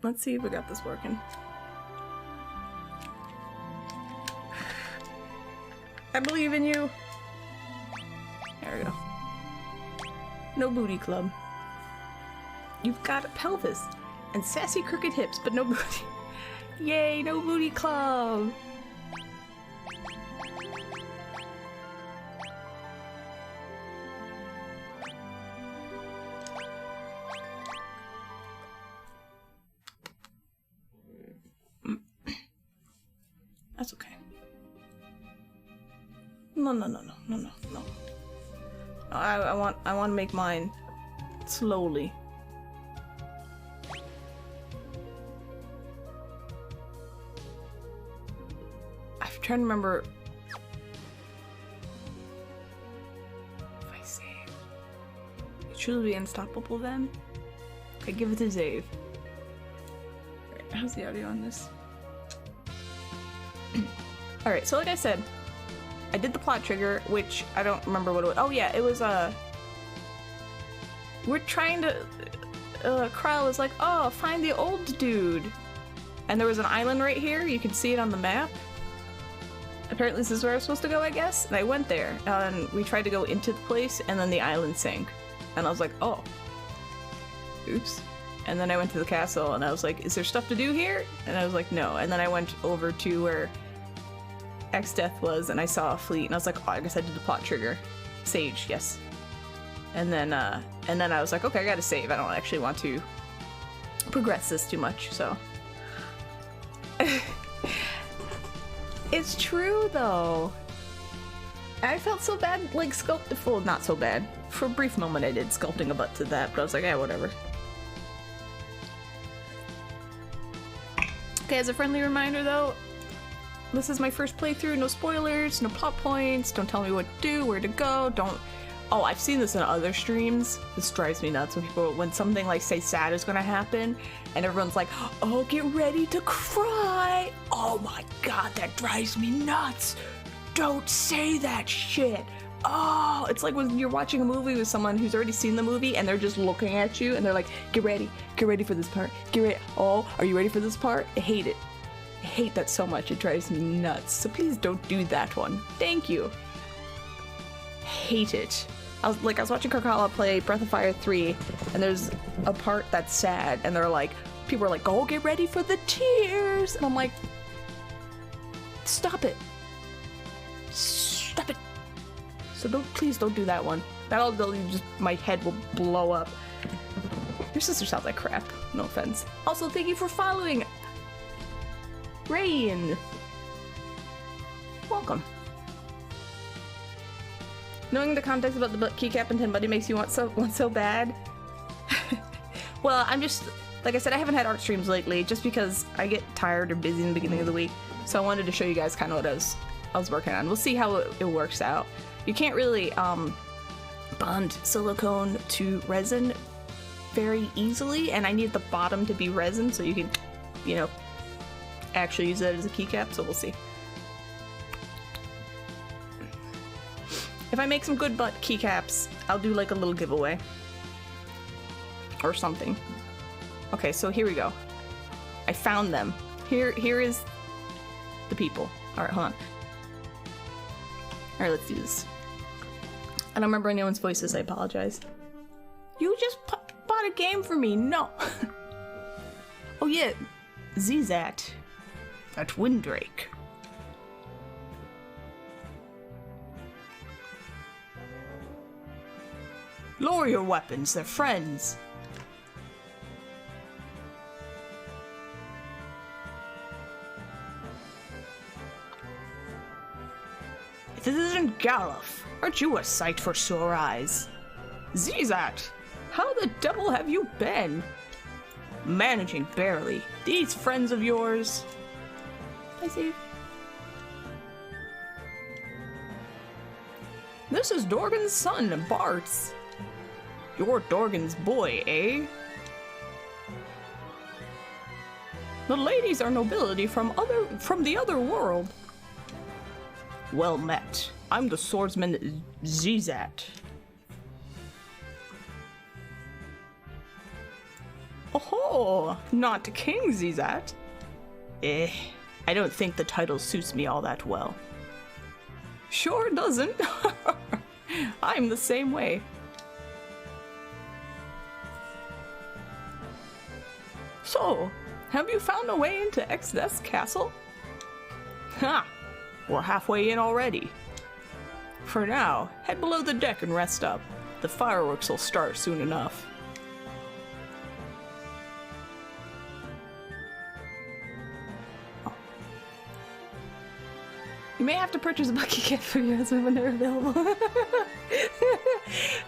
Let's see if we got this working. I believe in you. There we go. No booty club. You've got a pelvis and sassy crooked hips, but no booty. Yay, no booty club. That's okay. No. I want to make mine slowly. I'm trying to remember if I save. It should be unstoppable then. Okay, give it to Zave. Alright, how's the audio on this? Alright, so like I said, I did the plot trigger, which I don't remember what it was. Oh yeah, it was we're trying to Kryle was like, oh, find the old dude. And there was an island right here, you can see it on the map. Apparently this is where I was supposed to go, I guess. And I went there, and we tried to go into the place, and then the island sank. And I was like, oh. Oops. And then I went to the castle, and I was like, is there stuff to do here? And I was like, no. And then I went over to where X-Death was, and I saw a fleet, and I was like, oh, I guess I did the plot trigger. Sage, yes. And then I was like, okay, I gotta save. I don't actually want to progress this too much, so. It's true, though. I felt so bad, like, well, not so bad. For a brief moment I did sculpting a butt to that, but I was like, yeah, whatever. Okay, as a friendly reminder, though, this is my first playthrough, no spoilers, no plot points, don't tell me what to do, where to go, don't... Oh, I've seen this in other streams. This drives me nuts when something like, say, sad is gonna happen, and everyone's like, oh, get ready to cry! Oh my god, that drives me nuts! Don't say that shit! Oh, it's like when you're watching a movie with someone who's already seen the movie and they're just looking at you and they're like, get ready for this part, get ready, oh, are you ready for this part? I hate it. I hate that so much, it drives me nuts. So please don't do that one. Thank you. Hate it. I was watching Karkala play Breath of Fire 3, and there's a part that's sad, and they're like, people are like, oh, get ready for the tears! And I'm like, stop it. Stop it. So please don't do that one. That'll just, my head will blow up. Your sister sounds like crap. No offense. Also, thank you for following. Rain. Welcome. Knowing the context about the keycap and 10 buddy makes you want so bad. Well, I'm just, like I said, I haven't had art streams lately just because I get tired or busy in the beginning of the week. So I wanted to show you guys kind of what I was working on. We'll see how it works out. You can't really bond silicone to resin very easily, and I need the bottom to be resin so you can, you know, actually use it as a keycap, so we'll see. If I make some good butt keycaps, I'll do like a little giveaway. Or something. Okay, so here we go. I found them. Here is the people. Alright, hold on. Alright, let's do this. I don't remember anyone's voices, I apologize. You just bought a game for me, no! Oh yeah, Zizat. That Windrake. Lower your weapons, they're friends. If this isn't Galuf, aren't you a sight for sore eyes? Zizat, how the devil have you been? Managing barely. These friends of yours. I see. This is Dorgan's son, Bart's. You're Dorgan's boy, eh? The ladies are nobility from the other world. Well met. I'm the swordsman Zizat. Oh, not King Zizat. I don't think the title suits me all that well. Sure doesn't. I'm the same way. So, have you found a way into Exodus Castle? Ha! We're halfway in already. For now, head below the deck and rest up. The fireworks will start soon enough. Oh. You may have to purchase a bucket kit for your husband when they're available.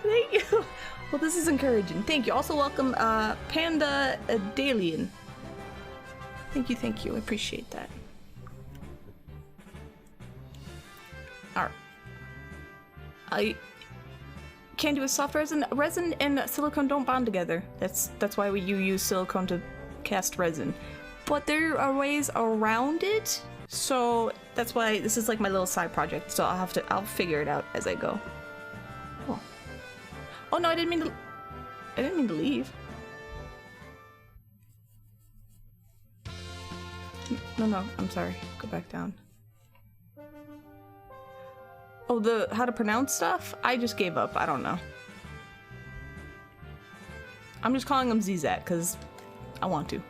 Thank you. Well, this is encouraging. Thank you. Also welcome, Panda Dalian. Thank you. I appreciate that. Alright. I can't do a soft resin. Resin and silicone don't bond together. That's why you use silicone to cast resin. But there are ways around it, so that's why this is like my little side project. So I'll figure it out as I go. Oh, oh no, I didn't mean to leave. No, I'm sorry. Go back down. Oh, the how to pronounce stuff? I just gave up. I don't know. I'm just calling him Zizat because I want to.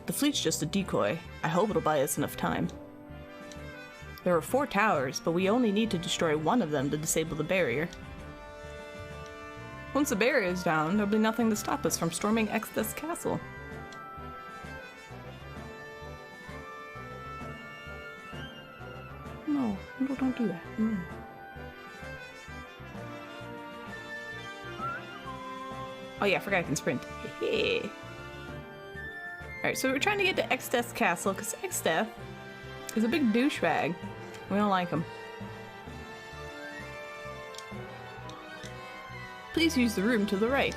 The fleet's just a decoy. I hope it'll buy us enough time. There are 4 towers, but we only need to destroy one of them to disable the barrier. Once the barrier is down, there'll be nothing to stop us from storming Exodus Castle. No, don't do that. Mm. Oh yeah, I forgot I can sprint. Alright, so we're trying to get to Exodus Castle, because Exdeath is a big douchebag. We don't like him. Please use the room to the right.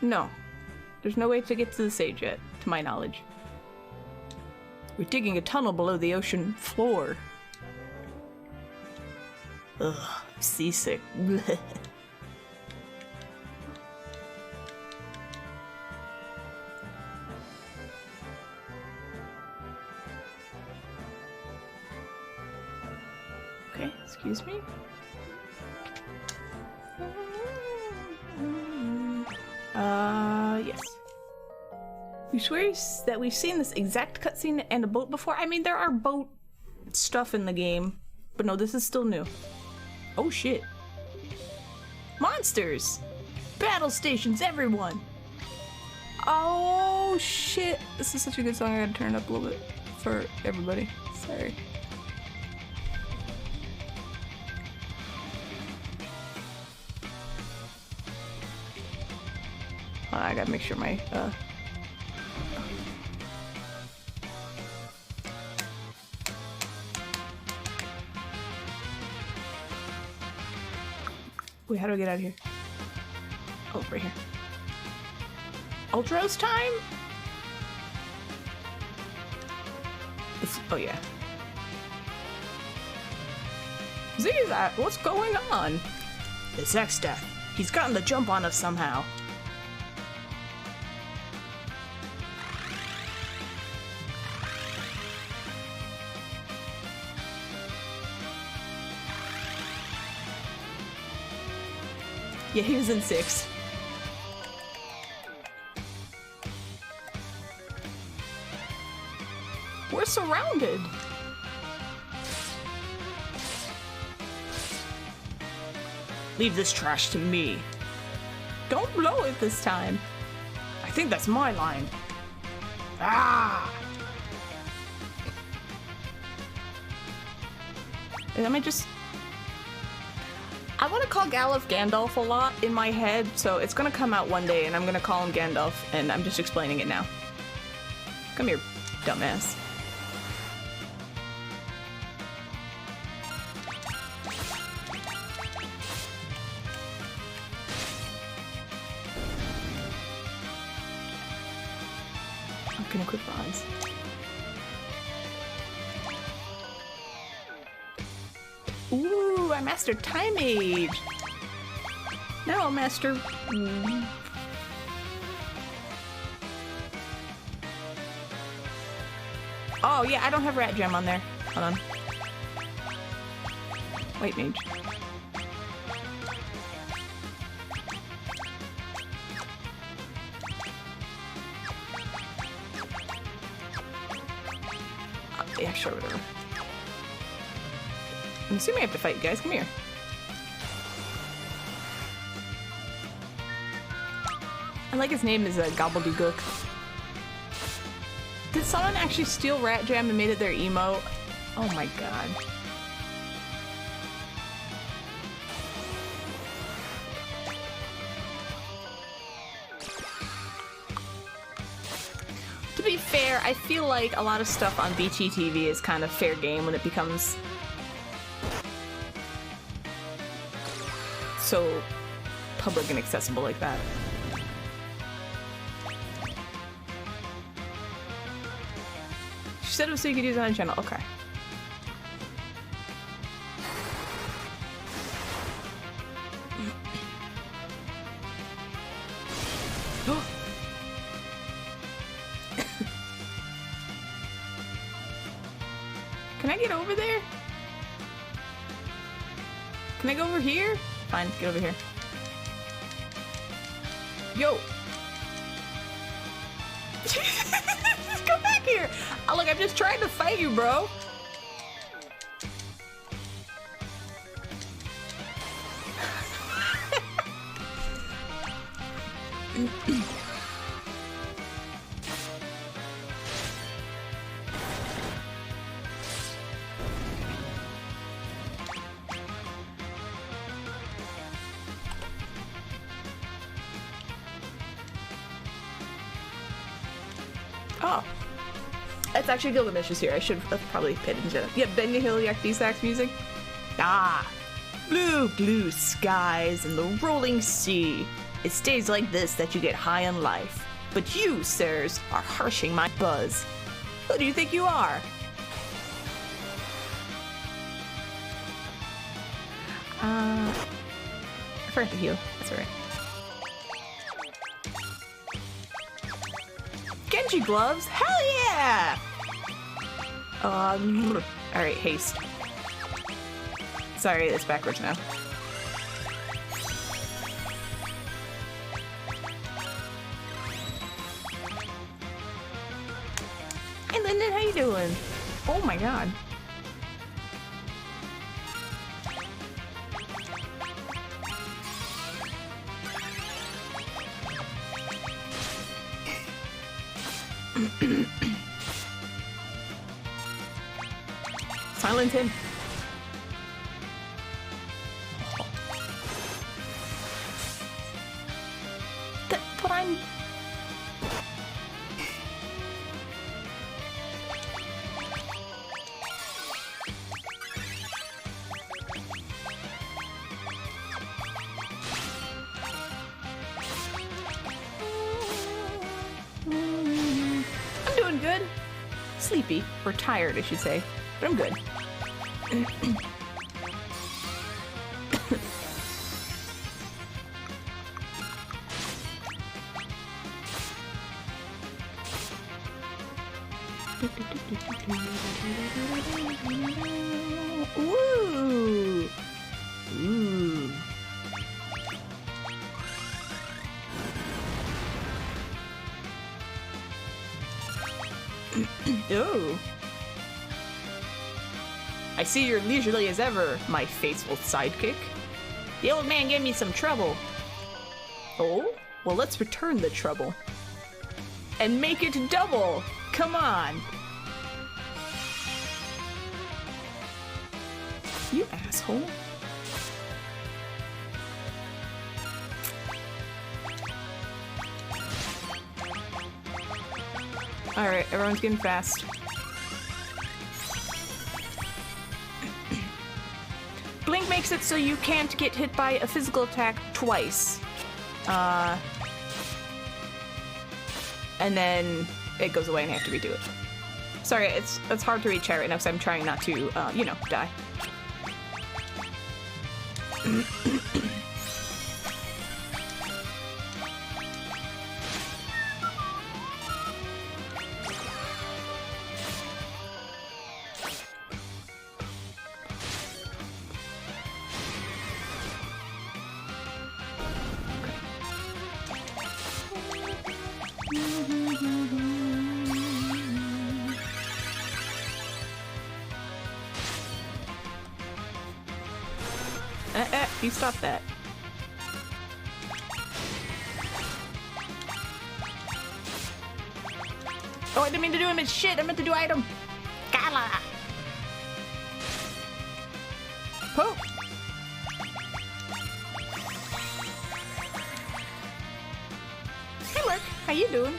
No. There's no way to get to the sage yet, to my knowledge. We're digging a tunnel below the ocean floor. Ugh, I'm seasick. Okay, excuse me. Yes. We swear that we've seen this exact cutscene and a boat before. I mean, there are boat stuff in the game, but no, this is still new. Oh shit. Monsters! Battle stations, everyone! Oh shit. This is such a good song, I gotta turn it up a little bit for everybody. Sorry. I gotta make sure my, Wait, how do I get out of here? Oh, right here. Ultros time? Oh, yeah. Zizat, what's going on? It's Exdeath. He's gotten the jump on us somehow. Yeah, he was in 6. We're surrounded. Leave this trash to me. Don't blow it this time. I think that's my line. Ah! I might just... I want to call Galuf Gandalf a lot in my head, so it's gonna come out one day and I'm gonna call him Gandalf, and I'm just explaining it now. Come here, dumbass. I'm gonna quit for eyes. Ooh, I mastered Time Age. Now I'll master... Oh, yeah, I don't have Rat Gem on there. Hold on. White Mage. Yeah, sure, whatever. I'm assuming I have to fight you guys. Come here. I like his name is Gobbledygook. Did someone actually steal Rat Jam and made it their emote? Oh my god. To be fair, I feel like a lot of stuff on BGTV is kind of fair game when it becomes so public and accessible like that. She said it was so you could use it on a channel. Okay. Can I get over there? Can I go over here? Fine, get over here. Yo! Come back here! Oh, look, I'm just trying to fight you, bro. Oh. It's actually Gilgamesh is here. I should have probably paid attention. Yeah, Ben Hilliak D-Sax music. Ah. Blue, blue skies and the rolling sea. It stays like this that you get high on life. But you, sirs, are harshing my buzz. Who do you think you are? I forgot to heal. That's alright. Genji gloves? Hell yeah! Alright, haste. Sorry, it's backwards now. Hey Lyndon, how you doing? Oh my god. Silent him. But I'm... I'm doing good. Sleepy. Or tired, I should say. But I'm good. Ooh. Ooh. Oh. I see you're leisurely as ever, my faithful sidekick. The old man gave me some trouble. Oh? Well, let's return the trouble. And make it double! Come on! You asshole. Alright, everyone's getting fast. Blink makes it so you can't get hit by a physical attack twice. And then it goes away and I have to redo it. Sorry, it's hard to read chat right now because I'm trying not to, you know, die. You stop that. Oh, I didn't mean to do him as shit. I meant to do item. Gala. Oh. Hey, Mark. How you doing?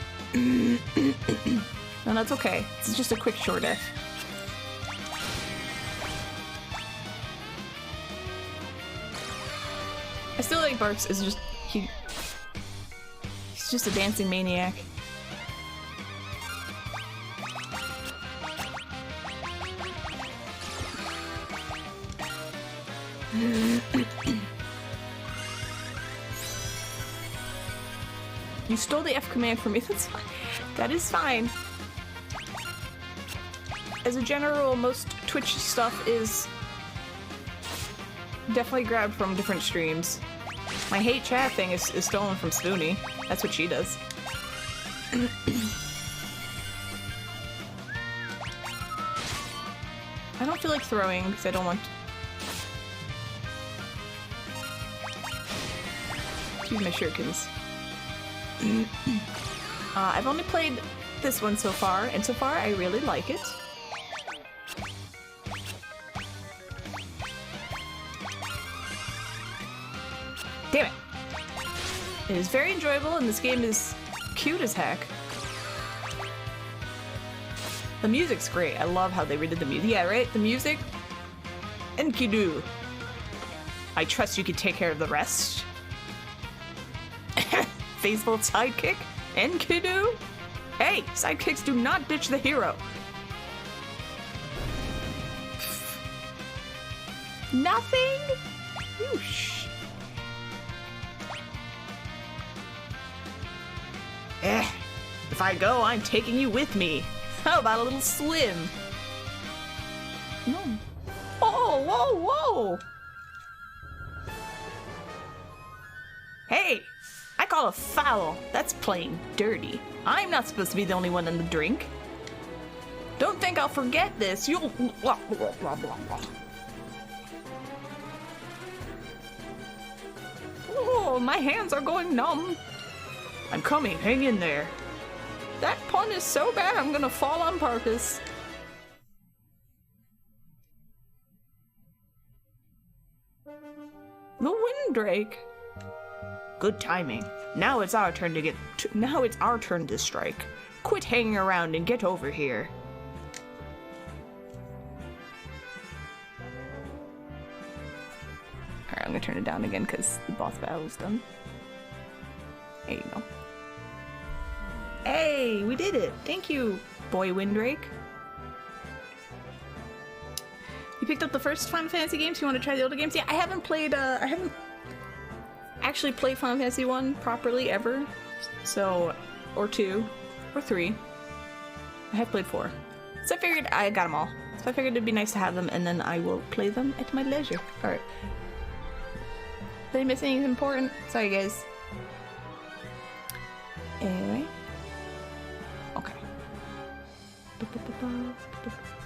No, that's okay. It's just a quick short F. I still think Barks is just he's just a dancing maniac. You stole the F command from me. That's fine. That is fine. As a general, most Twitch stuff is definitely grabbed from different streams. My hate chat thing is stolen from Spoonie. That's what she does. I don't feel like throwing because I don't want to use my shurikens. I've only played this one so far, and so far I really like it. Damn it! It is very enjoyable, and this game is cute as heck. The music's great. I love how they redid the music. Yeah, right? The music? Enkidu. I trust you can take care of the rest. Faithful sidekick? Enkidu? Hey, sidekicks do not ditch the hero. Nothing? Whoosh. If I go, I'm taking you with me. How about a little swim? No. Oh, whoa, whoa! Hey! I call a foul. That's plain dirty. I'm not supposed to be the only one in the drink. Don't think I'll forget this. You'll... Oh, my hands are going numb. I'm coming. Hang in there. That pun is so bad I'm gonna fall on purpose. The Windrake. Good timing. Now it's our turn to strike. Quit hanging around and get over here. Alright, I'm gonna turn it down again because the boss battle is done. There you go. Hey, we did it! Thank you, boy Windrake. You picked up the first Final Fantasy games? You want to try the older games? Yeah, I haven't actually played Final Fantasy 1 properly ever. So, or 2, or 3. I have played 4. So I figured I got them all. So I figured it'd be nice to have them, and then I will play them at my leisure. Alright. Did I miss anything important? Sorry, guys. Anyway. Okay.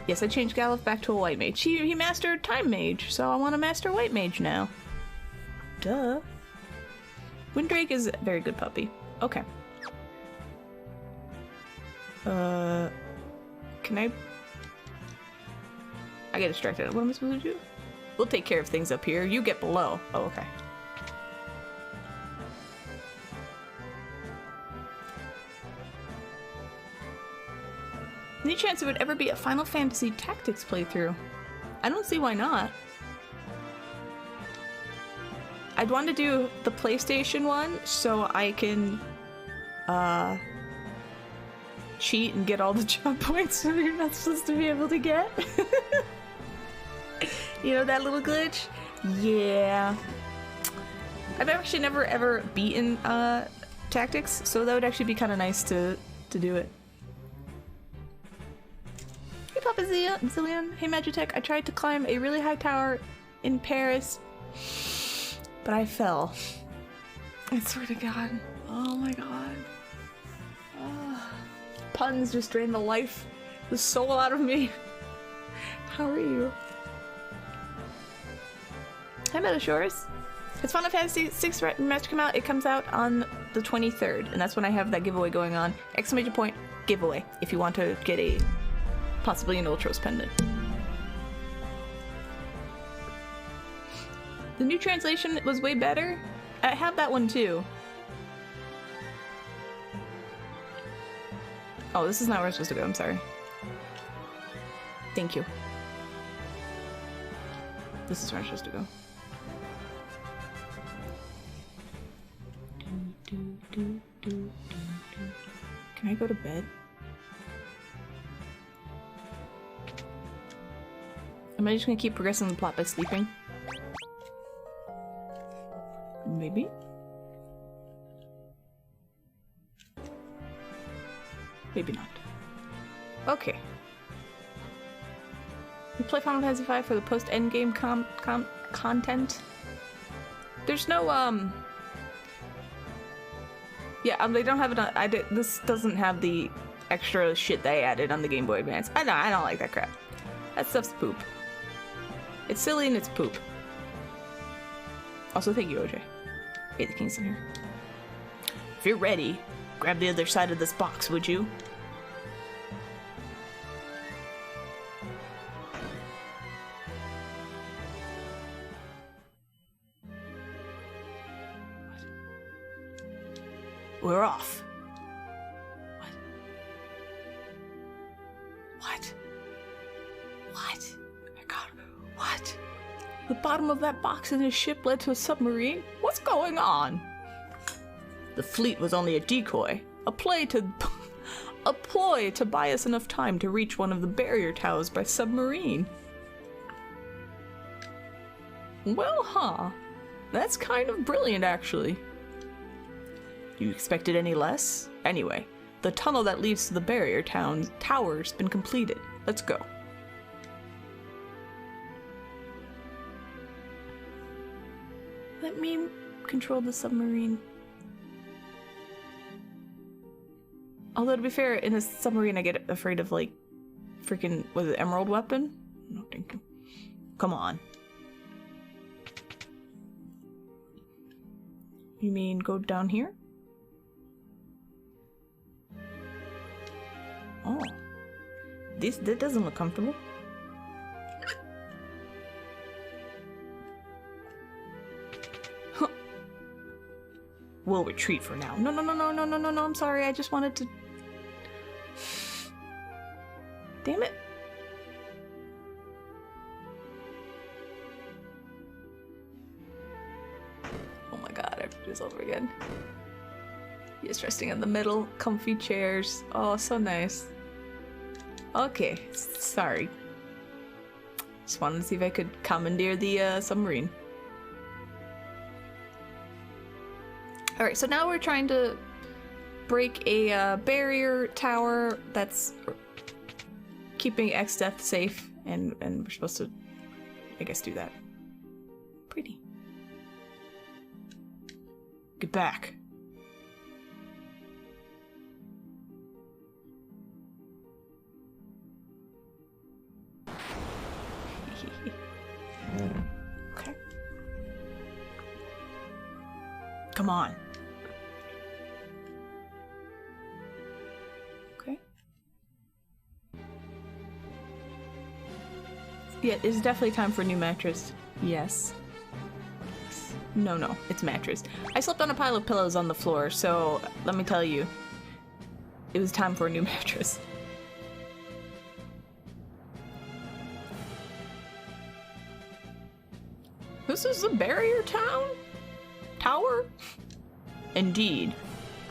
Yes, I changed Galuf back to a white mage. He mastered time mage, so I want to master white mage now. Duh. Windrake is a very good puppy. Okay. Can I get distracted. What am I supposed to do? We'll take care of things up here. You get below. Oh, okay. Any chance it would ever be a Final Fantasy Tactics playthrough? I don't see why not. I'd want to do the PlayStation one so I can cheat and get all the job points that you're not supposed to be able to get. You know that little glitch? Yeah. I've actually never ever beaten Tactics, so that would actually be kind of nice to do it. Hey Papa Zillion, hey Magitech, I tried to climb a really high tower in Paris, but I fell. I swear to God. Oh my God. Puns just drain the life, the soul out of me. How are you? Hi Metasaurus. It's Final Fantasy VI Remaster come out. It comes out on the 23rd, and that's when I have that giveaway going on. Exclamation point giveaway if you want to get a possibly an Ultros pendant. The new translation was way better. I have that one too. Oh, this is not where I'm supposed to go. I'm sorry. Thank you. This is where I'm supposed to go. Can I go to bed? Am I just gonna keep progressing the plot by sleeping? Maybe? Maybe not. Okay. We play Final Fantasy V for the post-endgame content. There's no, yeah, they don't have it on, this doesn't have the extra shit they added on the Game Boy Advance. I don't like that crap. That stuff's poop. It's silly and it's poop. Also, thank you, OJ. Hey, the King's in here. If you're ready, grab the other side of this box, would you? We're off. What? What? What? Oh my God. What? The bottom of that box in his ship led to a submarine? What's going on? The fleet was only a decoy. A ploy to buy us enough time to reach one of the barrier towers by submarine. Well, huh. That's kind of brilliant, actually. You expected any less? Anyway, the tunnel that leads to the barrier tower's been completed. Let's go. Let me control the submarine. Although, to be fair, in a submarine I get afraid of, like, freaking, was it emerald weapon? No, thank you. Come on. You mean go down here? Oh. That doesn't look comfortable. Huh. We'll retreat for now. No, I'm sorry. I just wanted to... Damn it. Oh my God, I have to do this over again. He's resting in the middle, comfy chairs. Oh, so nice. Okay, sorry. Just wanted to see if I could commandeer the submarine. Alright, so now we're trying to break a barrier tower that's keeping X-Death safe, and we're supposed to, I guess, do that. Pretty. Get back. Okay. Come on. Okay. Yeah, it's definitely time for a new mattress. Yes. No, it's mattress. I slept on a pile of pillows on the floor, so let me tell you, it was time for a new mattress. This is the barrier tower? Indeed.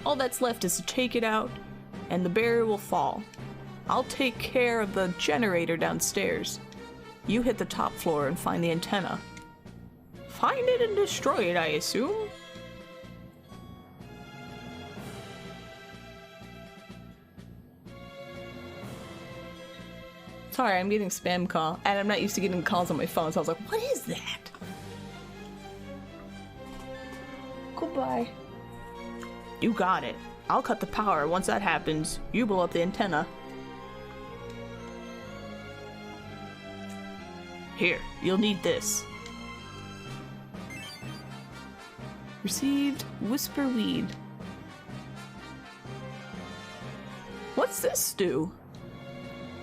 All that's left is to take it out, and the barrier will fall. I'll take care of the generator downstairs. You hit the top floor and find the antenna. Find it and destroy it, I assume? Sorry, I'm getting spam call, and I'm not used to getting calls on my phone, so I was like, what is that? Goodbye. You got it. I'll cut the power. Once that happens, you blow up the antenna. Here, you'll need this. Received Whisper Weed. What's this do?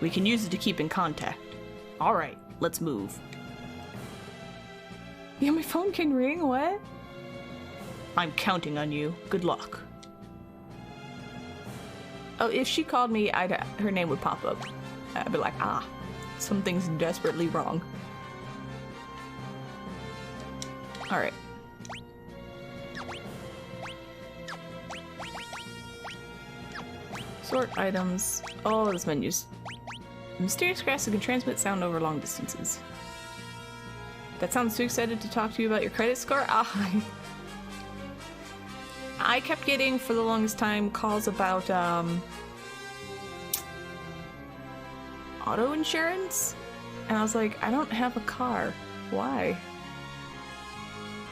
We can use it to keep in contact. Alright, let's move. Yeah, my phone can ring, what? I'm counting on you. Good luck. Oh, if she called me, her name would pop up. I'd be like, ah, something's desperately wrong. Alright. Sort items. Oh, this menu's. Mysterious grass that can transmit sound over long distances. That sounds too excited to talk to you about your credit score? Ah. I kept getting, for the longest time, calls about, auto insurance? And I was like, I don't have a car. Why?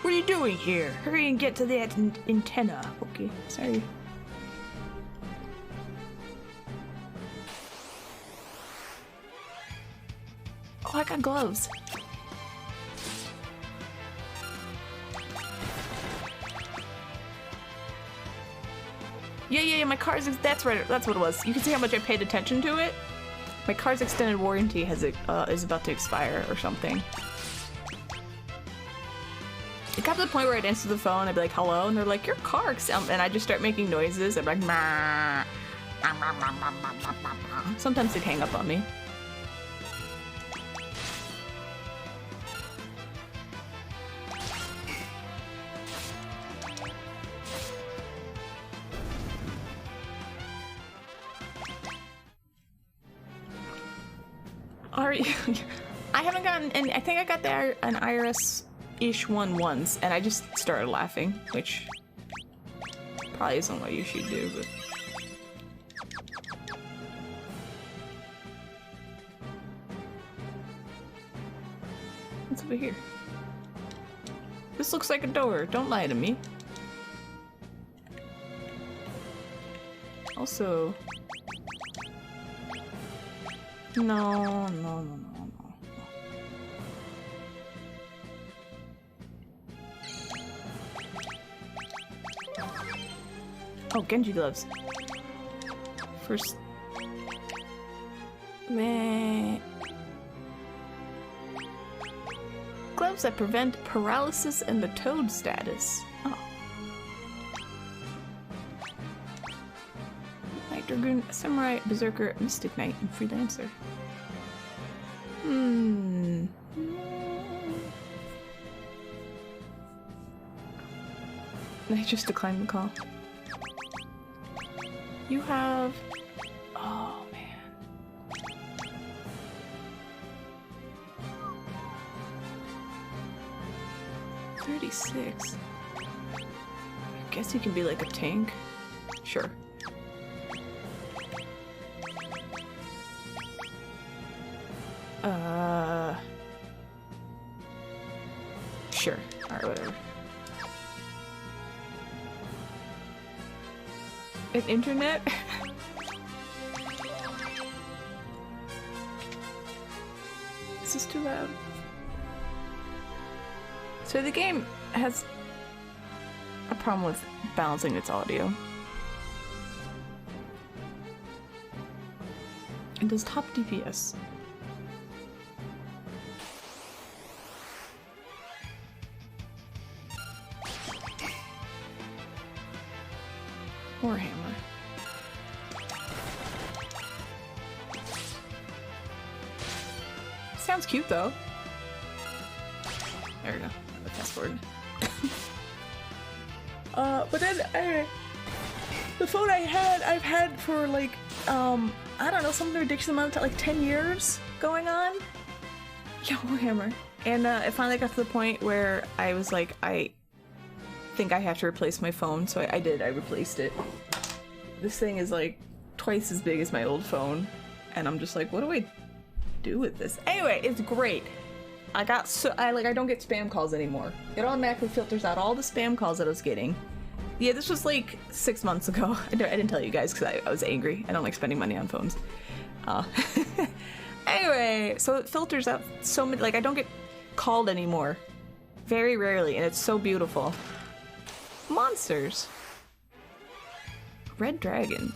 What are you doing here? Hurry and get to that antenna. Okay, sorry. Oh, I got gloves. Yeah, my car's, that's right, that's what it was. You can see how much I paid attention to it. My car's extended warranty has is about to expire or something. It got to the point where I'd answer the phone, I'd be like, hello, and they're like, your car, and I just start making noises. I'd be like, mah. Sometimes they'd hang up on me. I haven't gotten, and I think I got an IRS-ish one once, and I just started laughing, which probably isn't what you should do, but... What's over here? This looks like a door. Don't lie to me. Also... No. Oh, Genji gloves. First... Meh. Gloves that prevent paralysis and the toad status. Oh. Knight Dragoon, Samurai, Berserker, Mystic Knight, and Freelancer. I just declined the call. You have... Oh, man. $36. I guess you can be like a tank. Sure. Sure. Alright, whatever. An internet? This is too loud. So the game has a problem with balancing its audio. It does top DPS. Warhammer. Sounds cute though. There we go. The fast forward. But then the phone I've had for like I don't know, some ridiculous amount of time, like 10 years going on. Yeah, Warhammer. And it finally got to the point where I was like, I think I have to replace my phone, so I did. I replaced it. This thing is like twice as big as my old phone, and I'm just like, what do I do with this? Anyway, it's great. I don't get spam calls anymore. It automatically filters out all the spam calls that I was getting. Yeah, this was like 6 months ago. I didn't tell you guys because I was angry. I don't like spending money on phones. Anyway, so it filters out so many, like I don't get called anymore. Very rarely, and it's so beautiful. Monsters. Red dragon.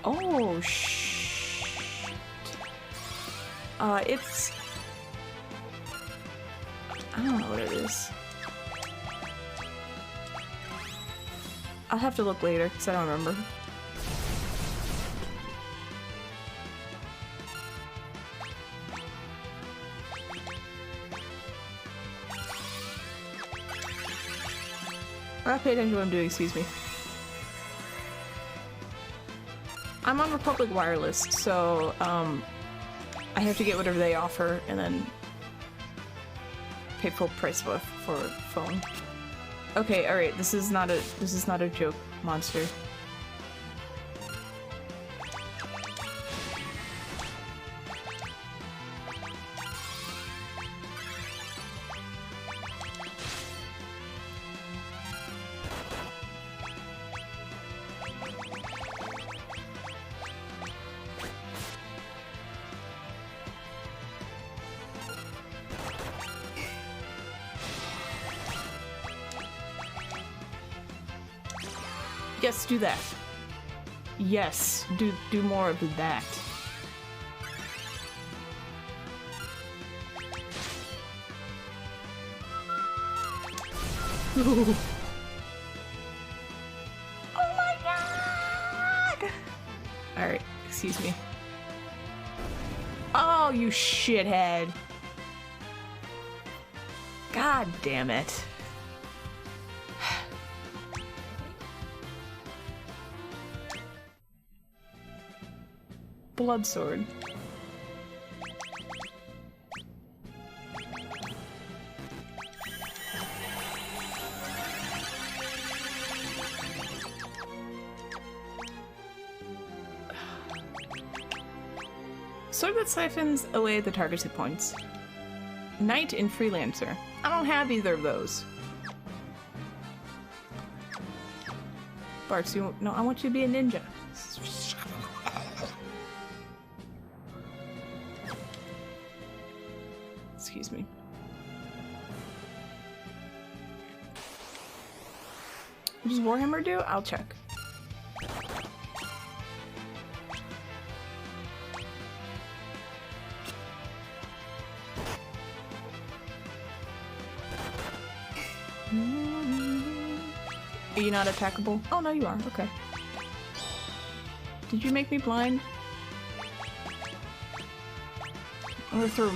Oh, shit. It's... I don't know what it is. I'll have to look later, because I don't remember. I gotta pay attention to what I'm doing, excuse me. I'm on Republic Wireless, so I have to get whatever they offer and then pay full price for a phone. Okay, alright, this is not a joke, monster. Yes, do that. Yes, do more of that. Ooh. Oh my god! Alright, excuse me. Oh, you shithead. God damn it. Blood sword. Sword that siphons away the target's hit points. Knight and Freelancer. I don't have either of those. Barks, no, I want you to be a ninja. Excuse me. What does Warhammer do? I'll check. Are you not attackable? Oh, no, you are. Okay. Did you make me blind? I'm gonna throw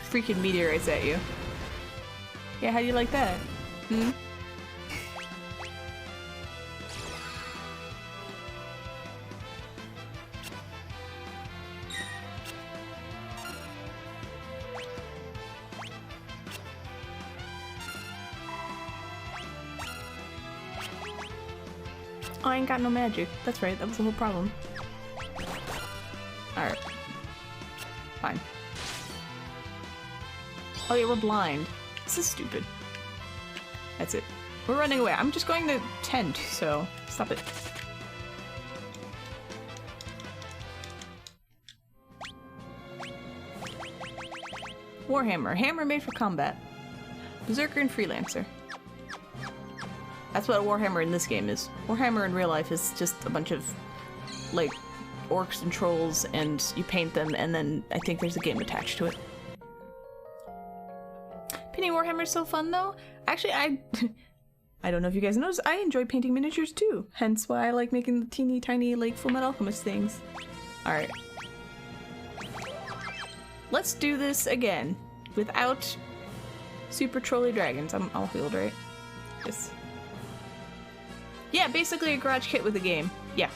freaking meteorites at you. Yeah, how do you like that? Hmm? Oh, I ain't got no magic. That's right, that was the whole problem. Alright. Fine. Oh yeah, we're blind. This is stupid. That's it. We're running away. I'm just going to tent, so stop it. Warhammer. Hammer made for combat. Berserker and Freelancer. That's what a Warhammer in this game is. Warhammer in real life is just a bunch of, like, orcs and trolls, and you paint them, and then I think there's a game attached to it. Painting Warhammer is so fun, though. Actually, I don't know if you guys noticed, I enjoy painting miniatures, too. Hence why I like making the teeny tiny, like, Fullmetal Alchemist things. Alright. Let's do this again. Without super trolly dragons. I'm all healed, right? Yes. Yeah, basically a garage kit with a game. Yeah.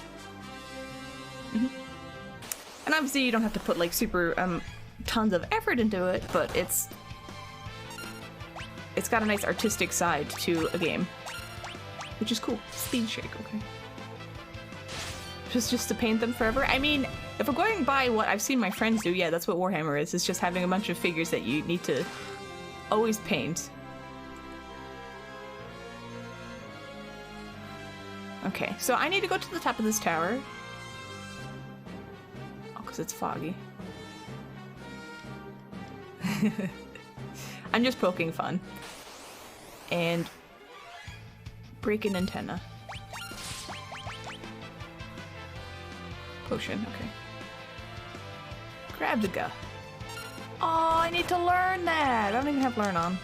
And obviously you don't have to put like super tons of effort into it, but it's got a nice artistic side to a game, which is cool. Speed shake, okay. Just to paint them forever. I mean, if we're going by what I've seen my friends do, yeah, that's what Warhammer is. It's just having a bunch of figures that you need to always paint. Okay, so I need to go to the top of this tower. Oh, because it's foggy. I'm just poking fun. And break an antenna. Potion, okay. Grab the guy. Oh, I need to learn that! I don't even have learn on.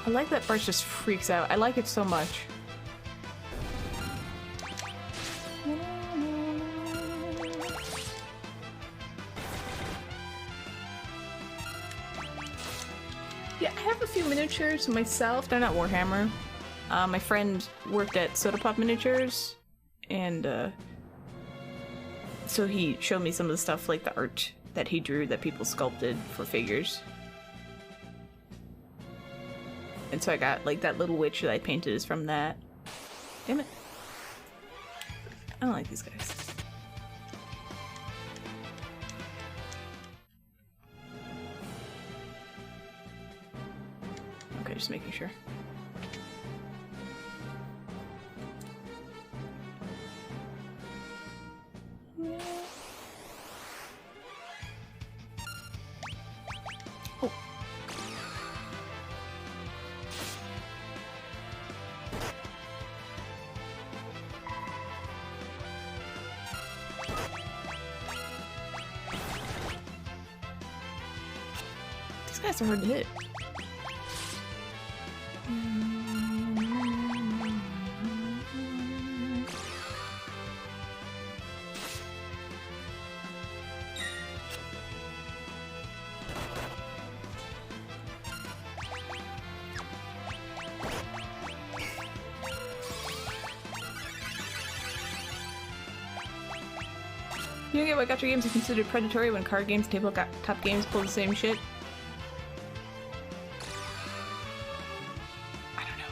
I like that Bart just freaks out. I like it so much. Yeah, I have a few miniatures myself. They're not Warhammer. My friend worked at Soda Pop Miniatures, and so he showed me some of the stuff, like the art that he drew that people sculpted for figures. And so I got, like, that little witch that I painted is from that. Damn it. I don't like these guys. Okay, just making sure. These guys are hard to hit. You don't get why gacha games are considered predatory when card games, tabletop games pull the same shit? I don't know.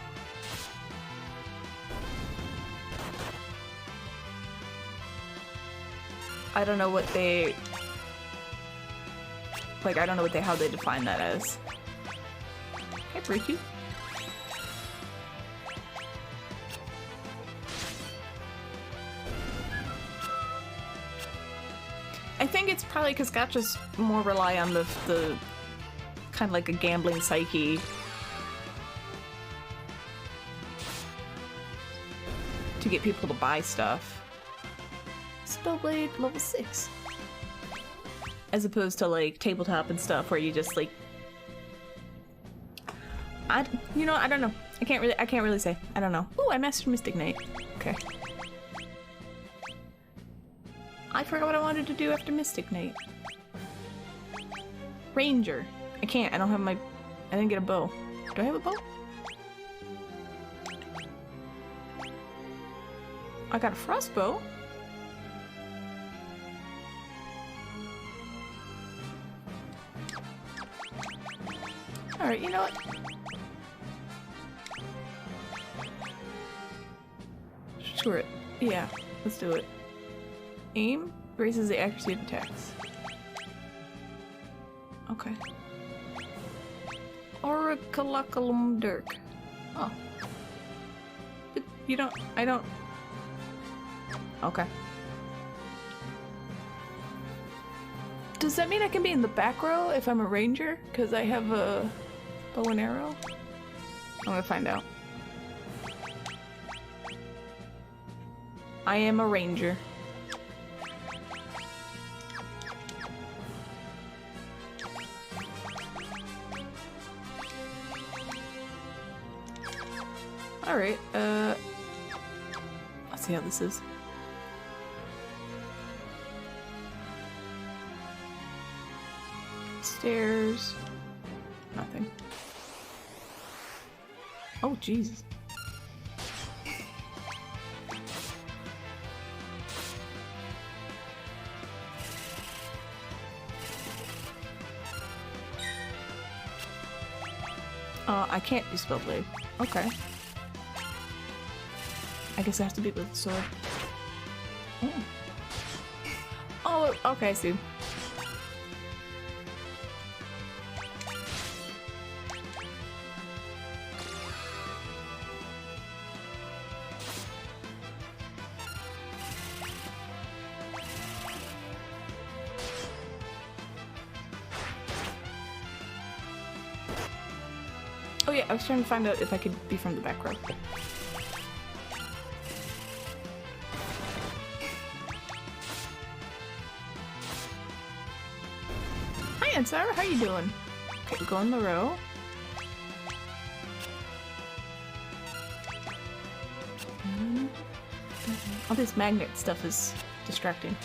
I don't know what they... Like, I don't know what how they define that as. Can I break you? I think it's probably because gachas more rely on the kind of like a gambling psyche to get people to buy stuff. Spellblade level 6. As opposed to like tabletop and stuff where you just like I don't know. I can't really say. I don't know. Ooh, I mastered Mystic Knight. Okay. I forgot what I wanted to do after Mystic Knight. Ranger. I can't. I don't have my... I didn't get a bow. Do I have a bow? I got a frostbow. Alright, you know what? Sure it. Yeah, let's do it. Aim raises the accuracy of attacks. Okay. Oraculaculum Dirk. Oh. You don't... I don't... Okay. Does that mean I can be in the back row if I'm a ranger? Because I have a bow and arrow? I'm gonna find out. I am a ranger. Alright, let's see how this is. Stairs. Nothing. Oh, Jesus. I can't do Spellblade. Okay. I guess I have to beat with the sword. Oh. Oh, okay, I see. Oh yeah, I was trying to find out if I could be from the back row. Hi, Ansar. How you doing? Okay, go in the row. All this magnet stuff is distracting.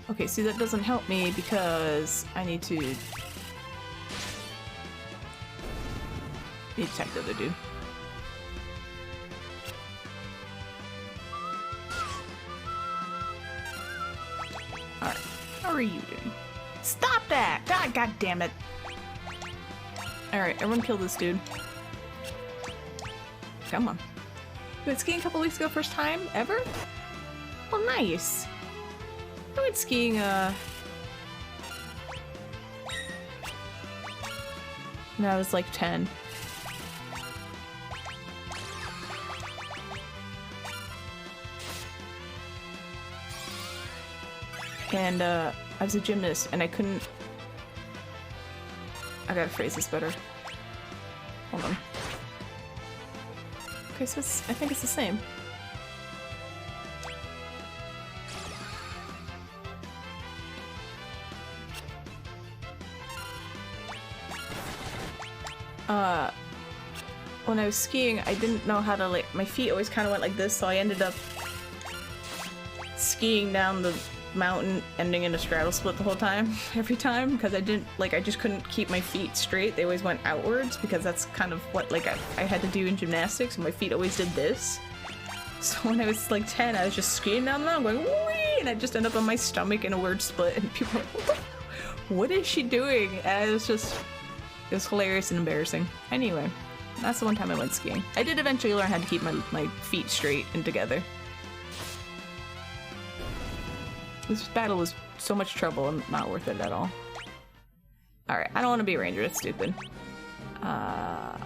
Okay, see, that doesn't help me because I need to attack the other dude. Alright, how are you doing? Stop that! God damn it! Alright, everyone kill this dude. Come on. You went skiing a couple weeks ago, first time ever? Oh, nice! I went skiing, when I was like 10. And, I was a gymnast, and I couldn't... I gotta phrase this better. Hold on. Okay, so I think it's the same. When I was skiing, I didn't know how to, like, my feet always kind of went like this, so I ended up skiing down the mountain, ending in a straddle split the whole time, every time, because I didn't, like, I just couldn't keep my feet straight. They always went outwards, because that's kind of what, like, I had to do in gymnastics, and my feet always did this. So when I was, like, 10, I was just skiing down the mountain, going, whee! And I just ended up on my stomach in a weird split, and people were like, what is she doing? And it was hilarious and embarrassing. Anyway, that's the one time I went skiing. I did eventually learn how to keep my feet straight and together. This battle was so much trouble and not worth it at all. Alright, I don't want to be a ranger, that's stupid. I'm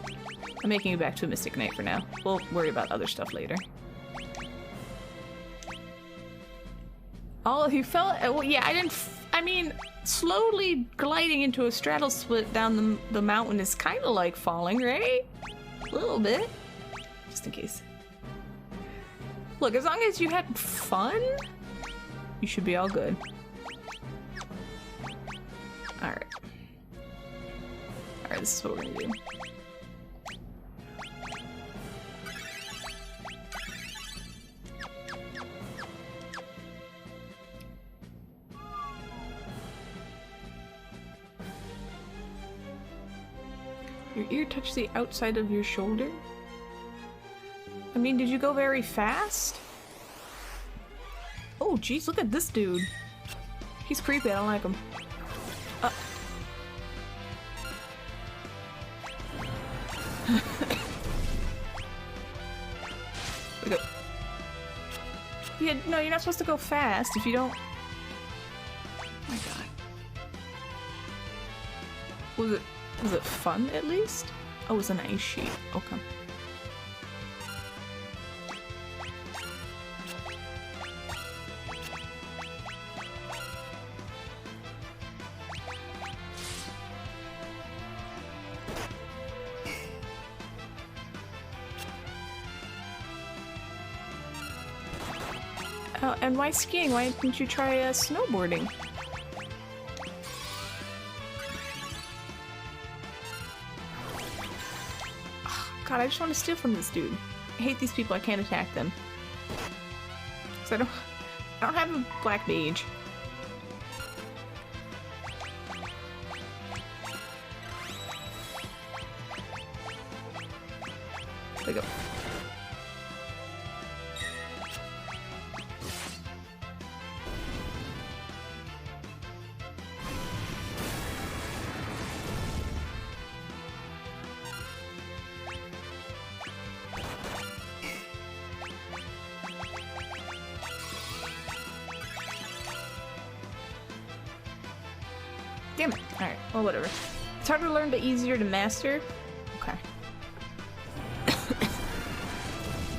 making it back to a Mystic Knight for now. We'll worry about other stuff later. Oh, he fell? Well, yeah, I mean, slowly gliding into a straddle split down the mountain is kind of like falling, right? A little bit. Just in case. Look, as long as you had fun, you should be all good. Alright. Alright, this is what we're gonna do. Your ear touched the outside of your shoulder? I mean, did you go very fast? Oh, jeez, look at this dude. He's creepy, I don't like him. We go. Yeah, no, you're not supposed to go fast if you don't... Oh my god. Was it fun, at least? Oh, it was an ice sheet. Okay. Oh, and why skiing? Why didn't you try snowboarding? God, I just want to steal from this dude. hate these people. I can't attack them. So I don't have a black mage. There we go. Damn it. Alright, well, whatever. It's harder to learn, but easier to master. Okay.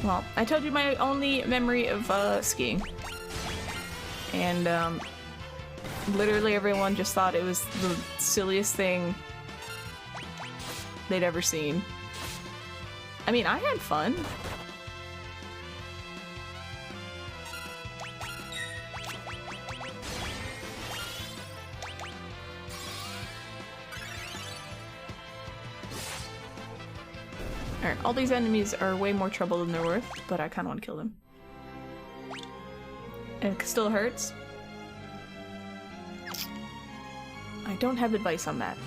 Well, I told you my only memory of skiing. And literally everyone just thought it was the silliest thing they'd ever seen. I mean, I had fun. Alright, all these enemies are way more trouble than they're worth, but I kinda wanna kill them. And it still hurts. I don't have advice on that.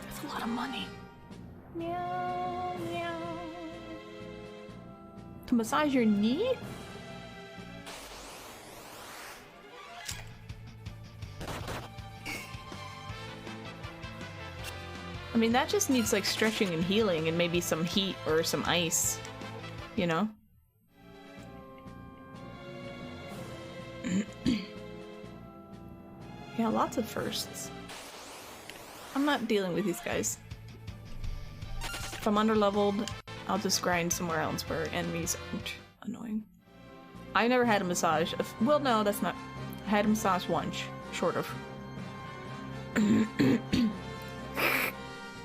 That's a lot of money. Meow, meow. To massage your knee? I mean, that just needs, like, stretching and healing and maybe some heat or some ice, you know? Yeah, lots of firsts. I'm not dealing with these guys. If I'm underleveled, I'll just grind somewhere else where enemies aren't annoying. I never had a massage. Well, no, that's not... I had a massage once. Short of.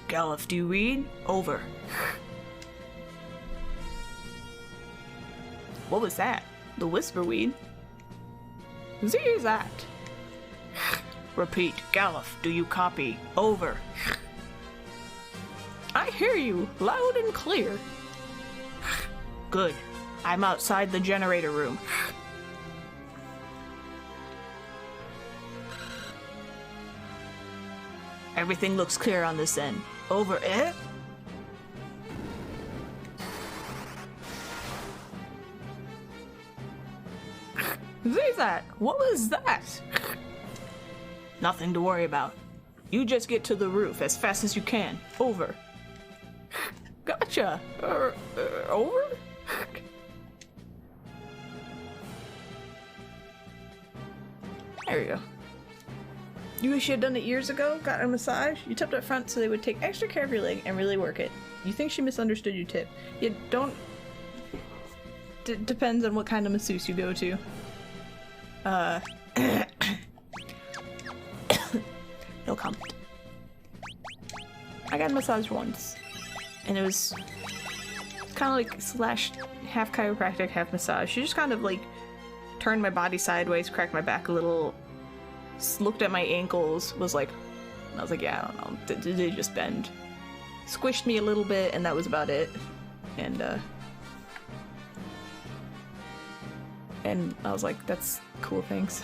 Galif, do you read? Over. What was that? The whisper weed? Whose ear is that? Repeat. Galif, do you copy? Over. I hear you, loud and clear. Good. I'm outside the generator room. Everything looks clear on this end. Over, eh? Who's that? What was that? Nothing to worry about. You just get to the roof as fast as you can. Over. Gotcha. Over? There we go. You wish you had done it years ago? Got a massage? You tipped up front so they would take extra care of your leg and really work it. You think she misunderstood your tip. You don't... depends on what kind of masseuse you go to. No comment. I got a massage once. And it was kind of like slash half chiropractic, half massage. She just kind of like turned my body sideways, cracked my back a little, looked at my ankles, was like, and I was like, yeah, I don't know, did they just bend? Squished me a little bit, and that was about it. And I was like, that's cool, thanks.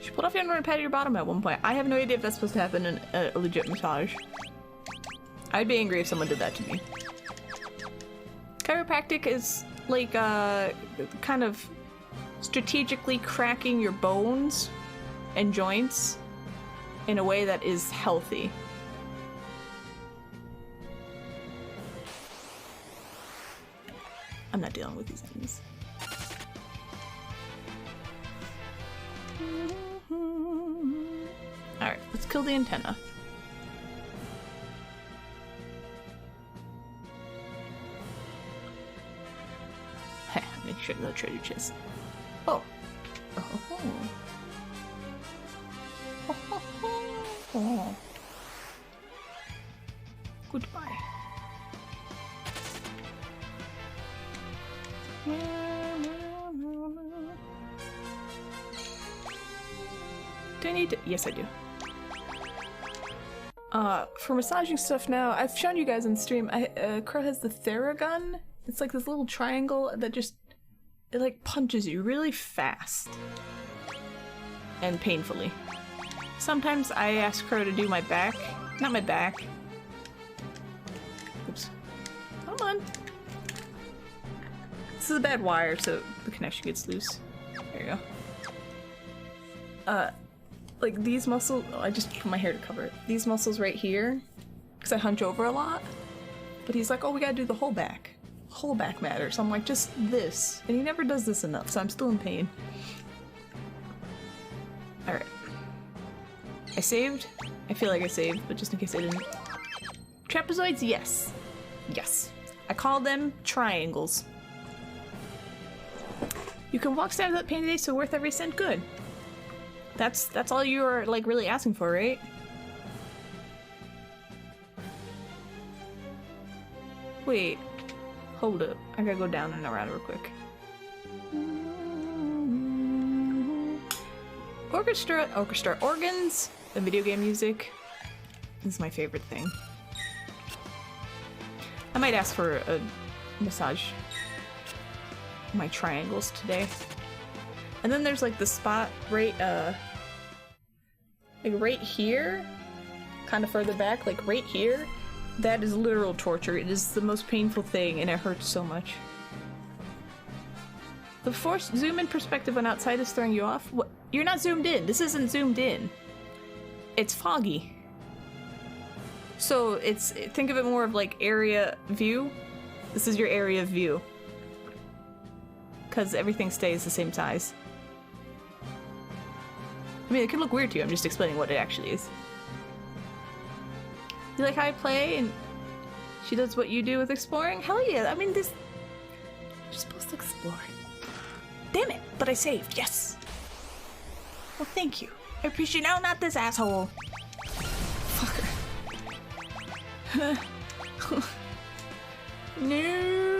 She pulled off your underwear and patted your bottom at one point. I have no idea if that's supposed to happen in a legit massage. I'd be angry if someone did that to me. Chiropractic is like kind of strategically cracking your bones and joints in a way that is healthy. I'm not dealing with these enemies. Alright, let's kill the antenna. Heh, make sure the treasure chest. Oh. Oh. Oh. Goodbye. Do I need to? Yes, I do. For massaging stuff now, I've shown you guys on stream, Crow has the Theragun. It's like this little triangle that just, it like punches you really fast. And painfully. Sometimes I ask Crow to do my back. Not my back. Oops. Come on. This is a bad wire, so the connection gets loose. There you go. Like these muscles, oh, I just put my hair to cover it. These muscles right here, because I hunch over a lot. But he's like, oh, we gotta do the whole back. Whole back matters. I'm like, just this. And he never does this enough, so I'm still in pain. Alright. I saved? I feel like I saved, but just in case I didn't. Trapezoids, yes. Yes. I call them triangles. You can walk stab without pain today, so worth every cent. Good. That's all you're like really asking for, right? Wait. Hold up. I gotta go down and around real quick. Orchestra organs, the video game music. This is my favorite thing. I might ask for a massage my triangles today. And then there's like the spot right like right here, kind of further back, like right here. That is literal torture. It is the most painful thing and it hurts so much. The forced zoom in perspective when outside is throwing you off. What? You're not zoomed in. This isn't zoomed in. It's foggy. So it's, think of it more of like area view. This is your area of view. Because everything stays the same size. I mean, it could look weird to you. I'm just explaining what it actually is. You like how I play and she does what you do with exploring? Hell yeah. I mean, this... You're supposed to explore. Damn it. But I saved. Yes. Well, thank you. I appreciate... No, not this asshole. Fucker. No.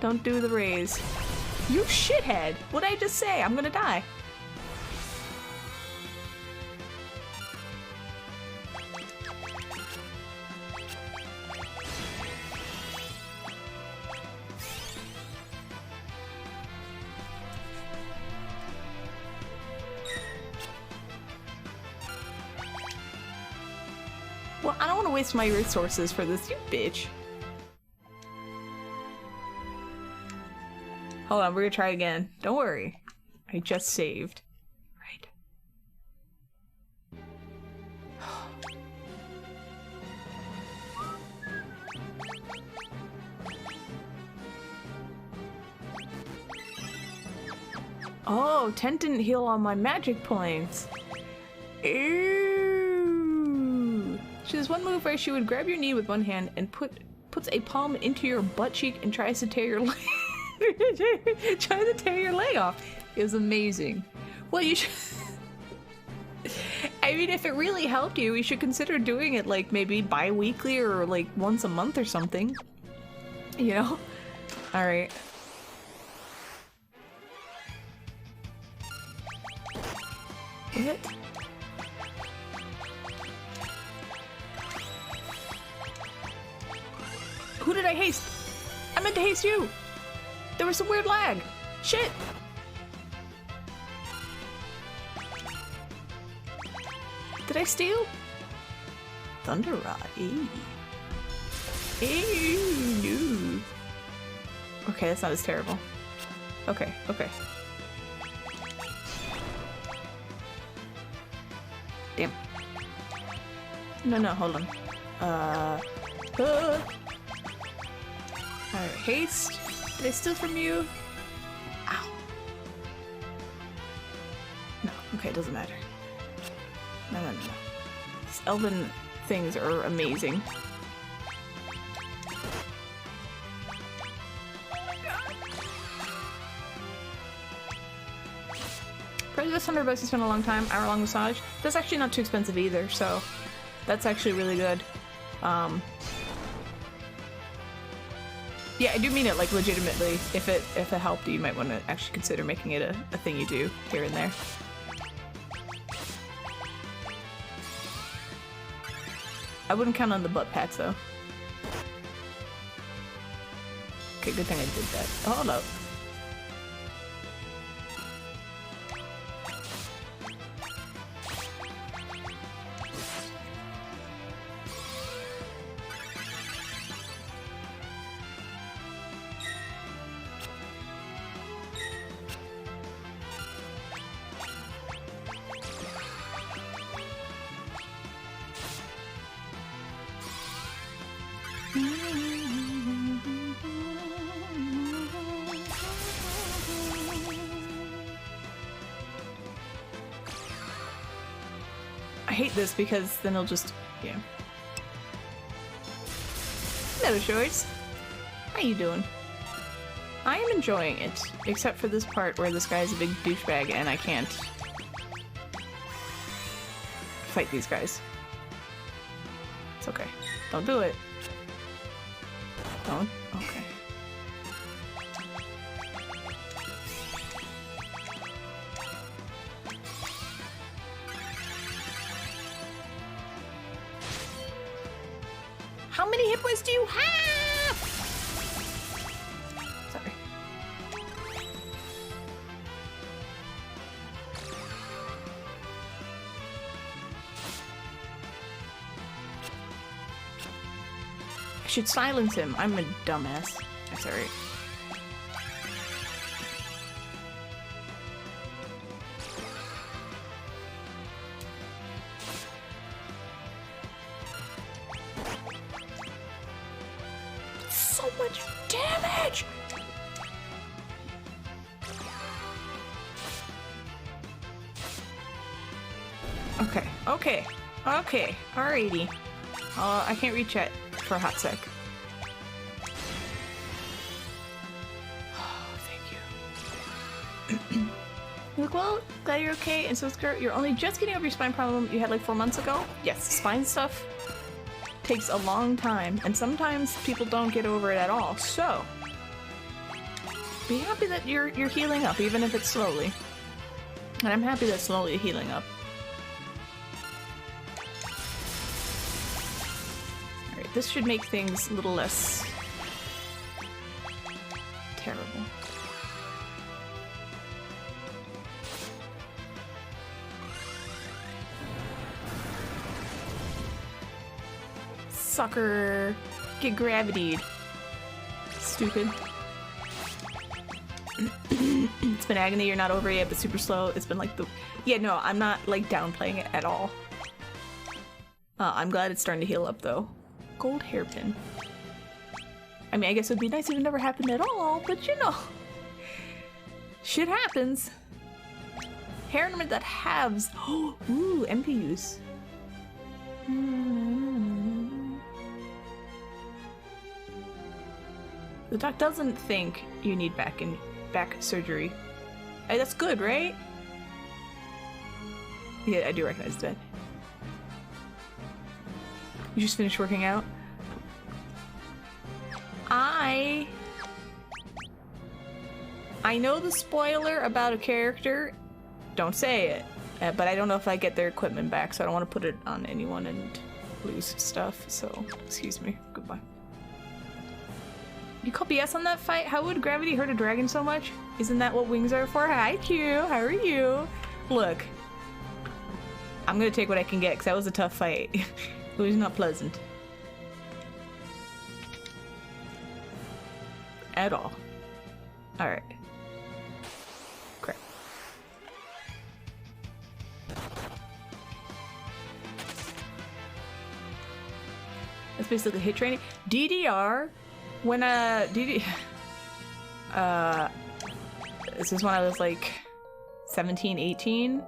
Don't do the raise. You shithead! What'd I just say? I'm gonna die. Well, I don't want to waste my resources for this, you bitch. Hold on, we're gonna try again. Don't worry. I just saved. Right. Oh, Tent didn't heal all my magic points. Ooh. She has one move where she would grab your knee with one hand and puts a palm into your butt cheek and tries to tear your leg. Trying to tear your leg off. It was amazing. Well, you should... I mean, if it really helped you, you should consider doing it like maybe bi-weekly or like once a month or something. You know? Alright. Is it? Who did I haste? I meant to haste you! There was some weird lag! Shit! Did I steal? Thunder Rod. Eee. Eee, no. Okay, that's not as terrible. Okay, okay. Damn. No, hold on. Alright, haste. Did I steal from you? Ow. No, okay, it doesn't matter. No. These elven things are amazing. Probably this $100 you spent a long time, hour-long massage. That's actually not too expensive either, so that's actually really good. Yeah, I do mean it, like, legitimately. If it helped you, might want to actually consider making it a thing you do here and there. I wouldn't count on the butt pats, though. Okay, good thing I did that. Oh, hold up. I hate this because then it'll just, yeah. Hello, Shorts. How you doing? I am enjoying it, except for this part where this guy's a big douchebag and I can't fight these guys. It's okay. Don't do it. Don't? Okay. How many hit points do you have? Sorry. I should silence him. I'm a dumbass. That's alright. So much damage! Okay, okay, okay, alrighty. I can't reach it for a hot sec. Oh, thank you. You look well, glad you're okay, and so Skirt, you're only just getting over your spine problem you had like 4 months ago? Yes, spine stuff takes a long time, and sometimes people don't get over it at all, so be happy that you're healing up, even if it's slowly. And I'm happy that slowly healing up. Alright, this should make things a little less terrible. Sucker! Get gravitied. Stupid. It's been agony, you're not over it yet, but super slow. It's been like the... Yeah, no, I'm not like downplaying it at all. I'm glad it's starting to heal up though. Gold hairpin. I mean, I guess it would be nice if it never happened at all, but you know. Shit happens. Hair ornament that halves. Ooh, MPUs. The doc doesn't think you need back surgery. Hey, that's good, right? Yeah, I do recognize that. You just finished working out? I know the spoiler about a character. Don't say it. But I don't know if I get their equipment back, so I don't want to put it on anyone and lose stuff. So, excuse me. Goodbye. You call BS on that fight? How would gravity hurt a dragon so much? Isn't that what wings are for? Hi, Q. How are you? Look. I'm gonna take what I can get, because that was a tough fight. It was not pleasant. At all. Alright. Crap. That's basically hit training. DDR... When, this is when I was like 17, 18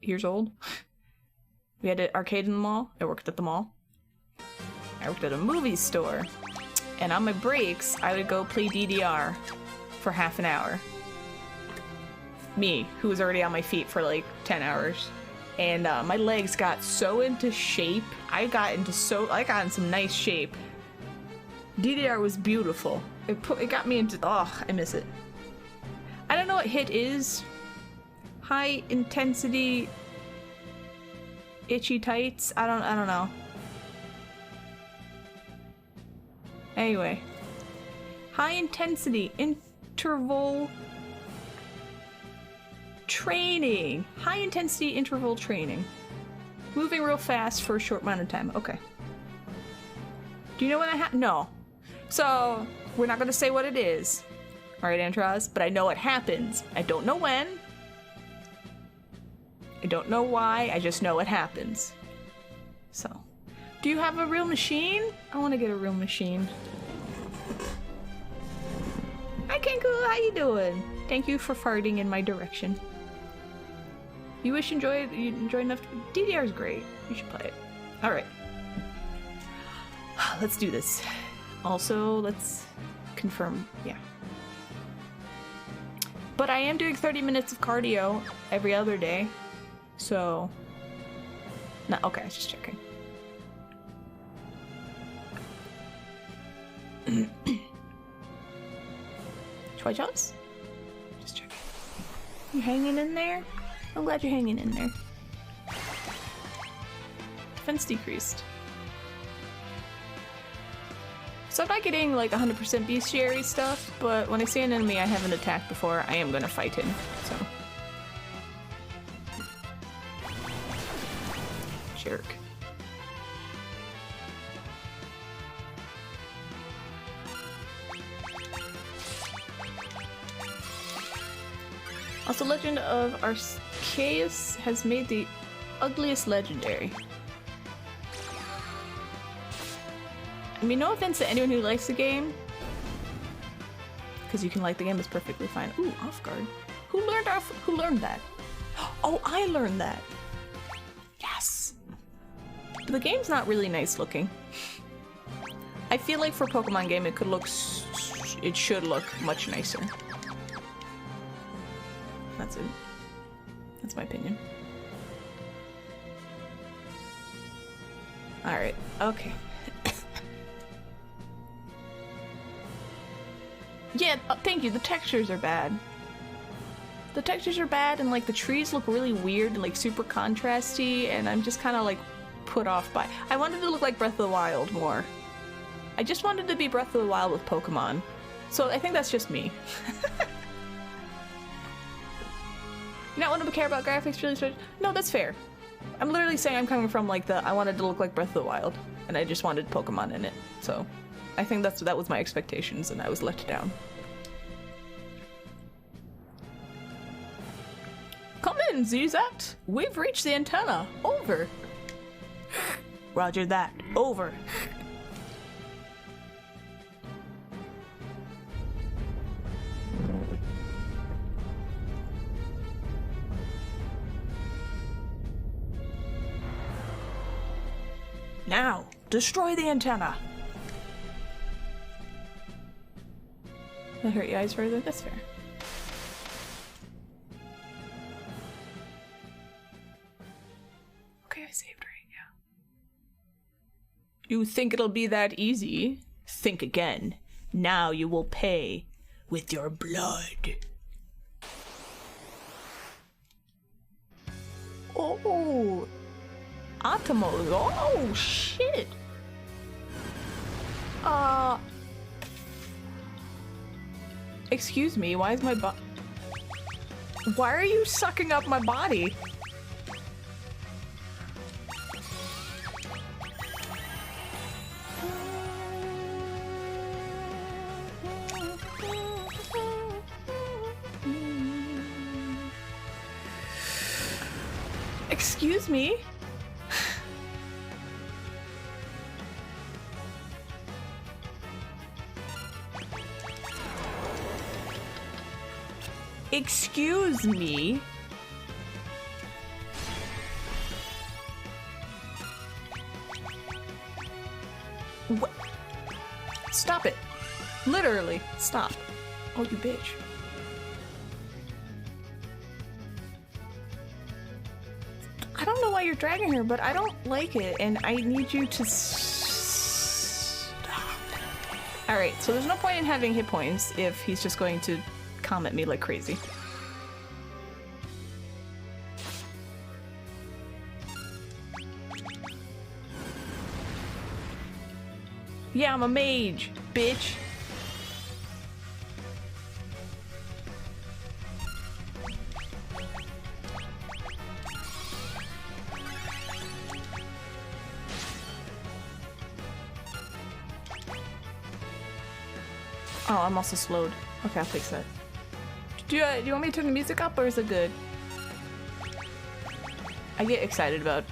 years old. We had an arcade in the mall. I worked at the mall. I worked at a movie store. And on my breaks, I would go play DDR for half an hour. Me, who was already on my feet for like 10 hours. And my legs got so into shape. I got in some nice shape DDR was beautiful. It got me into, oh, I miss it. I don't know what hit is. High intensity itchy tights. I don't know. Anyway. High intensity interval training. High intensity interval training. Moving real fast for a short amount of time. Okay. Do you know what I have? No. So, we're not gonna say what it is. Alright, Antraz, but I know it happens. I don't know when. I don't know why, I just know it happens. So, do you have a real machine? I want to get a real machine. Hi Kenku, how you doing? Thank you for farting in my direction. You enjoy enough to... DDR is great. You should play it. Alright. Let's do this. Also, let's confirm, yeah. But I am doing 30 minutes of cardio every other day. So, no, okay, I was just checking. Try jumps? Just checking. You hanging in there? I'm glad you're hanging in there. Defense decreased. So I'm not getting like 100% bestiary stuff, but when I see an enemy I haven't attacked before, I am gonna fight him, so. Jerk. Also, Legend of Arceus has made the ugliest legendary. I mean, no offense to anyone who likes the game, because you can like the game, it's perfectly fine. Ooh, off guard. Who learned that? Oh, I learned that. Yes. But the game's not really nice looking. I feel like for a Pokemon game, it should look much nicer. That's it. That's my opinion. Alright, okay. Yeah, thank you, the textures are bad. The textures are bad and like the trees look really weird and like super contrasty and I'm just kind of like put off by... I wanted to look like Breath of the Wild more. I just wanted to be Breath of the Wild with Pokemon. So I think that's just me. You not want to care about graphics really? No, that's fair. I'm literally saying I'm coming from like I wanted to look like Breath of the Wild, and I just wanted Pokemon in it. So, I think that was my expectations, and I was let down. Come in, Zizat. We've reached the antenna. Over. Roger that. Over. Now, destroy the antenna! That hurt your eyes further? That's fair. Okay, I saved right, yeah. You think it'll be that easy? Think again. Now you will pay with your blood. Oh! Atomos. Oh, shit. Excuse me, why is my why are you sucking up my body? Excuse me? Excuse me? What? Stop it. Literally, stop. Oh, you bitch. I don't know why you're dragging her, but I don't like it, and I need you to stop. Alright, so there's no point in having hit points if he's just going to come at me like crazy. Yeah, I'm a mage, bitch. Oh, I'm also slowed. Okay, I'll fix that. Do you want me to turn the music up, or is it good? I get excited about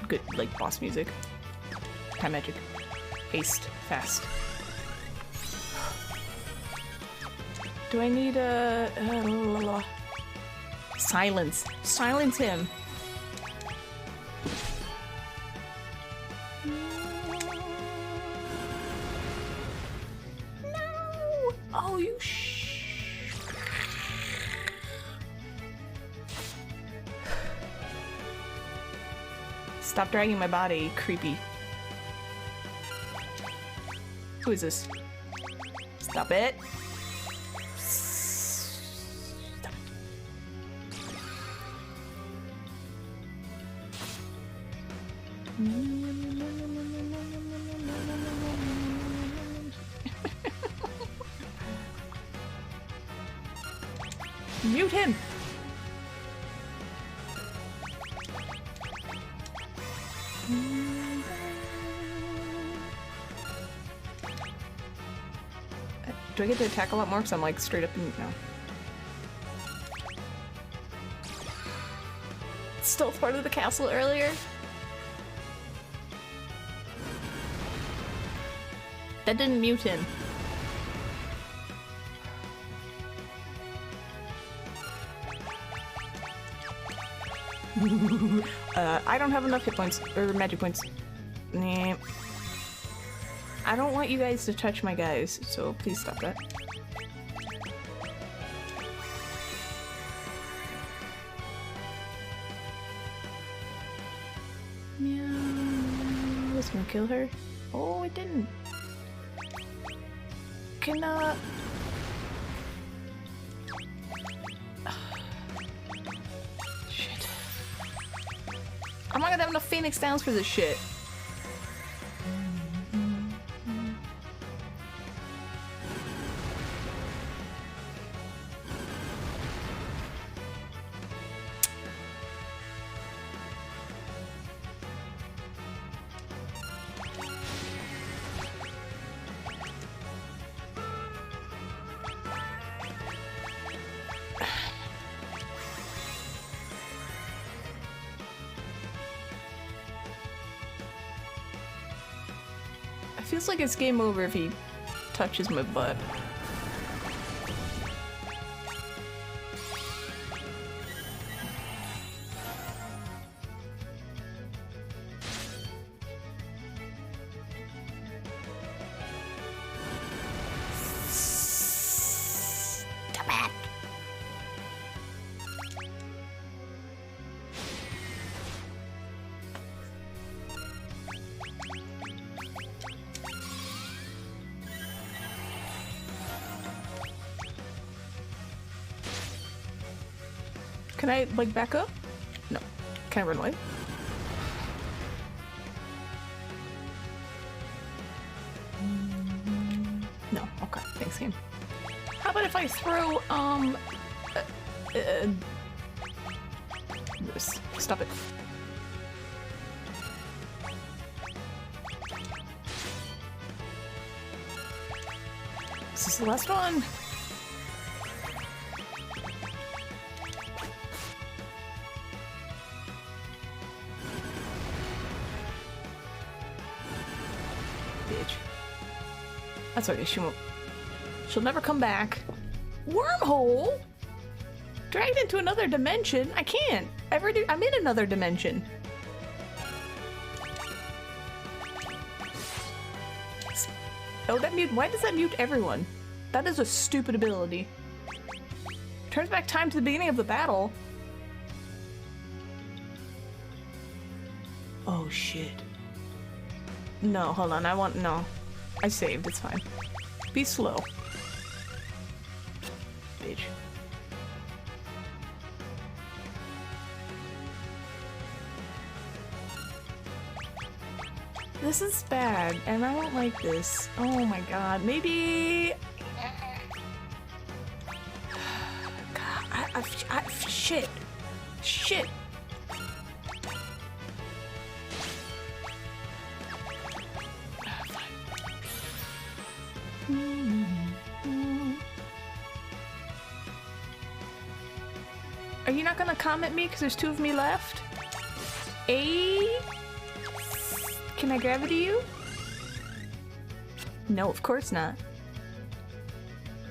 good, like, boss music. Time magic. Haste. Fast. Do I need a... silence. Silence him. No! Oh, you Stop dragging my body, creepy. Who is this? Stop it. Stop. Mute him. Do I get to attack a lot more? Because I'm like straight up and no. Still part of the castle earlier. That didn't mute him. I don't have enough hit points or magic points. Nah. I don't want you guys to touch my guys, so please stop that. Meow. This gonna kill her? Oh, it didn't. Can shit. I'm not gonna have enough Phoenix Downs for this shit. Feels like it's game over if he touches my butt. Stop it. Can I, like, back up? No. Can I run away? No. Okay. Thanks, game. How about if I throw, stop it. This is the last one. That's okay, she'll never come back. Wormhole? Dragged into another dimension? I can't. I'm in another dimension. Oh, that mute. Why does that mute everyone? That is a stupid ability. Turns back time to the beginning of the battle. Oh shit. No, hold on. No. I saved, it's fine. Be slow. Bitch. This is bad, and I don't like this. Oh my god, maybe... God, shit. Shit. Are you not gonna comment me because there's 2 of me left? Can I gravity you? No, of course not.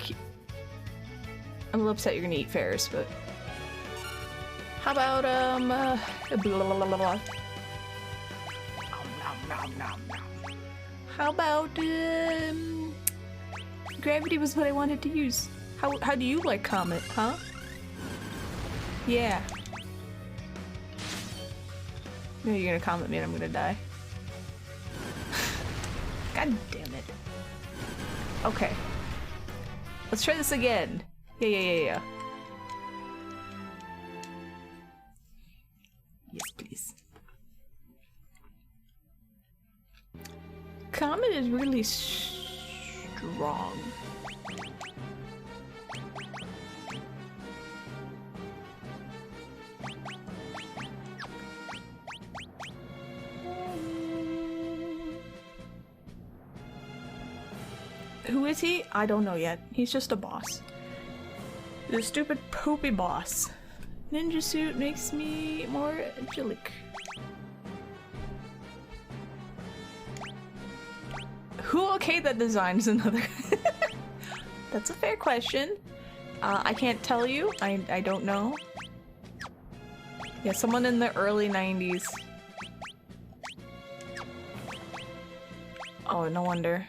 I'm a little upset you're gonna eat Ferris, but... How about, blah, blah, blah, blah. How about, gravity was what I wanted to use. How do you like Comet, huh? Yeah. No, you're gonna comment me and I'm gonna die. God damn it. Okay. Let's try this again. Yeah. Yes, please. Comet is really strong. Who is he? I don't know yet. He's just a boss. The stupid poopy boss. Ninja suit makes me more agilic. Who okayed that design is another. That's a fair question. I can't tell you. I don't know. Yeah, someone in the early 90s. Oh, no wonder.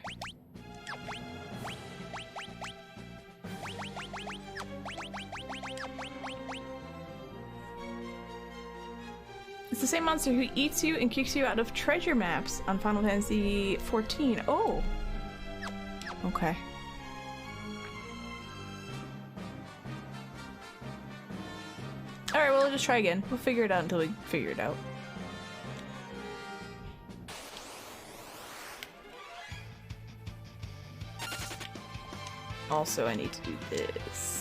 It's the same monster who eats you and kicks you out of treasure maps on Final Fantasy XIV. Oh! Okay. Alright, well, we'll just try again. We'll figure it out until we figure it out. Also, I need to do this.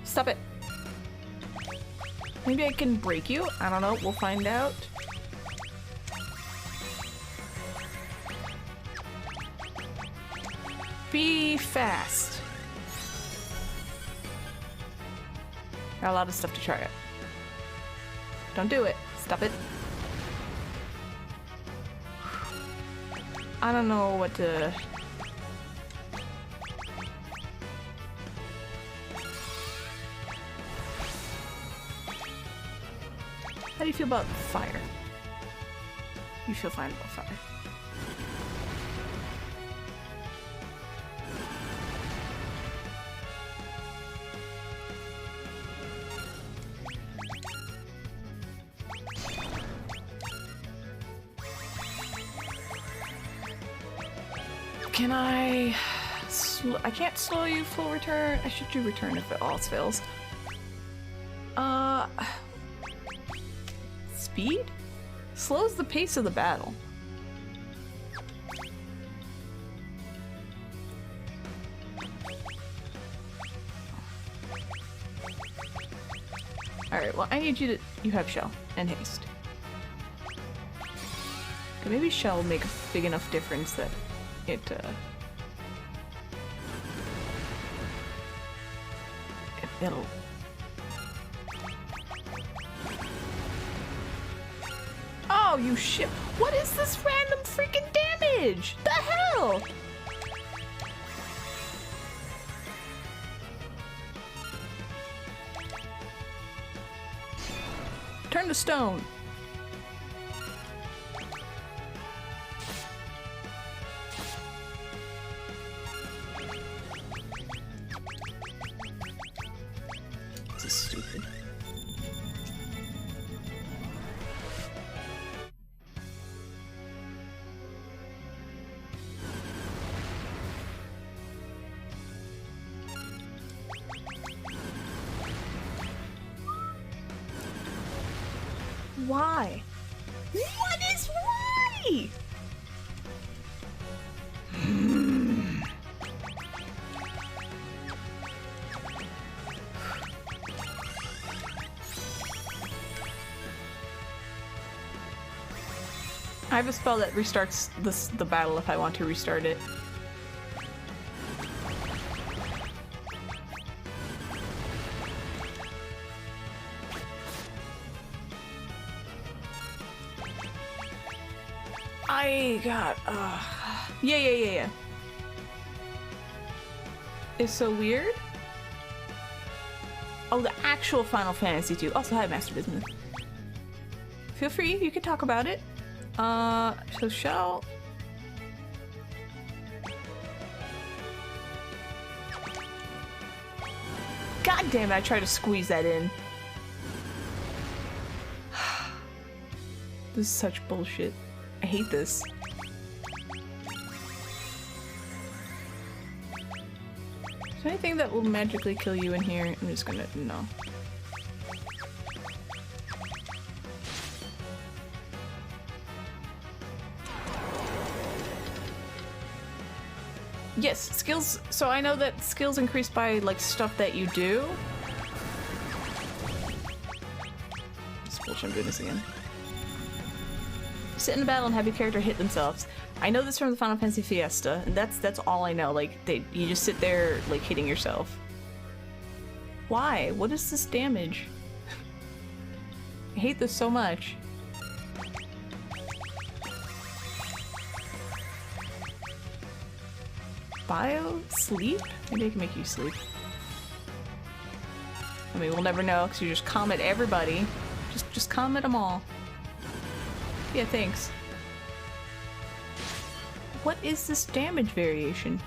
Stop it. Maybe I can break you? I don't know. We'll find out. Be fast. Got a lot of stuff to try it. Don't do it. Stop it. I don't know what to... How do you feel about fire? You feel fine about fire. Can I... I can't slow you full return. I should do return if it all fails. Speed? Slows the pace of the battle. Alright, well, I need you to... You have Shell and Haste. Okay, maybe Shell will make a big enough difference that it'll... Oh, you shit! What is this random freaking damage? The hell? Turn to stone. This is stupid. Why? What is why? I have a spell that restarts the battle if I want to restart it. I got yeah. It's so weird. Oh, the actual Final Fantasy 2. Also, hi, Master Business. Feel free, you can talk about it. So Shell. God damn it, I tried to squeeze that in. This is such bullshit. I hate this. Is there anything that will magically kill you in here? I'm just gonna... no. Yes, skills. So I know that skills increase by like stuff that you do. It's bullshit, I'm doing this again. Sit in a battle and have your character hit themselves. I know this from the Final Fantasy Fiesta, and that's all I know. Like, you just sit there, like, hitting yourself. Why? What is this damage? I hate this so much. Bio? Sleep? Maybe I can make you sleep. I mean, we'll never know, because you just comment everybody. Just comment them all. Yeah, thanks. What is this damage variation?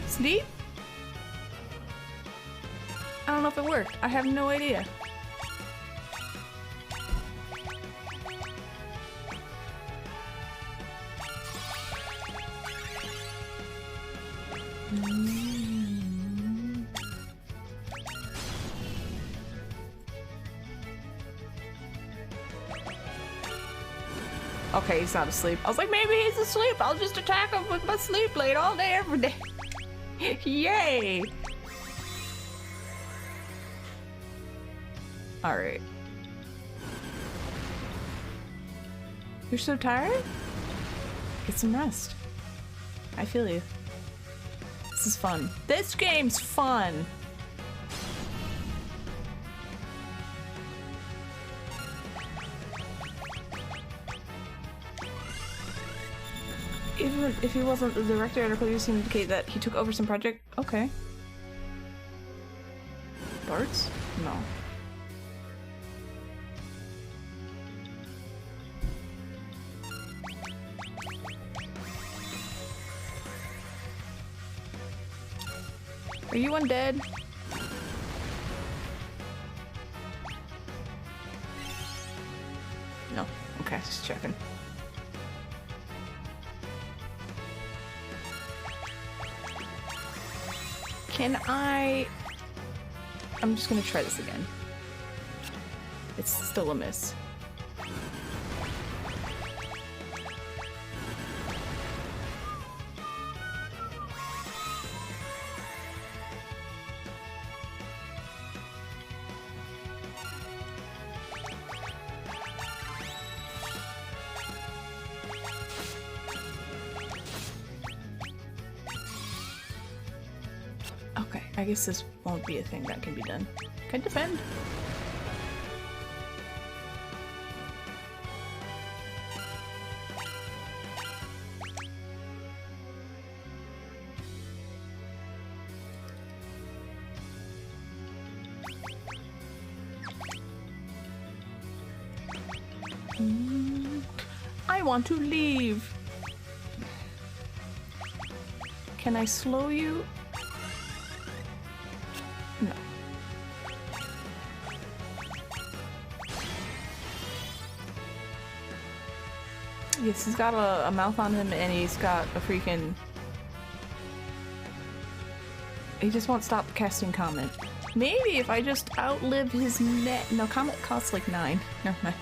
Sleep? I don't know if it worked. I have no idea. Okay, he's not asleep. I was like, maybe he's asleep. I'll just attack him with my sleep blade all day, every day. Yay! Alright. You're so tired? Get some rest. I feel you. This is fun. This game's fun! Even if he wasn't the director, article used to indicate that he took over some project. Okay. Darts? No. Are you undead? No. Okay, just checking. Can I... I'm just gonna try this again. It's still a miss. I guess this won't be a thing that can be done. Can defend. I want to leave. Can I slow you? No. Yes, he's got a mouth on him and he's got a freaking... He just won't stop casting comment. Maybe if I just outlive his net... No, comment costs like 9. Never mind.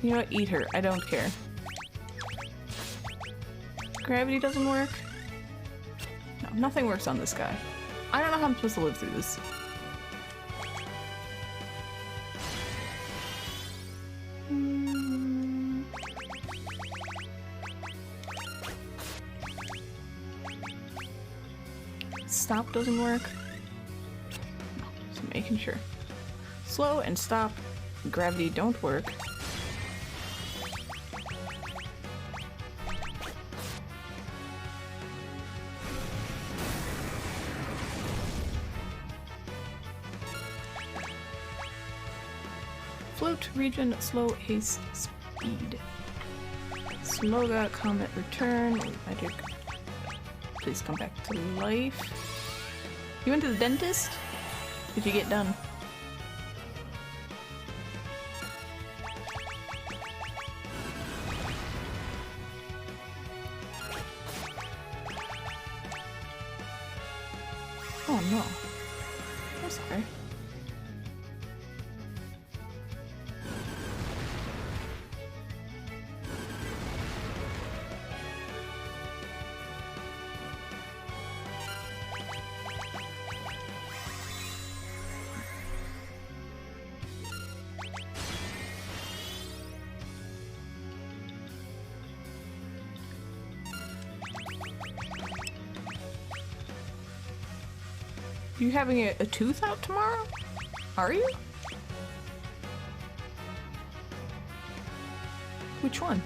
You know what? Eat her. I don't care. Gravity doesn't work? No, nothing works on this guy. I don't know how I'm supposed to live through this. Stop doesn't work. No, just making sure. Slow and stop. Gravity don't work. Float, region, slow, haste, speed. Sloga, comet, return, magic. Please come back to life. You went to the dentist? Did you get done? Oh no. I'm sorry. You having a tooth out tomorrow? Are you? Which one?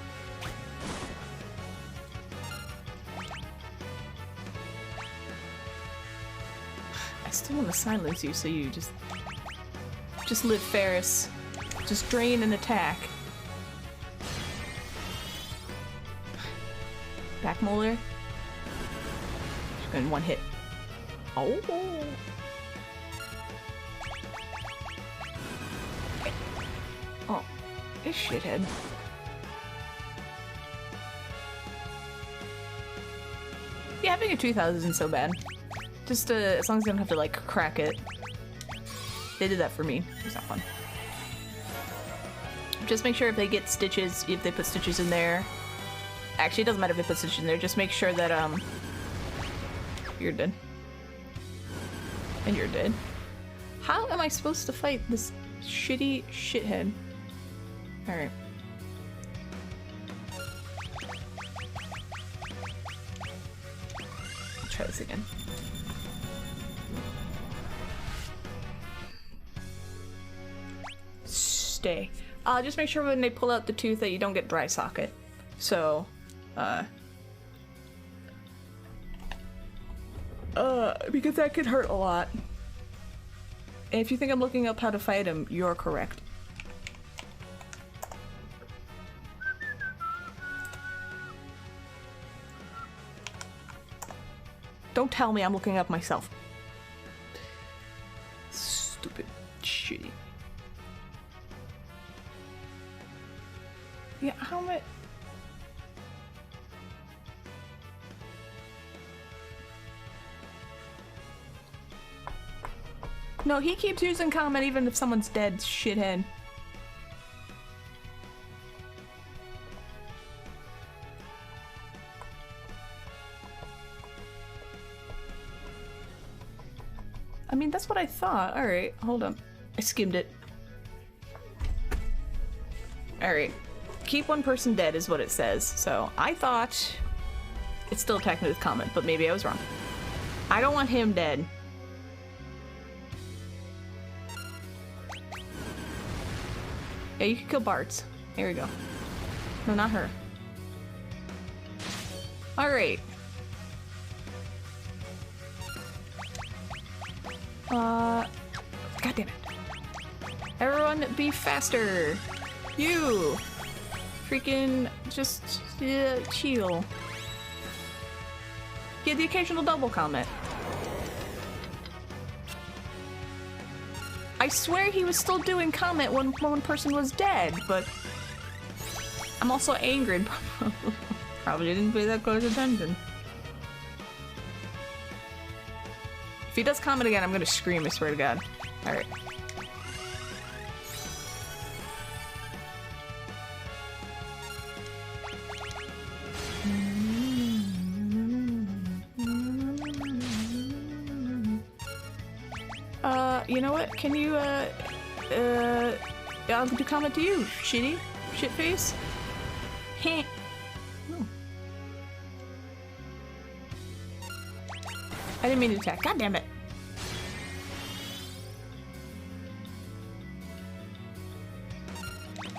I still want to silence you so you just live Ferris. Just drain and attack. Back molar. And one hit. Oh. Oh, this shithead. Yeah, having a tooth out isn't so bad. Just as long as I don't have to like crack it. They did that for me. It's not fun. Just make sure if they get stitches, if they put stitches in there. Actually, it doesn't matter if they put stitches in there. Just make sure that you're dead. And you're dead. How am I supposed to fight this shitty shithead? Alright. Let's try this again. Stay. Just make sure when they pull out the tooth that you don't get dry socket. So, because that could hurt a lot. And if you think I'm looking up how to fight him, you're correct. Don't tell me I'm looking up myself. Stupid shitty. Yeah, how am I... No, he keeps using comment even if someone's dead, shithead. I mean, that's what I thought. Alright, hold up. I skimmed it. Alright. Keep one person dead is what it says. So I thought it's still attacking with comment, but maybe I was wrong. I don't want him dead. Yeah, you can kill Bart's. Here we go. No, not her. Alright. God damn it. Everyone be faster. You. Freaking just chill. Get the occasional double comment. I swear he was still doing comment when one person was dead, but I'm also angry and probably didn't pay that close attention. If he does comment again, I'm gonna scream, I swear to God. Alright. You know what? Can you, I'll do comment to you, shitty shitface. Heh. Oh. I didn't mean to attack. God damn it.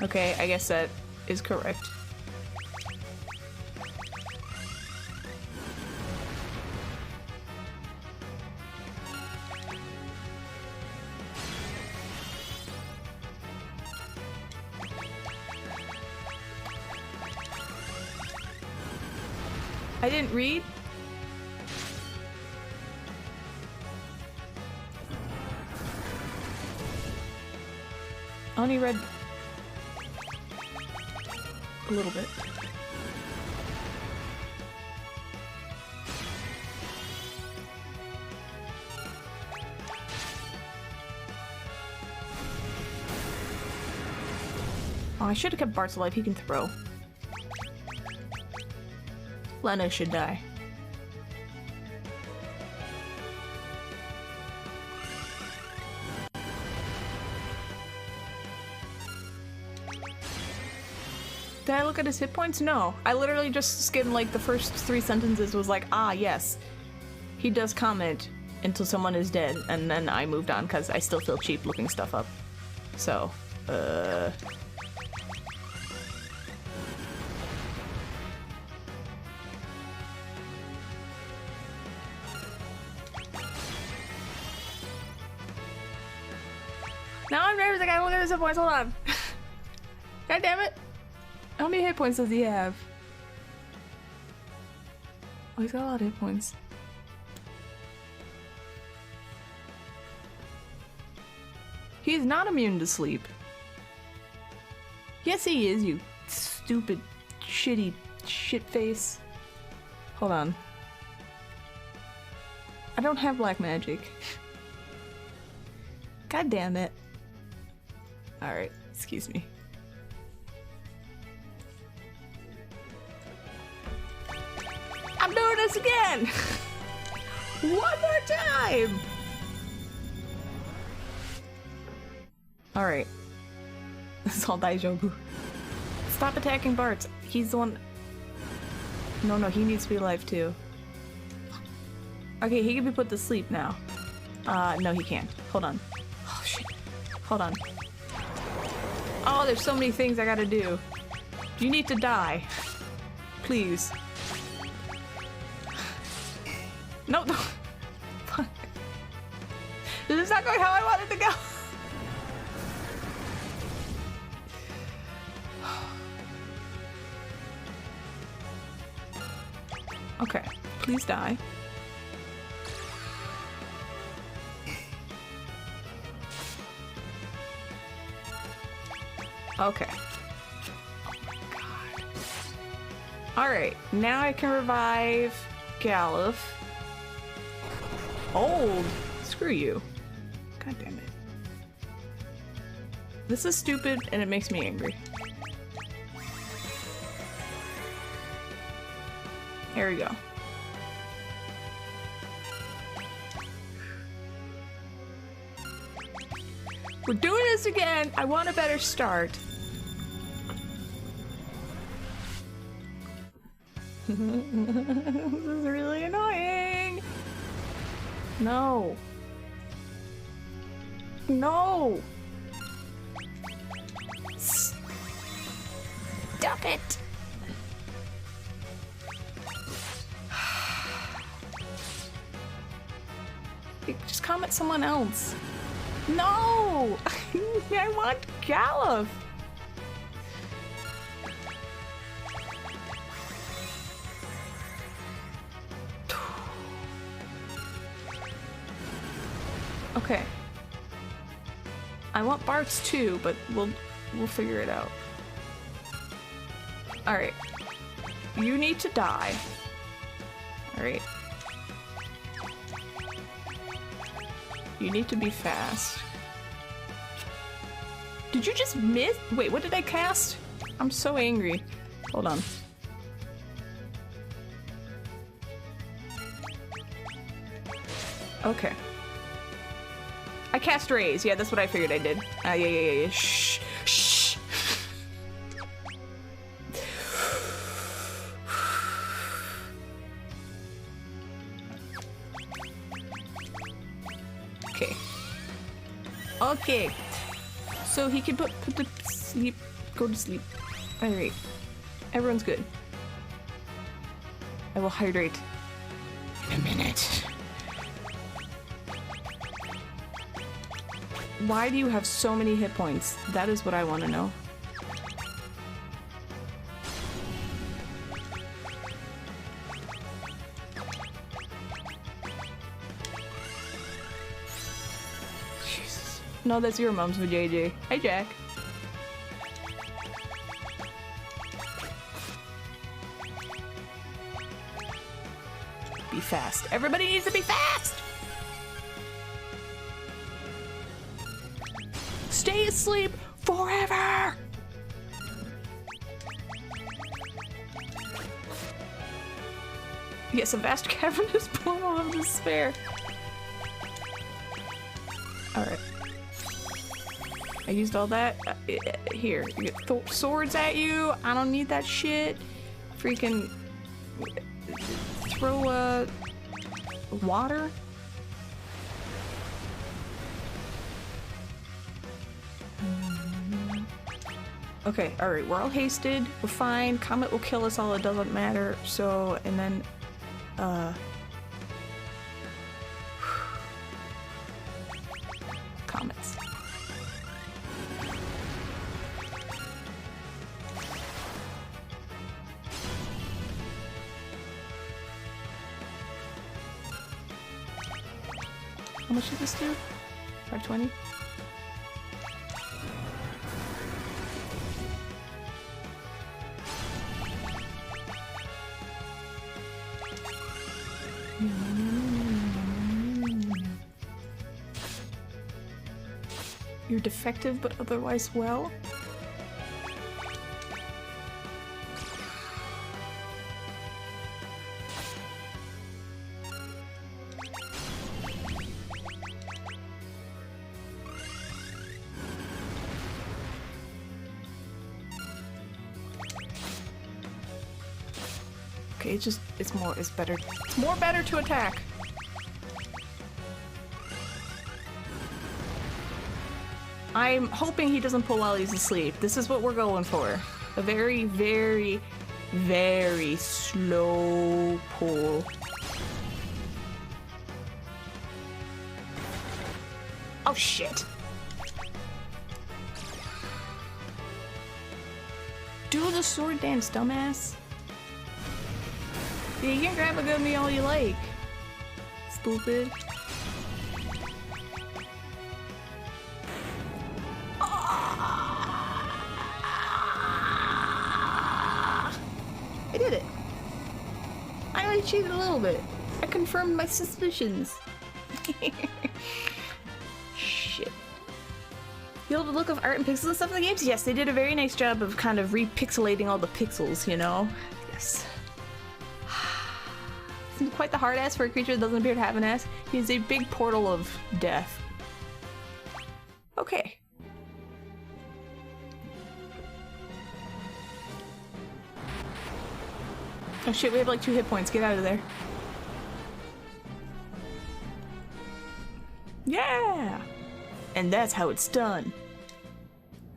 Okay, I guess that is correct. I didn't read. I only read a little bit. Oh, I should have kept Bart's alive. He can throw. Lena should die. Did I look at his hit points? No. I literally just skimmed like the first 3 sentences was like, ah, yes. He does comment until someone is dead, and then I moved on because I still feel cheap looking stuff up. So, Now I'm nervous. I gotta look at his hit points. Hold on. God damn it. How many hit points does he have? Oh, he's got a lot of hit points. He's not immune to sleep. Yes, he is, you stupid, shitty shit face. Hold on. I don't have black magic. God damn it. Alright, excuse me. I'm doing this again! One more time! Alright. This is all Daijobu. Stop attacking Bart. He's the one... No, he needs to be alive too. Okay, he can be put to sleep now. No, he can't. Hold on. Oh, shit. Hold on. Oh, there's so many things I gotta do. You need to die. Please. No. Fuck. This is not going how I wanted to go. Okay, please die. Okay. Oh my god. Alright, now I can revive Galuf. Old! Screw you. God damn it. This is stupid and it makes me angry. There we go. We're doing this again! I want a better start. This is really annoying. No. No! Stop it! Just comment someone else. No! I want Galuf! Okay. I want Bart's too, but we'll figure it out. Alright. You need to die. Alright. You need to be fast. Did you just miss? Wait, what did I cast? I'm so angry. Hold on. Okay. I cast Raise. Yeah, that's what I figured I did. Yeah. Shh. Shh. Okay. Okay. So he can put to sleep. Go to sleep. Alright. Everyone's good. I will hydrate in a minute. Why do you have so many hit points? That is what I want to know. Jesus. No, that's your mom's with JJ. Hi, Jack. Be fast. Everybody needs to be fast! Stay asleep forever! Yes, a vast cavernous pool of despair. Alright. I used all that. Here, you get swords at you. I don't need that shit. Freaking throw water. Okay, alright, we're all hasted. We're fine. Comet will kill us all, it doesn't matter. So, and then, comets. How much did this do? 520? You're defective, but otherwise well. Okay, it's more better to attack. I'm hoping he doesn't pull while he's asleep. This is what we're going for. A very, very, very slow pull. Oh shit. Do the sword dance, dumbass. Yeah, you can grab a good me all you like. Stupid. I did it. I only cheated a little bit. I confirmed my suspicions. Shit. You know the look of art and pixels and stuff in the games? Yes, they did a very nice job of kind of repixelating all the pixels, you know? Yes. It's quite the hard ass for a creature that doesn't appear to have an ass. He is a big portal of death. Okay. Oh shit, we have like 2 hit points. Get out of there. Yeah! And that's how it's done.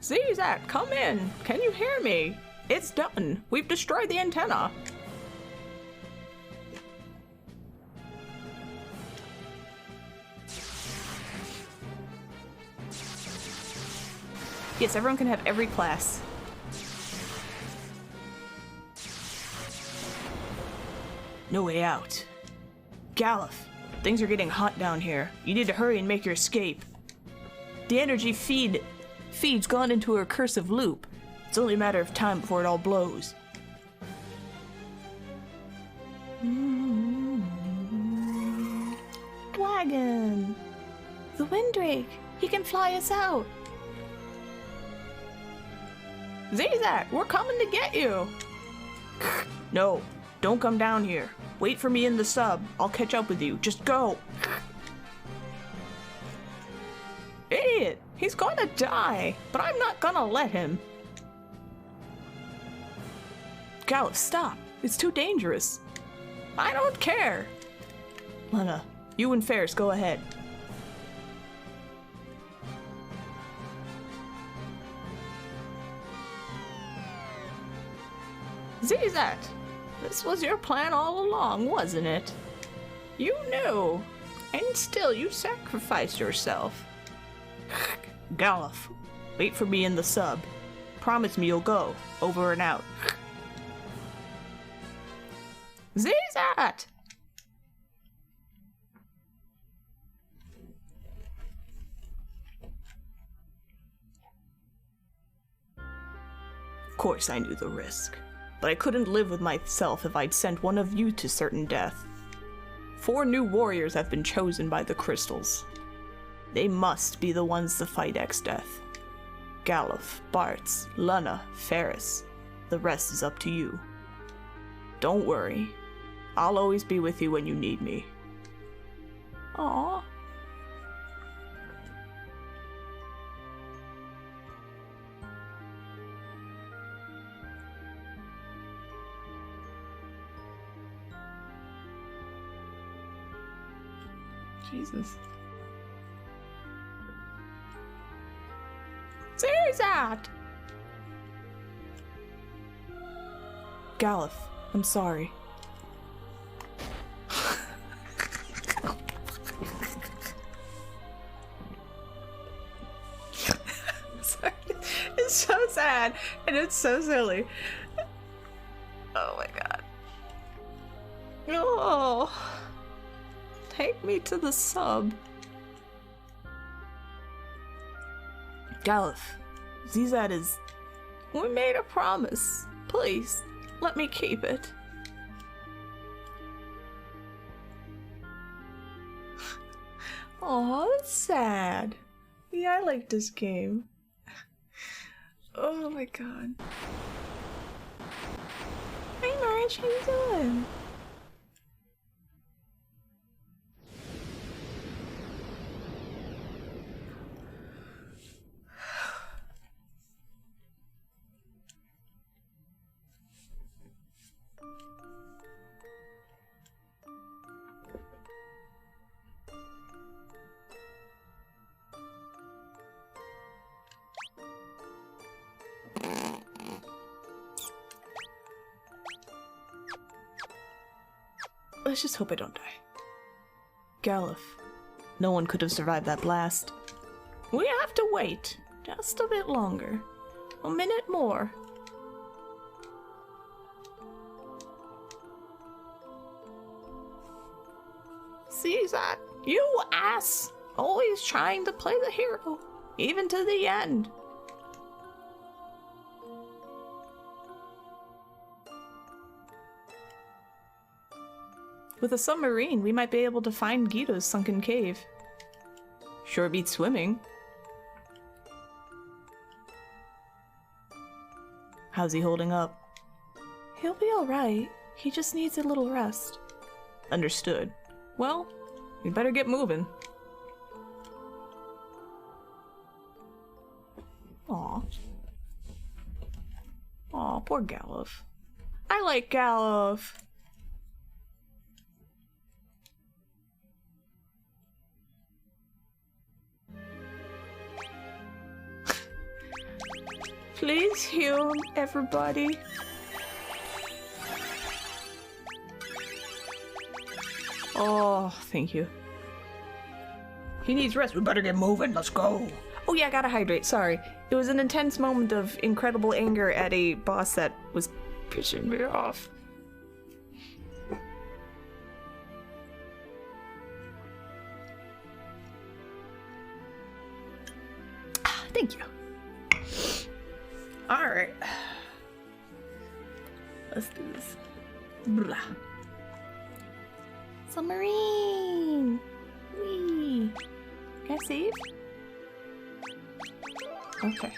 Zizat, come in! Can you hear me? It's done! We've destroyed the antenna! Yes, everyone can have every class. No way out. Galuf, things are getting hot down here. You need to hurry and make your escape. The energy feed's gone into a recursive loop. It's only a matter of time before it all blows. Dragon! The Windrake! He can fly us out! Zizat, we're coming to get you! No, don't come down here. Wait for me in the sub. I'll catch up with you. Just go! Idiot! He's gonna die! But I'm not gonna let him! Galuf, stop! It's too dangerous! I don't care! Lena, you and Ferris go ahead. Zizat! This was your plan all along, wasn't it? You knew! And still you sacrificed yourself. Galuf, wait for me in the sub. Promise me you'll go. Over and out. Zizat! Of course I knew the risk. But I couldn't live with myself if I'd sent one of you to certain death. 4 new warriors have been chosen by the crystals. They must be the ones to fight X-Death. Galuf, Bartz, Lena, Ferris. The rest is up to you. Don't worry. I'll always be with you when you need me. Aww. Jesus. Zizat! Galuf, I'm sorry. Sorry. It's so sad and it's so silly. Oh my god. Oh. Take me to the sub. Galuf, Zizat is... We made a promise. Please, let me keep it. Oh, that's sad. Yeah, I like this game. Oh my god. Hey March, how you doing? Let's just hope I don't die. Galuf, no one could have survived that blast. We have to wait just a bit longer. A minute more. Zizat, you ass! Always trying to play the hero, even to the end. With a submarine, we might be able to find Guido's sunken cave. Sure beats swimming. How's he holding up? He'll be alright. He just needs a little rest. Understood. Well, we'd better get moving. poor Galuf. I like Galuf. Please heal everybody. Oh, thank you. He needs rest. We better get moving. Let's go. Oh yeah, I gotta hydrate. Sorry. It was an intense moment of incredible anger at a boss that was pissing me off. Thank you. Alright. Let's do this. Blah. Submarine! Whee! Can I save? Okay.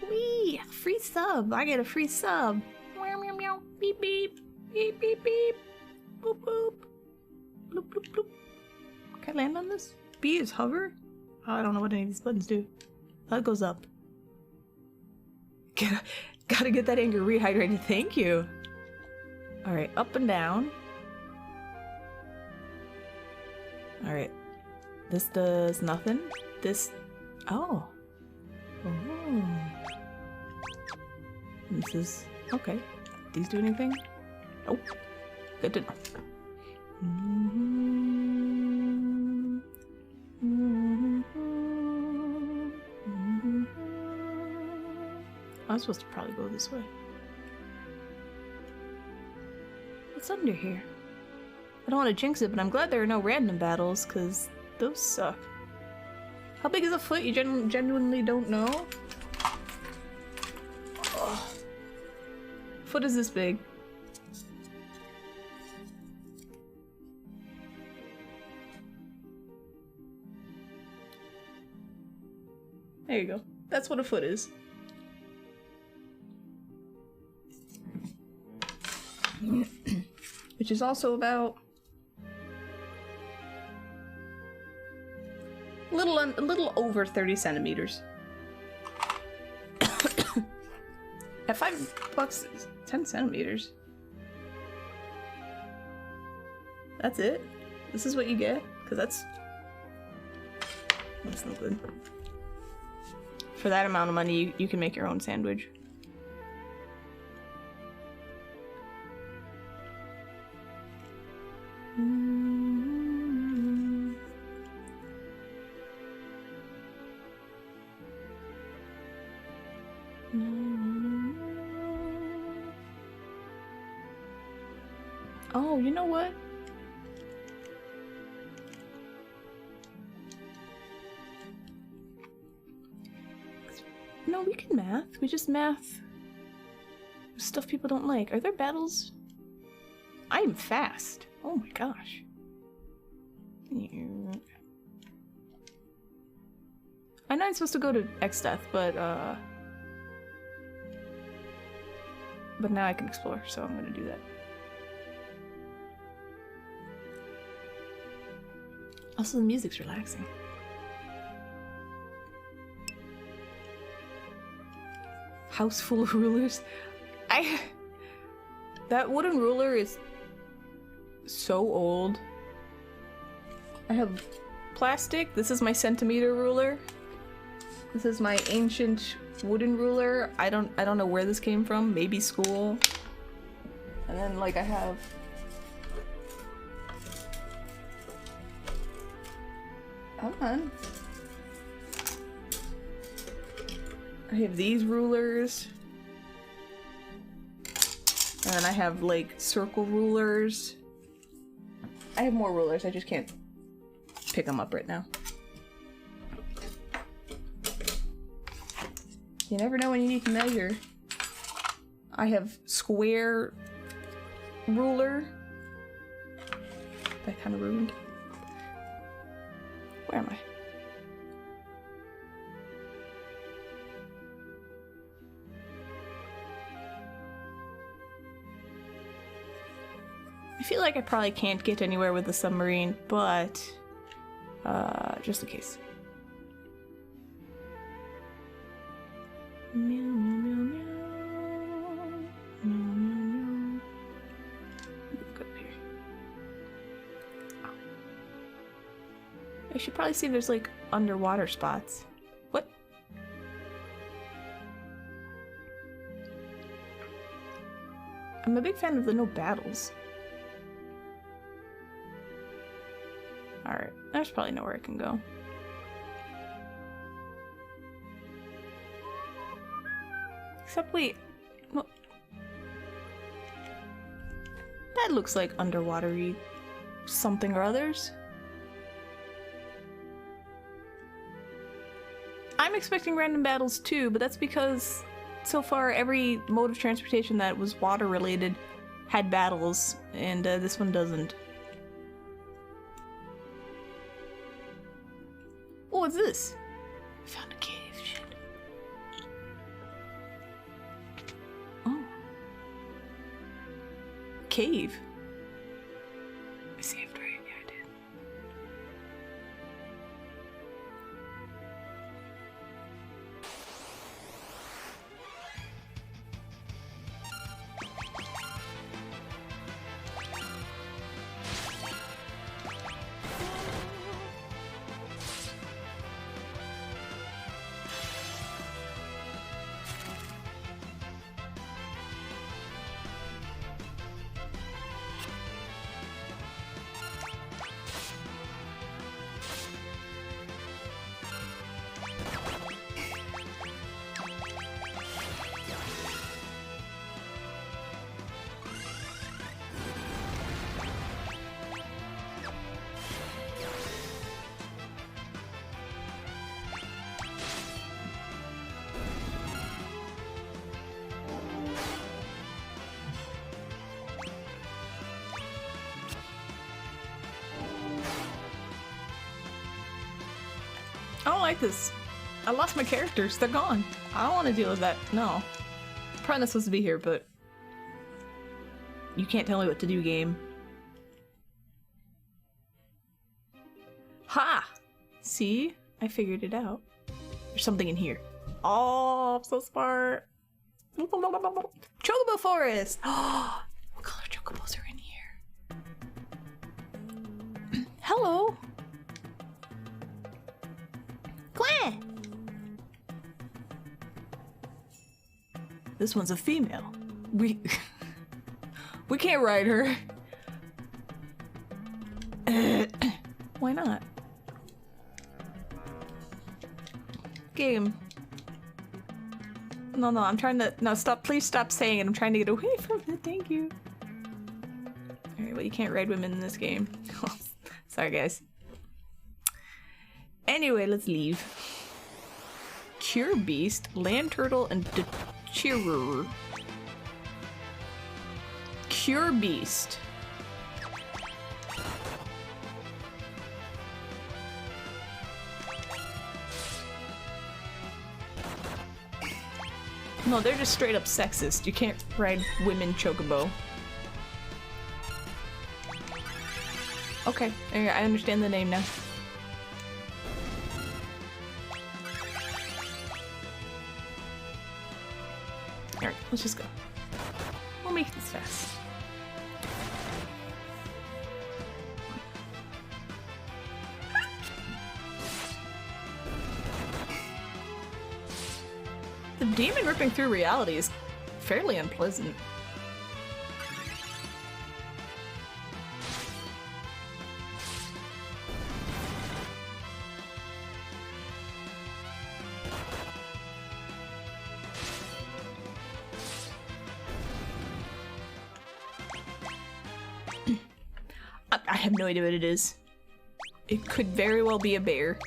Whee! Free sub! I get a free sub! Meow meow meow! Beep beep! Beep beep beep! Boop boop! Bloop bloop bloop! Can I land on this? B is hover? Oh, I don't know what any of these buttons do. That goes up. Gotta get that anger rehydrated. Thank you! Alright, up and down. Alright. This does nothing. This... Oh. Oh. This is... Okay. These do anything? Nope. Good to know. I was supposed to probably go this way. What's under here? I don't want to jinx it, but I'm glad there are no random battles, because those suck. How big is a foot? You genuinely don't know? Ugh. Foot is this big. There you go. That's what a foot is. Which is also about a little over 30 centimeters. At $5, 10 centimeters. That's it? This is what you get? Because that's no good. For that amount of money, you can make your own sandwich. Oh, you know what? No, we can math. We just math stuff people don't like. Are there battles? I am fast. Oh my gosh. I know I'm supposed to go to X-Death, but now I can explore, so I'm gonna do that. Also, the music's relaxing. House full of rulers. That wooden ruler is so old. I have plastic. This is my centimeter ruler. This is my ancient wooden ruler. I don't know where this came from. Maybe school. And then like I have come on. I have these rulers. And then I have like circle rulers. I have more rulers, I just can't pick them up right now. You never know when you need to measure. I have square ruler. That kind of ruined. Where am I? I feel like I probably can't get anywhere with the submarine, but just in case. Meow, meow, meow, meow. should probably see if there's like underwater spots. What? I'm a big fan of the no battles. Alright, there's probably nowhere I can go. Except wait, well, that looks like underwatery something or others. I'm expecting random battles too, but that's because so far every mode of transportation that was water related had battles, and this one doesn't. Oh, what's this? I found a cave. Shit. Oh. Cave. I saved, right? Yeah, I did. I don't like this. I lost my characters. They're gone. I don't want to deal with that. No. I'm probably not supposed to be here, but you can't tell me what to do, game. Ha! See? I figured it out. There's something in here. Oh, I'm so smart. Chocobo forest! Oh, what color chocobos are in here? Hello! Gwen! This one's a female. We can't ride her. Why not? Game. No, I'm trying to... No, stop. Please stop saying it. I'm trying to get away from it. Thank you. Alright, well, you can't ride women in this game. Sorry, guys. Anyway, let's leave. Cure Beast, Land Turtle, and Cheerer. Cure Beast. No, they're just straight up sexist. You can't ride women chocobo. Okay, I understand the name now. Alright, let's just go. We'll make this fast. The demon ripping through reality is fairly unpleasant. I have no idea what it is. It could very well be a bear.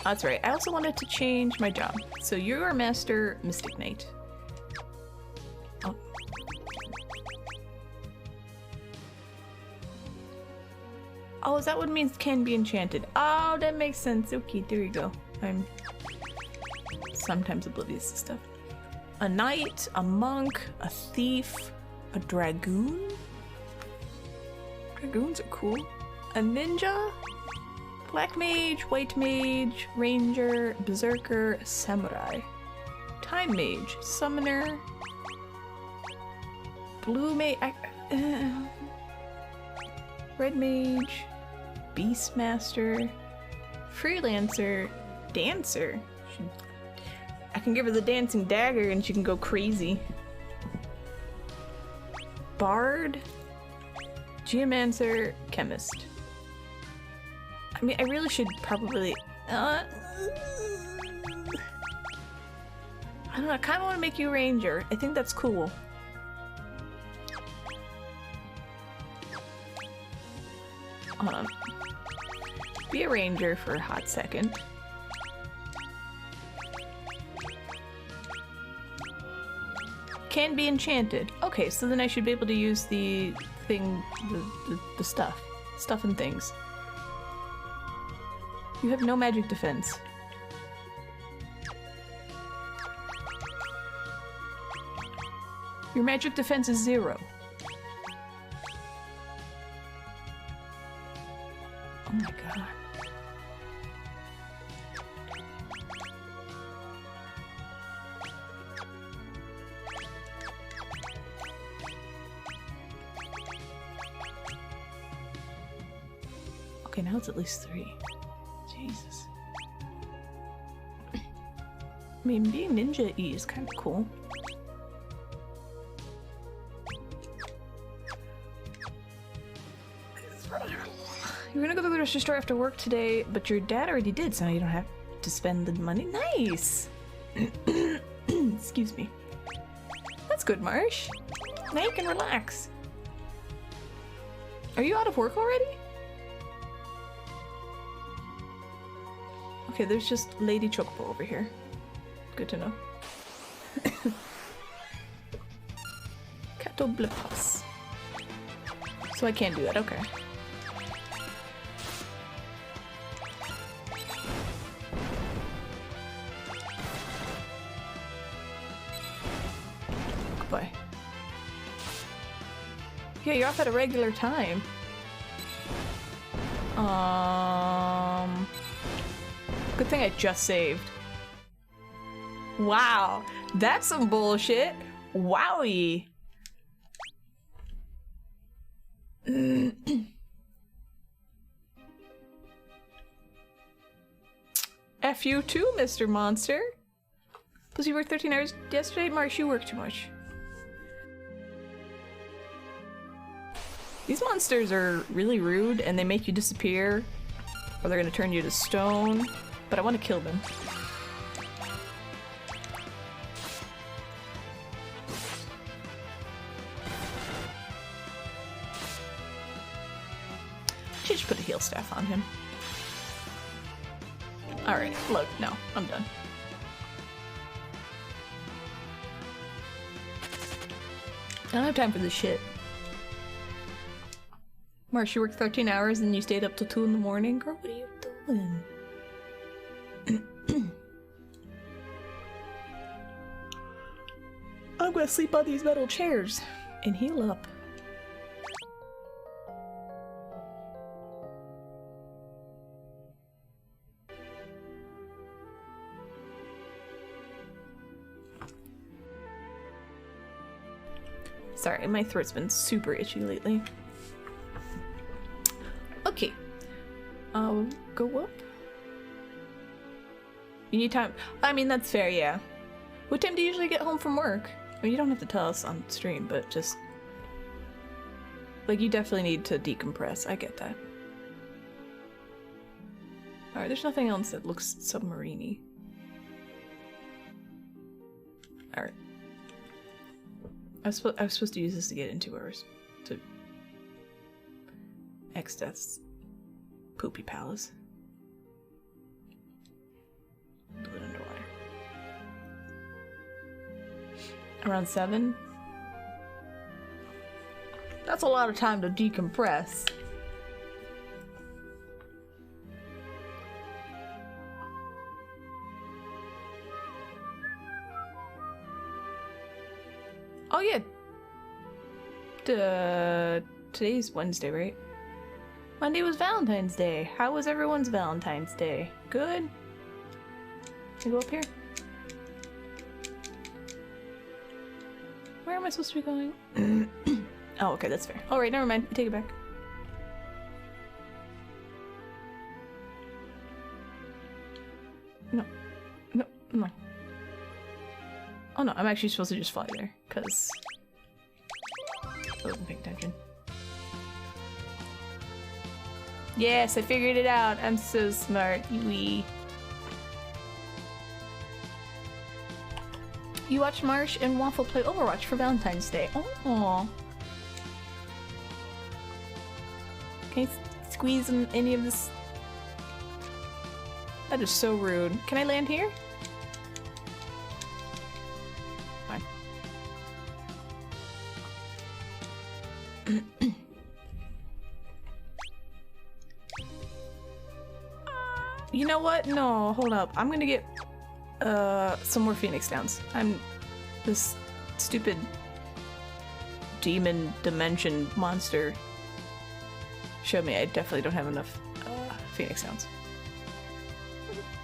That's right. I also wanted to change my job. So you're our master Mystic Knight. Oh. Oh, is that what it means can be enchanted? Oh, that makes sense. Okay, there you go. I'm sometimes oblivious to stuff. A knight, a monk, a thief, a dragoon? Dragoons are cool. A ninja? Black mage, white mage, ranger, berserker, samurai. Time mage, summoner. Blue mage, red mage, Beastmaster, Freelancer, Dancer. I can give her the dancing dagger and she can go crazy. Bard, Geomancer, Chemist. I mean, I really should probably... I don't know, I kind of want to make you a ranger. I think that's cool. Hold on. Be a ranger for a hot second. Can be enchanted. Okay, so then I should be able to use the thing, the stuff. Stuff and things. You have no magic defense. Your magic defense is 0. Oh my god. Okay, now it's at least 3. Jesus. I mean, being ninja E is kind of cool. You're gonna go to the grocery store after work today, but your dad already did, so now you don't have to spend the money. Nice! Excuse me. That's good, Marsh. Now you can relax. Are you out of work already? Okay, there's just Lady Chocobo over here. Good to know. Catoblipas. So I can't do that, okay. Goodbye. Yeah, you're off at a regular time. Good thing I just saved. Wow, that's some bullshit. Wowie. F you too, Mr. Monster. Plus you worked 13 hours yesterday? Marsh, you worked too much. These monsters are really rude and they make you disappear. Or they're gonna turn you to stone. But I want to kill them. Should just put a heal staff on him. Alright, look, no, I'm done. I don't have time for this shit. Marsh, you worked 13 hours and you stayed up till 2 in the morning? Girl, what are you doing? I'm gonna sleep on these metal chairs and heal up. Sorry, my throat's been super itchy lately. Okay. I'll go up. You need time. I mean, that's fair, yeah. What time do you usually get home from work? I mean, you don't have to tell us on stream, but just... like, you definitely need to decompress. I get that. Alright, there's nothing else that looks submarine-y. Alright. I was supposed to use this to get into ours. To... X-Death's Poopy Palace. Put it underwater. Around 7? That's a lot of time to decompress. Oh yeah. Today's Wednesday, right? Monday was Valentine's Day. How was everyone's Valentine's Day? Good? Can I go up here? Where am I supposed to be going? Oh, okay, that's fair. Alright, never mind. I take it back. Oh no, I'm actually supposed to just fly there, because I wasn't paying attention. Yes, I figured it out. I'm so smart. Wee. You watched Marsh and Waffle play Overwatch for Valentine's Day. Oh. Can you squeeze in any of this? That is so rude. Can I land here? Fine. You know what? No, hold up. I'm gonna get some more Phoenix Downs. This stupid demon dimension monster showed me I definitely don't have enough Phoenix Downs.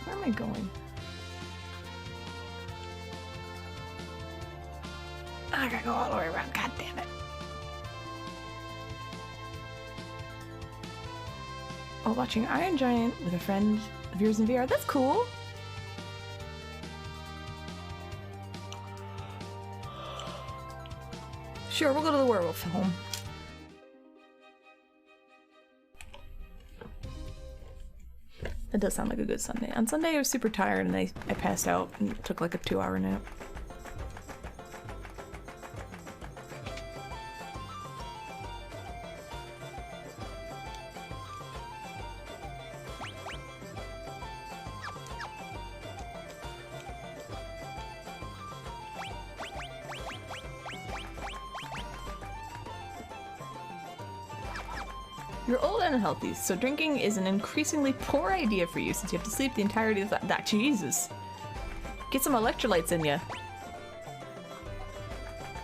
Where am I going? I gotta go all the way around. God damn it. Oh, watching Iron Giant with a friend of yours in VR. That's cool. Sure, we'll go to the werewolf home. That does sound like a good Sunday. On Sunday I was super tired and I passed out and took like a 2-hour nap. You're old and unhealthy, so drinking is an increasingly poor idea for you since you have to sleep the entirety of that. Jesus. Get some electrolytes in ya.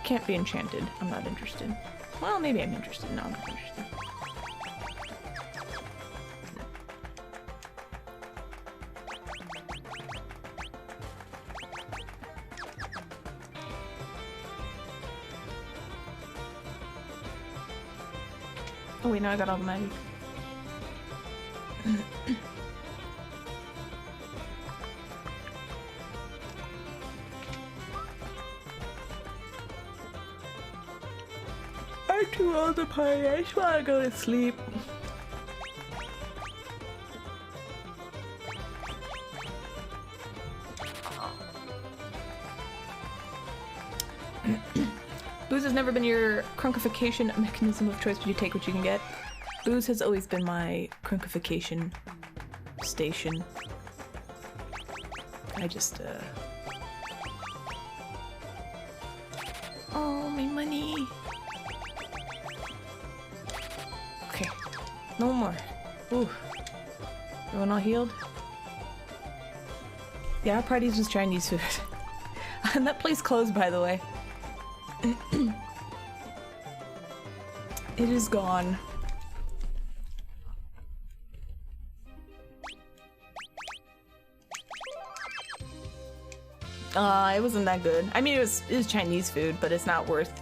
Can't be enchanted. I'm not interested. Well, maybe I'm interested. No, I'm not interested. Oh wait, now I got all the magic. I'm too old to party. I just want to go to sleep. Booze has never been your crunkification mechanism of choice, but you take what you can get. Booze has always been my crunkification station. I just, oh, my money. Okay, no more. Ooh. Everyone all healed? Yeah, our party's just Chinese food. And that place closed, by the way. It is gone. It wasn't that good. I mean, it was Chinese food, but it's not worth...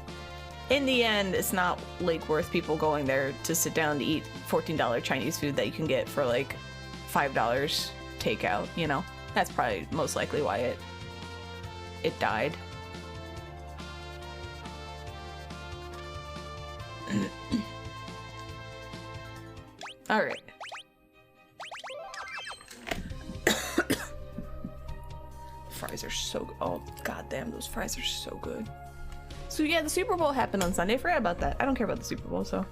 In the end, it's not, like, worth people going there to sit down to eat $14 Chinese food that you can get for, like, $5 takeout, you know? That's probably most likely why it died. Alright. Fries are so good. Oh, goddamn, those fries are so good. So yeah, the Super Bowl happened on Sunday. I forgot about that. I don't care about the Super Bowl, so.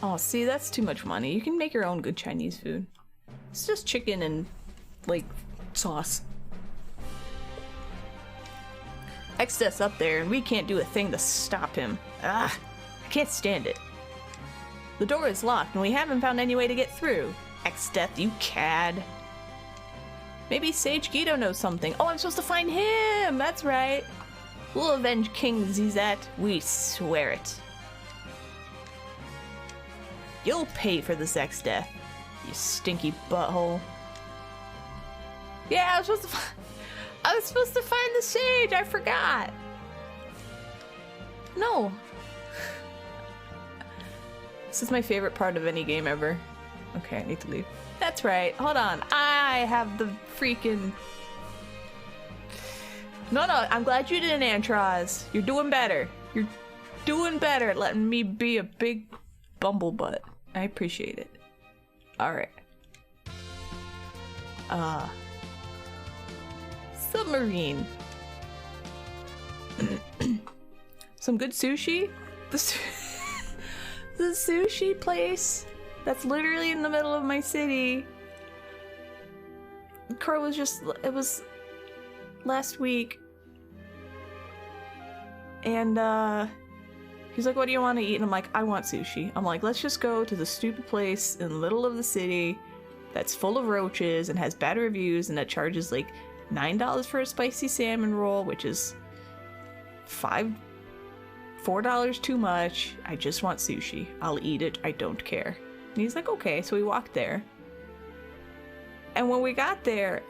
Oh, see, that's too much money. You can make your own good Chinese food. It's just chicken and, like, sauce. X-Death's up there, and we can't do a thing to stop him. Ah, I can't stand it. The door is locked, and we haven't found any way to get through. X-Death, you cad. Maybe Sage Guido knows something. Oh, I'm supposed to find him! That's right. We'll avenge King Zizat. We swear it. You'll pay for this X-Death, you stinky butthole. Yeah, I was supposed to find the sage. I forgot. No. This is my favorite part of any game ever. Okay, I need to leave. That's right. Hold on. I have the freaking... No, I'm glad you didn't, Antraz. You're doing better. You're doing better at letting me be a big bumblebutt. I appreciate it. Alright. Submarine. Some good sushi? The sushi place that's literally in the middle of my city. Crow was just... It was last week. And, he's like, what do you want to eat? And I'm like, I want sushi. I'm like, let's just go to the stupid place in the middle of the city that's full of roaches and has bad reviews and that charges like $9 for a spicy salmon roll, which is $4 too much. I just want sushi. I'll eat it. I don't care. And he's like, okay. So we walked there. And when we got there,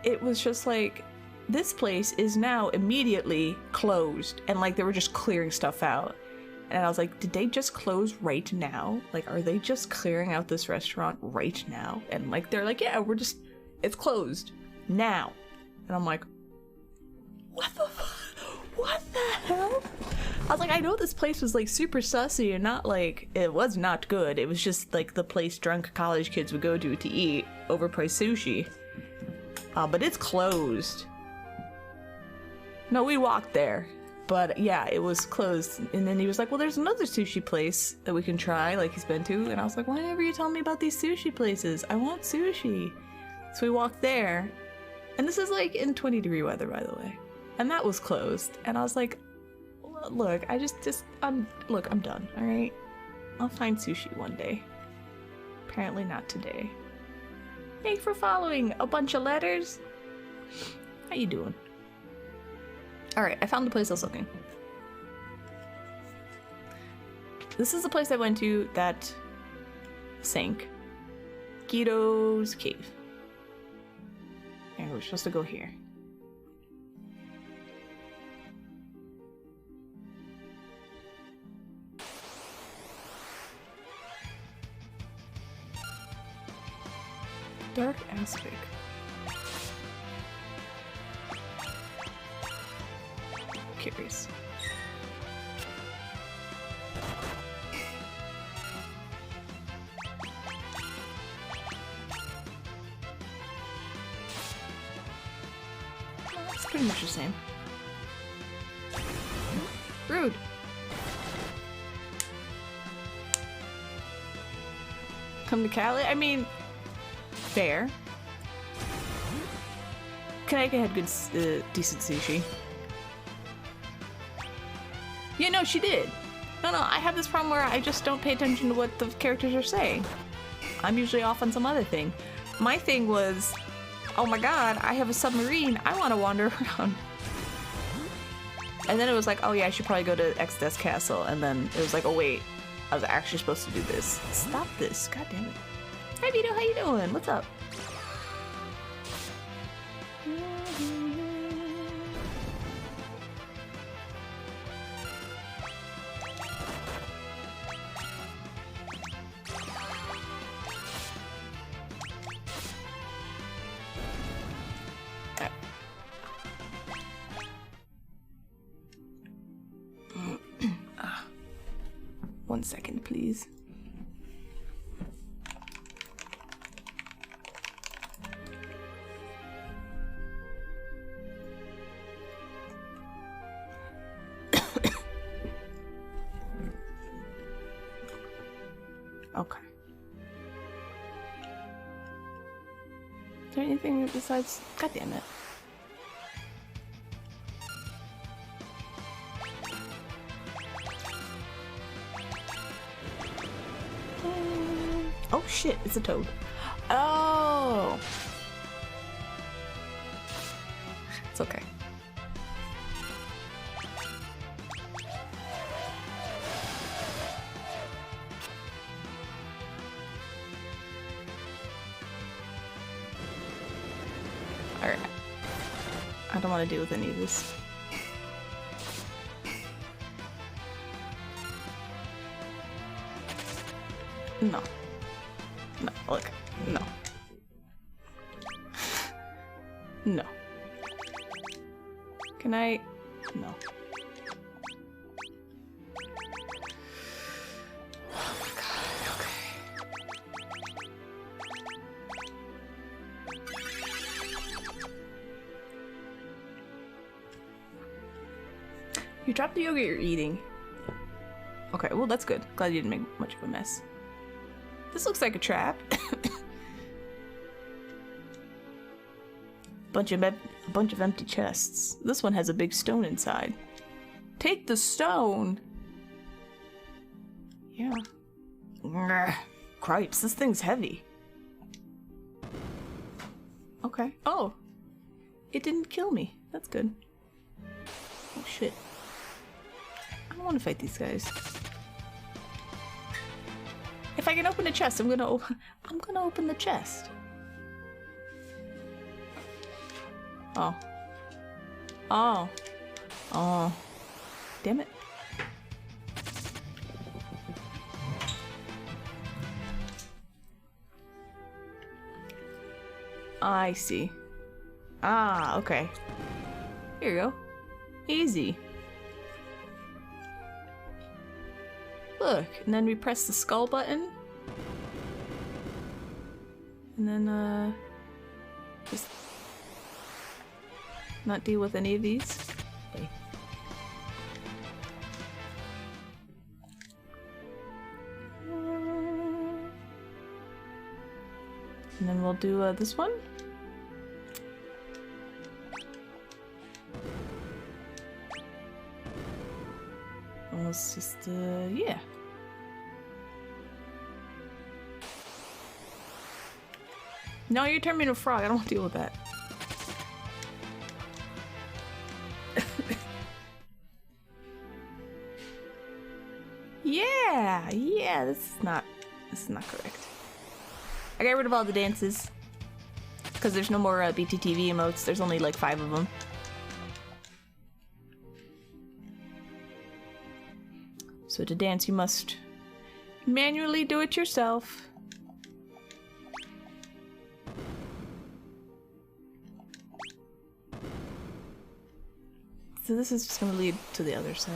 it was just like, this place is now immediately closed. And like, they were just clearing stuff out. And I was like, did they just close right now? Like, are they just clearing out this restaurant right now? And like, they're like, yeah, it's closed now. And I'm like, what the hell? I was like, I know this place was like super sussy and not like, it was not good. It was just like the place drunk college kids would go to eat overpriced sushi. But it's closed. No, we walked there. But yeah, it was closed. And then he was like, well, there's another sushi place that we can try, like he's been to. And I was like, why never you tell me about these sushi places? I want sushi. So we walked there. And this is like in 20-degree weather, by the way. And that was closed. And I was like, look, I'm done, all right? I'll find sushi one day. Apparently not today. Thanks for following a bunch of letters. How you doing? All right, I found the place I was looking. This is the place I went to that sank. Guido's Cave. And we're supposed to go here. Dark aspect. Curious. It's pretty much the same. Rude. Come to Cali? I mean, fair. Connecticut had good, decent sushi. Yeah, no, she did. No, I have this problem where I just don't pay attention to what the characters are saying. I'm usually off on some other thing. My thing was, oh my god, I have a submarine. I want to wander around. And then it was like, oh yeah, I should probably go to Exodus Castle. And then it was like, oh wait, I was actually supposed to do this. Stop this, god damn it. Hey Vito, how you doing? What's up? One second, please. Okay. Is there anything besides... God damn it. Oh shit, it's a toad. Oh! It's okay. Alright. I don't want to deal with any of this. No. No, look. No. No. Can I? No. Oh my god, okay. You dropped the yogurt you're eating. Okay, well that's good. Glad you didn't make much of a mess. This looks like a trap. A bunch of empty chests. This one has a big stone inside. Take the stone! Yeah. Grr. Cripes, this thing's heavy. Okay. Oh! It didn't kill me. That's good. Oh shit. I don't want to fight these guys. If I can open a chest, I'm gonna open the chest. Oh. Oh. Oh. Damn it. I see. Ah, okay. Here you go. Easy. Look, and then we press the skull button. And then, just not deal with any of these. Okay. And then we'll do, this one. Let's just, yeah. No, you turned me into a frog. I don't want to deal with that. Yeah, this is not correct. I got rid of all the dances. Because there's no more BTTV emotes. There's only like 5 of them. So to dance, you must manually do it yourself. So this is just gonna lead to the other side.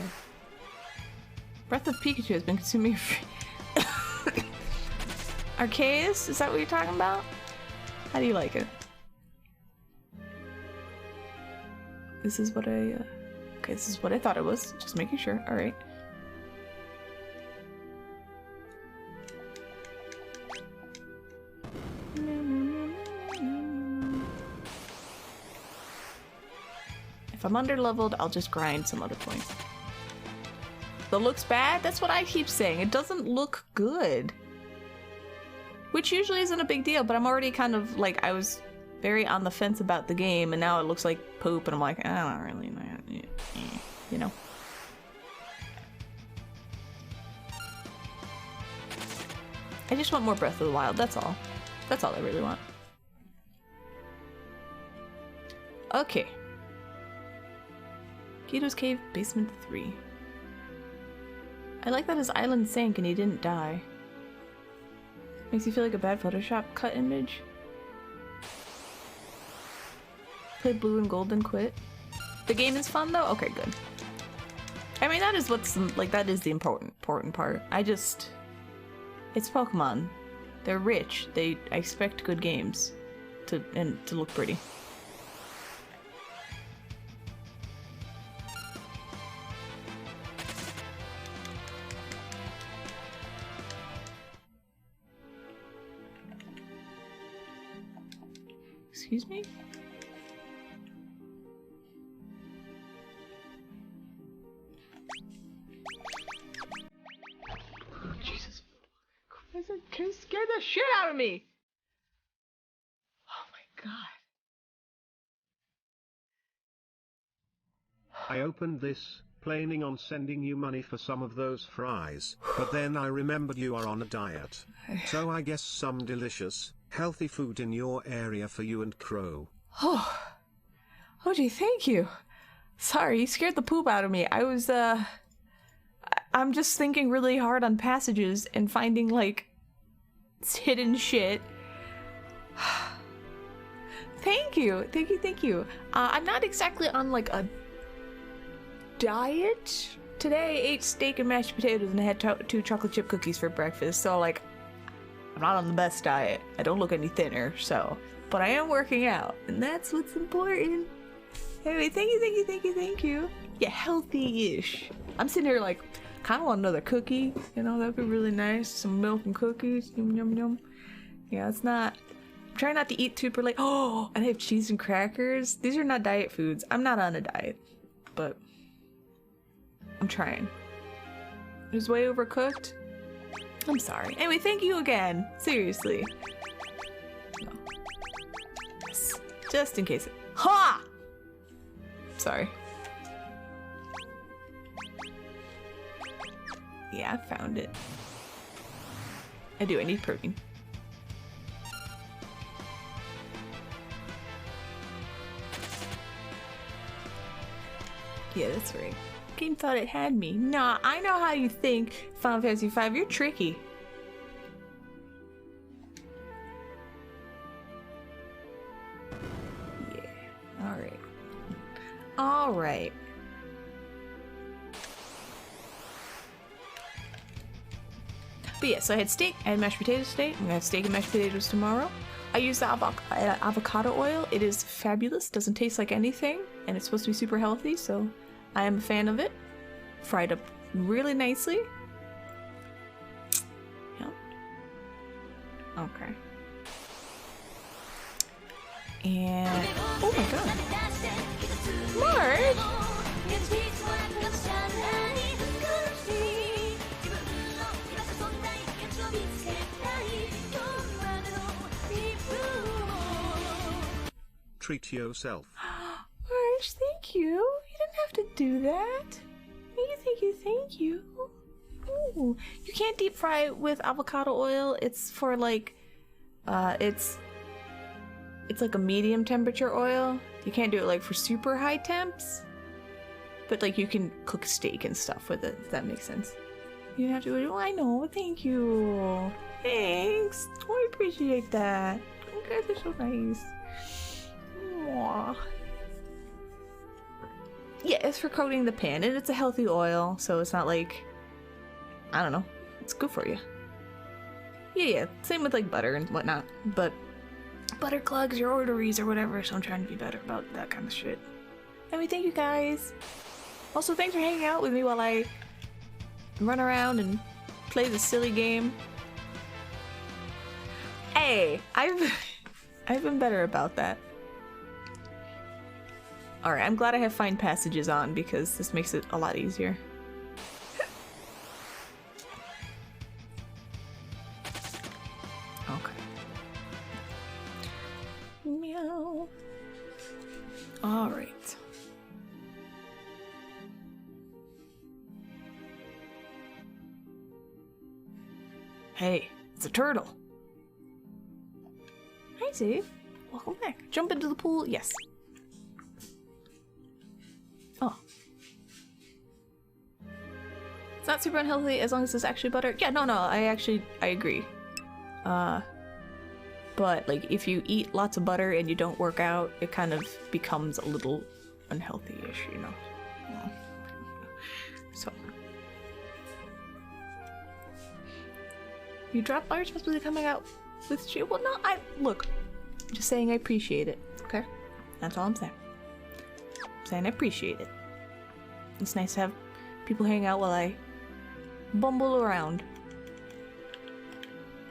Breath of Pikachu has been consuming your Arceus? Is that what you're talking about? How do you like it? This is what I, okay, this is what I thought it was. Just making sure. Alright. If I'm under-leveled, I'll just grind some other point. The looks bad? That's what I keep saying. It doesn't look good. Which usually isn't a big deal, but I'm already kind of like, I was very on the fence about the game, and now it looks like poop, and I'm like, I don't really know. You know? I just want more Breath of the Wild, that's all. That's all I really want. Okay. Keto's Cave, Basement 3. I like that his island sank and he didn't die. Makes you feel like a bad Photoshop cut image. Played Blue and Gold and quit. The game is fun though? Okay, good. I mean, that is what's, like, that is the important part. It's Pokemon. They're rich. I expect good games to look pretty. Excuse me? Oh, Jesus. It scared the shit out of me! Oh my god. I opened this, planning on sending you money for some of those fries, but then I remembered you are on a diet. So I guess some delicious, healthy food in your area for you and Crow. Oh. Oh gee, thank you. Sorry, you scared the poop out of me. I'm just thinking really hard on passages and finding, like, hidden shit. Thank you, thank you, thank you. I'm not exactly on like a diet. Today I ate steak and mashed potatoes and I had 2 chocolate chip cookies for breakfast, so like I'm not on the best diet. I don't look any thinner, so, but I am working out and that's what's important. Anyway, thank you, thank you, thank you, thank you. Yeah, healthy-ish. I'm sitting here like, kind of want another cookie, you know, that'd be really nice. Some milk and cookies, yum yum yum. Yeah, it's not, I'm trying not to eat super late. Oh, and I have cheese and crackers. These are not diet foods. I'm not on a diet, but I'm trying. It was way overcooked. I'm sorry. Anyway, thank you again. Seriously. No. Yes. Just in case. Ha! Sorry. Yeah, I found it. I do. I need protein. Yeah, that's right. Game thought it had me. Nah, I know how you think, Final Fantasy V. You're tricky. Yeah. Alright. Alright. But yeah, so I had steak, I had mashed potatoes today. I'm gonna have steak and mashed potatoes tomorrow. I used the avocado oil. It is fabulous. Doesn't taste like anything, and it's supposed to be super healthy, so I am a fan of it. Fried up really nicely. Yep. Okay. And oh my god, Mark! Treat yourself. Marge, thank you. You didn't have to do that. Thank you, thank you, thank you. Ooh. You can't deep fry with avocado oil. It's for like, it's like a medium temperature oil. You can't do it like for super high temps. But like you can cook steak and stuff with it, if that makes sense. You don't have to do it. Oh, I know. Thank you. Thanks. Oh, I appreciate that. You guys are so nice. Aww. Yeah, it's for coating the pan, and it's a healthy oil, so it's not like, I don't know, it's good for you. Yeah, same with like butter and whatnot, but butter clogs your arteries or whatever, so I'm trying to be better about that kind of shit. Anyway, thank you guys. Also, thanks for hanging out with me while I run around and play this silly game. Hey, I've been better about that. Alright, I'm glad I have find passages on because this makes it a lot easier. Okay. Meow. Alright. Hey, it's a turtle. Hi, Steve. Welcome back. Jump into the pool? Yes. Oh. It's not super unhealthy as long as it's actually butter. Yeah, no, I agree. But like if you eat lots of butter and you don't work out, it kind of becomes a little unhealthy-ish, you know. So. You dropped my responsibility coming out with you. Well, no, look, I'm just saying I appreciate it, okay? That's all I'm saying. And I appreciate it. It's nice to have people hang out while I bumble around.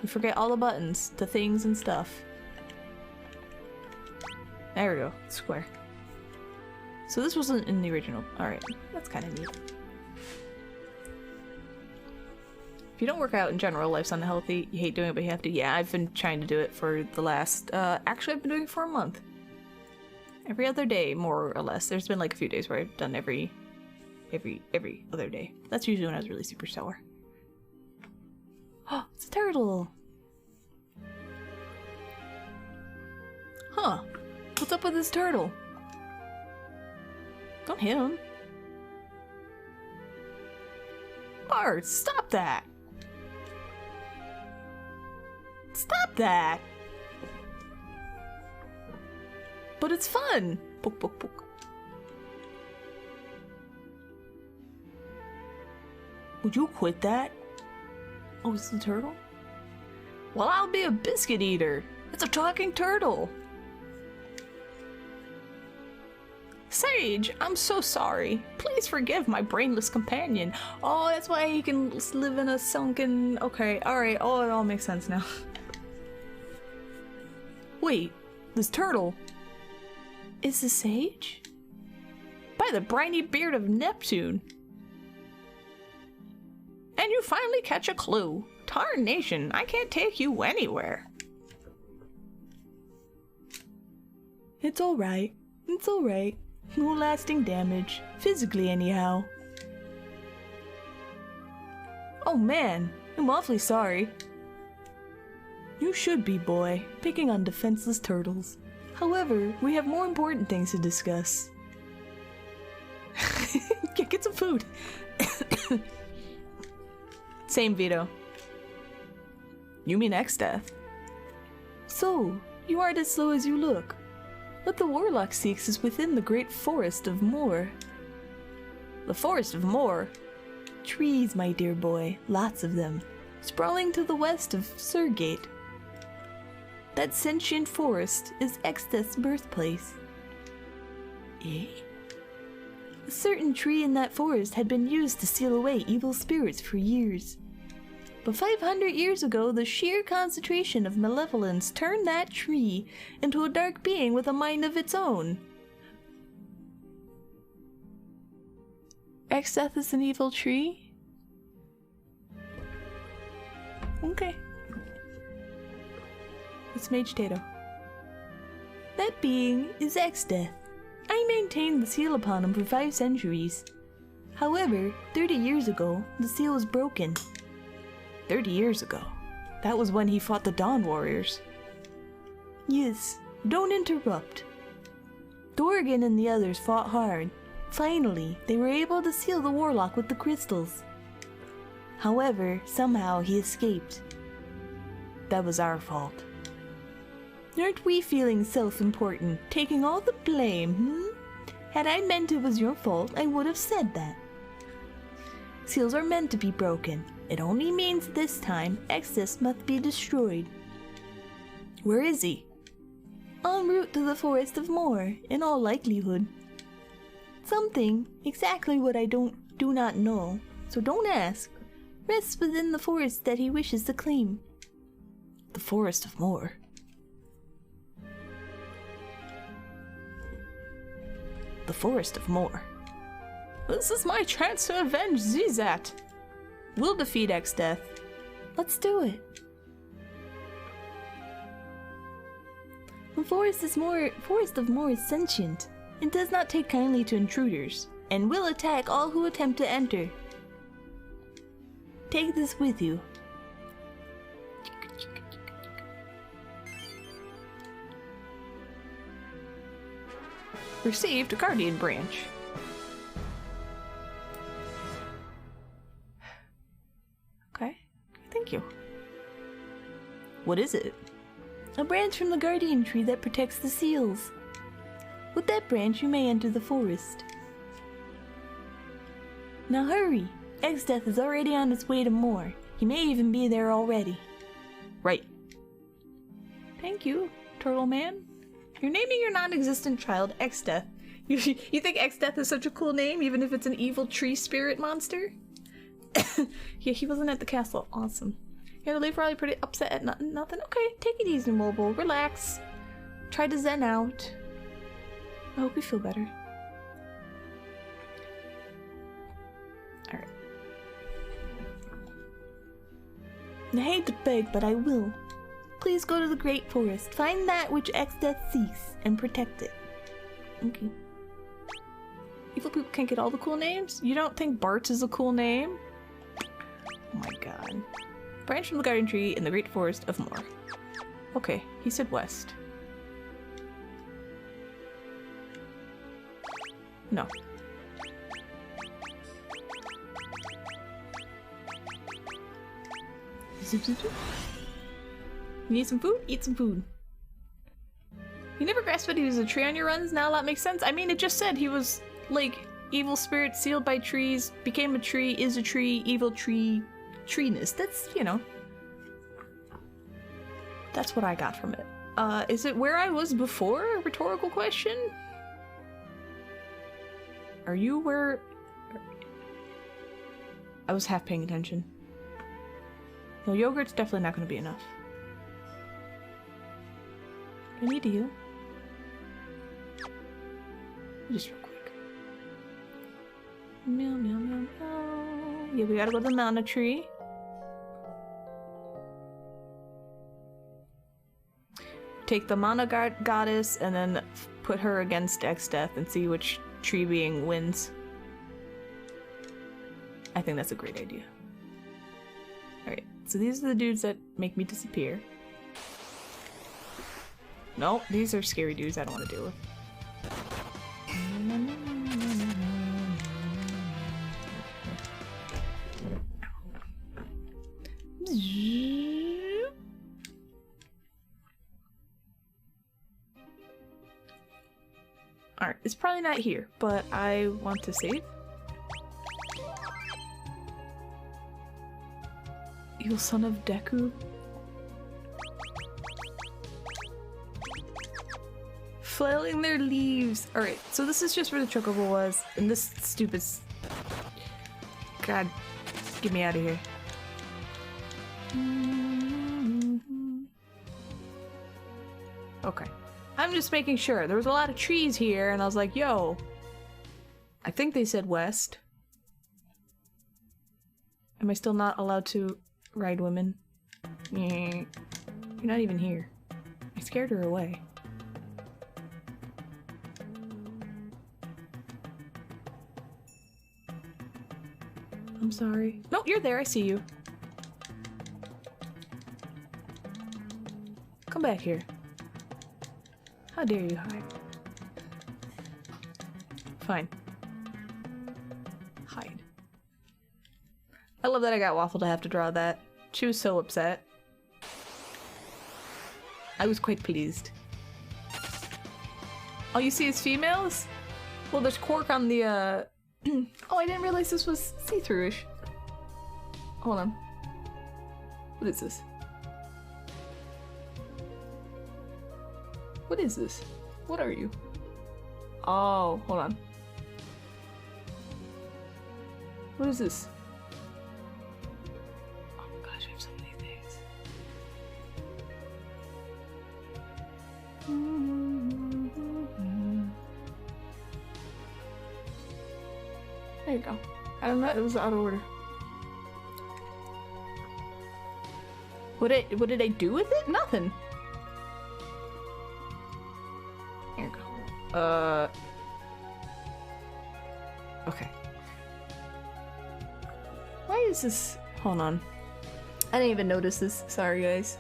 You forget all the buttons to things and stuff. There we go. Square. So this wasn't in the original. Alright. That's kind of neat. If you don't work out in general, life's unhealthy. You hate doing it, but you have to. Yeah, I've been trying to do it for the last... actually, I've been doing it for a month. Every other day, more or less. There's been like a few days where I've done every other day. That's usually when I was really super sore. Oh, it's a turtle! Huh. What's up with this turtle? Don't hit him. Bart, stop that! Stop that! But it's fun! Poke, poke, poke. Would you quit that? Oh, it's the turtle? Well, I'll be a biscuit eater. It's a talking turtle. Sage, I'm so sorry. Please forgive my brainless companion. Oh, that's why he can live in a sunken... Okay, alright. Oh, it all makes sense now. Wait, this turtle... is the Sage? By the briny beard of Neptune. And you finally catch a clue. Tarnation, I can't take you anywhere. It's alright. It's alright. No lasting damage. Physically, anyhow. Oh man, I'm awfully sorry. You should be, boy, picking on defenseless turtles. However, we have more important things to discuss. Get some food. Same veto. You mean X-Death? So, you aren't as slow as you look. What the warlock seeks is within the great forest of Moor. The forest of Moor? Trees, my dear boy, lots of them, sprawling to the west of Surgate. That sentient forest is X-Death's birthplace. Eh? A certain tree in that forest had been used to seal away evil spirits for years. But 500 years ago, the sheer concentration of malevolence turned that tree into a dark being with a mind of its own. X-Death is an evil tree? Okay. It's Mage Tato. That being is X-Death. I maintained the seal upon him for 5 centuries. However, 30 years ago, the seal was broken. 30 years ago? That was when he fought the Dawn Warriors. Yes, don't interrupt. Dorgan and the others fought hard. Finally, they were able to seal the warlock with the crystals. However, somehow he escaped. That was our fault. Aren't we feeling self-important, taking all the blame, Had I meant it was your fault, I would have said that. Seals are meant to be broken. It only means this time, X-Death must be destroyed. Where is he? En route to the Forest of Moor, in all likelihood. Something, exactly what I do not know, so don't ask, rests within the forest that he wishes to claim. The Forest of Moor. The Forest of Moor. This is my chance to avenge Zizat. We'll defeat X-Death. Let's do it. The Forest of Moor is sentient. It does not take kindly to intruders, and will attack all who attempt to enter. Take this with you. Received a Guardian Branch. Okay, thank you. What is it? A branch from the Guardian Tree that protects the seals. With that branch, you may enter the forest. Now hurry! X-Death is already on its way to Moor. He may even be there already. Right. Thank you, Turtle Man. You're naming your non-existent child X-Death. You think X-Death is such a cool name, even if it's an evil tree spirit monster? Yeah, he wasn't at the castle. Awesome. Yeah, the leaf probably pretty upset at nothing. Okay, take it easy, Mobile. Relax. Try to zen out. I hope you feel better. Alright. I hate to beg, but I will. Please go to the Great Forest, find that which X-Death seeks, and protect it. Okay. Evil people can't get all the cool names? You don't think Bart's is a cool name? Oh my god. Branch from the Guardian Tree in the Great Forest of Moor. Okay, he said west. No. Zip, zip, zip. You need some food? Eat some food. You never grasped that he was a tree on your runs? Now that makes sense. I mean, it just said he was, like, evil spirit sealed by trees, became a tree, is a tree, evil tree, treeness. That's, you know. That's what I got from it. Is it where I was before? A rhetorical question? Are you where... I was half paying attention. No, yogurt's definitely not going to be enough. I need you. Just real quick. Meow, meow, meow, meow. Yeah, we gotta go to the mana tree. Take the mana goddess and then put her against X-Death and see which tree being wins. I think that's a great idea. Alright, so these are the dudes that make me disappear. No, these are scary dudes I don't want to deal with. Alright, it's probably not here, but I want to save. Evil son of Deku. Flailing their leaves. Alright, so this is just where the chocobo was, and this stupid... God, get me out of here. Okay. I'm just making sure. There was a lot of trees here, and I was like, yo. I think they said west. Am I still not allowed to ride women? You're not even here. I scared her away. I'm sorry. No, you're there. I see you. Come back here. How dare you hide? Fine. Hide. I love that I got Waffle to have to draw that. She was so upset. I was quite pleased. All you see is females? Well, there's cork on the, Oh, I didn't realize this was see-through-ish. Hold on. What is this? What is this? What are you? Oh, hold on. What is this? Oh my gosh, I have so many things. There you go. I don't know, it was out of order. What did I do with it? Nothing. Here you go. Okay. Why is this? Hold on. I didn't even notice this. Sorry, guys.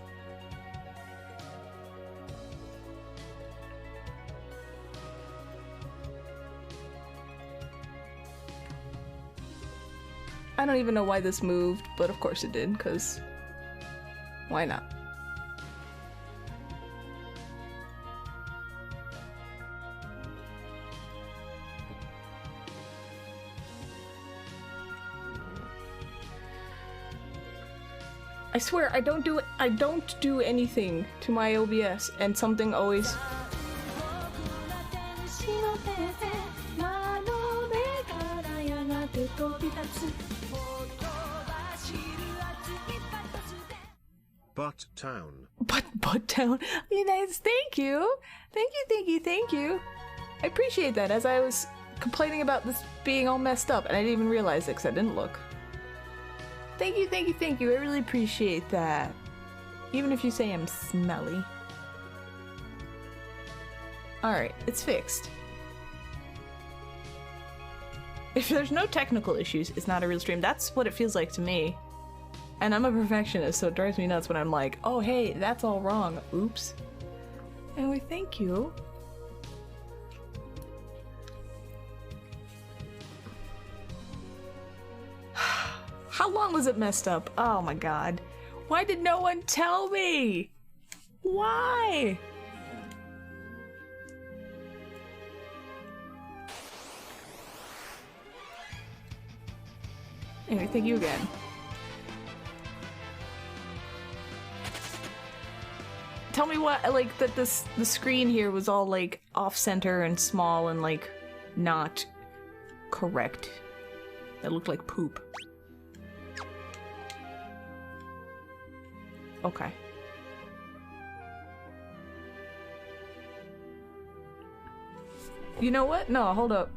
I don't even know why this moved, but of course it did, because why not? I swear, I don't do anything to my OBS, and something always... Butt Town. Butt Town. Nice, thank you! Thank you! I appreciate that, as I was complaining about this being all messed up, and I didn't even realize it because I didn't look. Thank you, I really appreciate that. Even if you say I'm smelly. Alright, it's fixed. If there's no technical issues, it's not a real stream. That's what it feels like to me. And I'm a perfectionist, so it drives me nuts when I'm like, oh hey, that's all wrong. Oops. Anyway, thank you. How long was it messed up? Oh my god. Why did no one tell me? Why? Anyway, thank you again. Tell me what, like, that the screen here was all, like, off-center and small and, like, not correct. It looked like poop. Okay. You know what? No, hold up.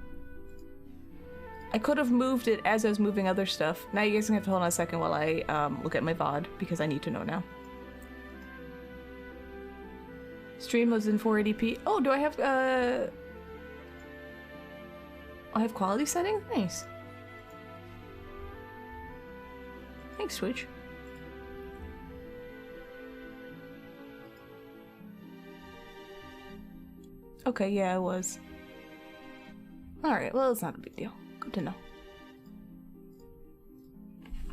I could have moved it as I was moving other stuff. Now you guys are gonna have to hold on a second while I look at my VOD, because I need to know now. Stream was in 480p. Oh, do I have I have quality settings? Nice. Thanks, Switch. Okay, yeah, I was. Alright, well, it's not a big deal. Good to know.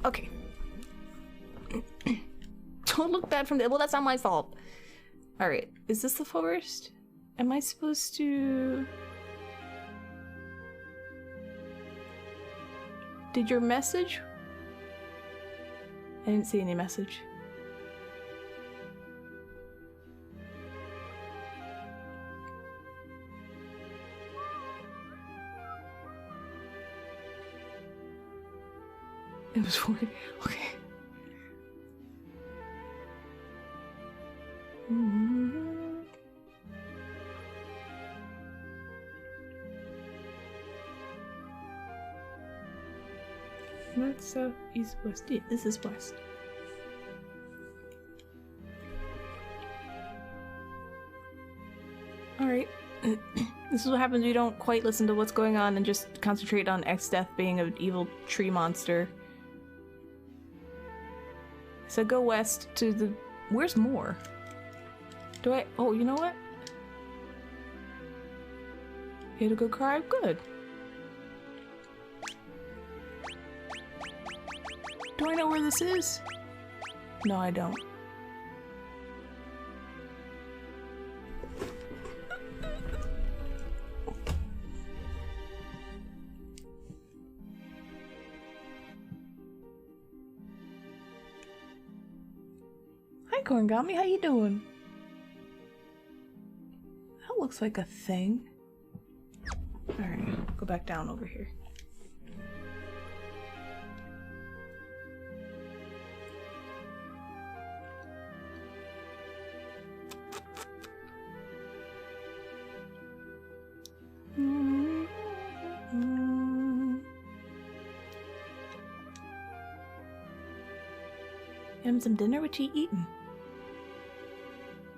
Okay. Don't look bad from there. Well, that's not my fault. Alright, is this the forest? Am I supposed to... Did your message? I didn't see any message. It was 40. Okay. North, south, east, west. Yeah, this is west. Alright. This is what happens when you don't quite listen to what's going on and just concentrate on X-Death being an evil tree monster. So go west to the... Where's more? Do I... Oh, you know what? You had a good cry? Good. Do I know where this is? No, I don't. Hi, Korngami, how you doing? That looks like a thing. Alright, go back down over here. Having some dinner? What you eating?